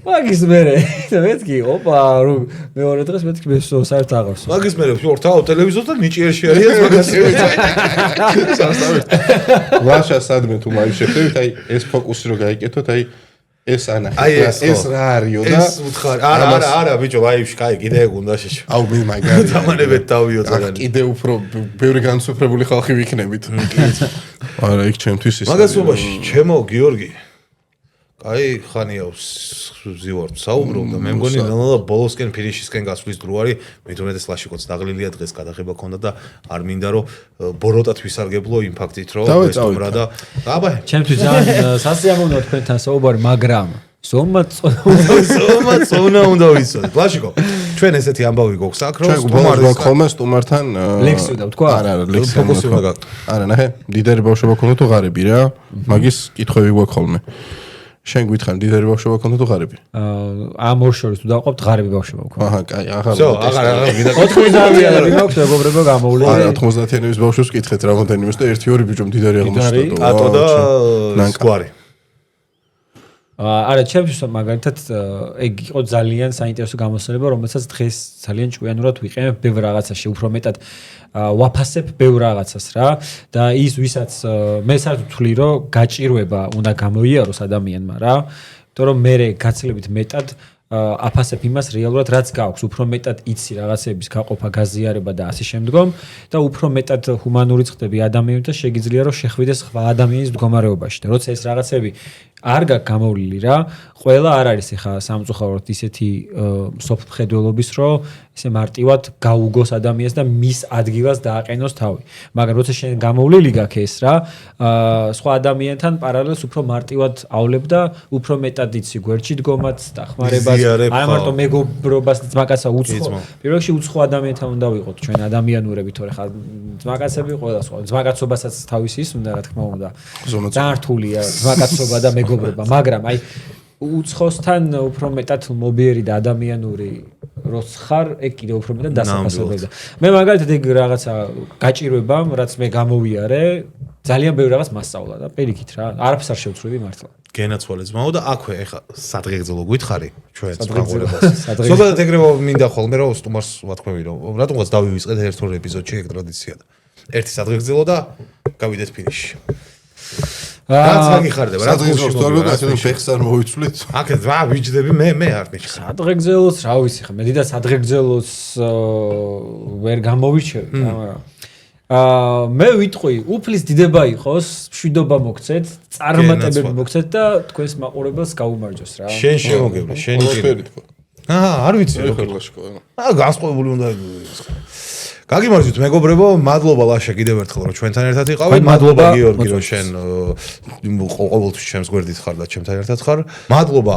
მაგის მერე მეთქი ოპა რომ მეორე დღეს მეთქი მე საერთოდ აღარსო მაგის მერე ვორთავ ტელევიზორთან ნიჭიერში არის მაგას ვაშა სადმე თუ მაი შეხდებით აი ეს ფოკუსი რო გაიკეთოთ აი ეს ანახე ეს რა არისო და ეს უთხარი არა ბიჭო ვაიფში კაი კიდე ეგ უნდა შეშო აუ მე მაგარი დამანებეთ დავიო ძალიან კიდე უფრო ბევრი განსოფრებული ხალხი ვიქნებით არა იქ ჩემთვის ის მაგასობაში ჩემო გიორგი აი ხანია ვზივარ საუბრობ და მე მგონი ნელა ბოლოსკენ ფინიშისკენ გასვლის დრო არის მე თუნდაც ლაშიკოც დაღლილია დღეს გადაღება ქონდა და არ მინდა რომ ბოროტად ვისარგებლო იმ ფაქტით რომ ესტუმრა და აბა ჩემთვის ძალიან სასიამოვნოა თქვენთან საუბარი მაგრამ ზომაწონა უნდა ვიცოდეთ ლაშიკო ჩვენ ესეთი ამბავი გვაქვს აქ რომ სტუმარს ხოლმე სტუმართან ლექსი და ვთქვა? არა, ლექსი არა, ნახე, დიდარი ბავშვობა ქონდა თუ ღარიბი რა. მაგის კითხვები გვაქვს ხოლმე. შენ გითხარ დიდარი ბავშვობა ქონდა თუ ღარიბი? ამ ორ შორის თუ დავყავთ ღარიბი ბავშვობა ვქვა. აჰა, კაი, აღარ. 90-იანი მაქვს მეგობრებო გამოვლენილი. არა, 90-იანების ბავშვებს კითხეთ რამდენიმეს და 1-2 ბიჭო დიდარი აღმოჩნდა. ატო და სკვარი. არა, ჩემთვის მაგალითად ეგ იყო ძალიან საინტერესო გამოსვლება, რომელსაც დღეს ძალიან ჭკვიანურად ვიყენებ ბევრ რაღაცაში, უფრო მეტად ვაფასებ ბევრ რაღაცას რა და ის ვისაც მე საერთოდ ვთვლი რომ გაჭირვება უნდა გამოიაროს ადამიანმა რა, იმიტომ რომ მე გაცილებით მეტად აფასებ იმას რეალურად რაც გაქვს, უფრო მეტად იცი რაღაცების გაყოფა, გაზიარება და ასე შემდგომ და უფრო მეტად ჰუმანური ხდები ადამიანთა შეგიძლია რომ შეხვიდეს სხვა ადამიანის მდგომარეობაში და როცა ეს რაღაცები არ გაქვს გამოვლილი რა, ყველა არ არის ეხა სამწუხაროდ ისეთი სოფლმხედველობის რომ ესე მარტივად გაუგოს ადამიანს და მის ადგილას დააყენოს თავი. მაგრამ როცა შენ გამოვლილი გაქვს ეს რა, სხვა ადამიანთან პარალელს უფრო მარტივადავლებ და უფრო მეტად იცი გვერდში დგომაც, დახმარებას, არა მარტო მეგობრობას, ძმაკაცსა უცხო. პირველ რიგში უცხო ადამიანთან უნდა ვიყოთ ჩვენ ადამიანურები, თორე ხა ძმაკაცები ყველა სხვა. ძმაკაცობასაც თავისი ის უნდა რა თქმა უნდა. ძალიან რთულია ძმაკაცობა და მეგობრობა, მაგრამ აი უცხოსთან უფრო მეტად მობიერი და ადამიანური როც ხარ, ეგ კიდევ უფრო მეტად დასაფასებელია. მე მაგალითად ეგ რაღაცა გაჭირვებამ, რაც მე გამოვიარე, ძალიან ბევრი რაღაც მასწავლა და პირიქით რა, არაფერს არ შევცვლიდი მართლა. გენაცვალე ძმაო და აქვე ეხა სადღეგრძელო გითხარი ჩვენ სპეციალობას. ზოგადად ეგრევა მინდა ხოლმე რომ სტუმარს ვათქვევი რომ რატომღაც დავივიწყეთ ერთ-ორ ეპიზოდში ეგ ტრადიციად. ერთი სადღეგრძელო და გავიდეთ ფინიშში. რაც მაგიხარდება, რაც გულშემოგდება, ასე ფეხს არ მოვიცვლით. აქ ვიჯდები მე არ მიხარ. სადღეგრძელოს რა ვიცი ხა, მე დიდად სადღეგრძელოს ვერ გამოვიჩევი, მაგრამ მე ვიტყვი, უფლის დიდება იყოს, მშვიდობა მოგცეთ, წარმატებები მოგცეთ და თქვენს მაყურებელს გაუმარჯოს რა. შენ შემოგევლე, შენი პირი. არ ვიცი რო. განსხვავებული უნდა გაგიმარჯვეთ მეგობრებო, მადლობა ლაშა კიდევ ერთხელ რომ ჩვენთან ერთად იყავით. მადლობა გიორგი რომ შენ ყოველთვის ჩემს გვერდით ხარ და ჩემთან ერთად ხარ. მადლობა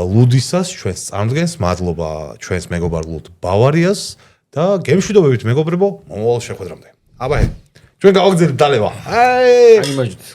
ლუდისას, ჩვენს წამდგენს, მადლობა ჩვენს მეგობარ ლუდ ბავარიას და გემშვიდობებით მეგობრებო, მომავალ შეხვედრამდე. აბა, ჩვენ გავაგზავნებთ დალევა. აი, გაგიმარჯვეთ.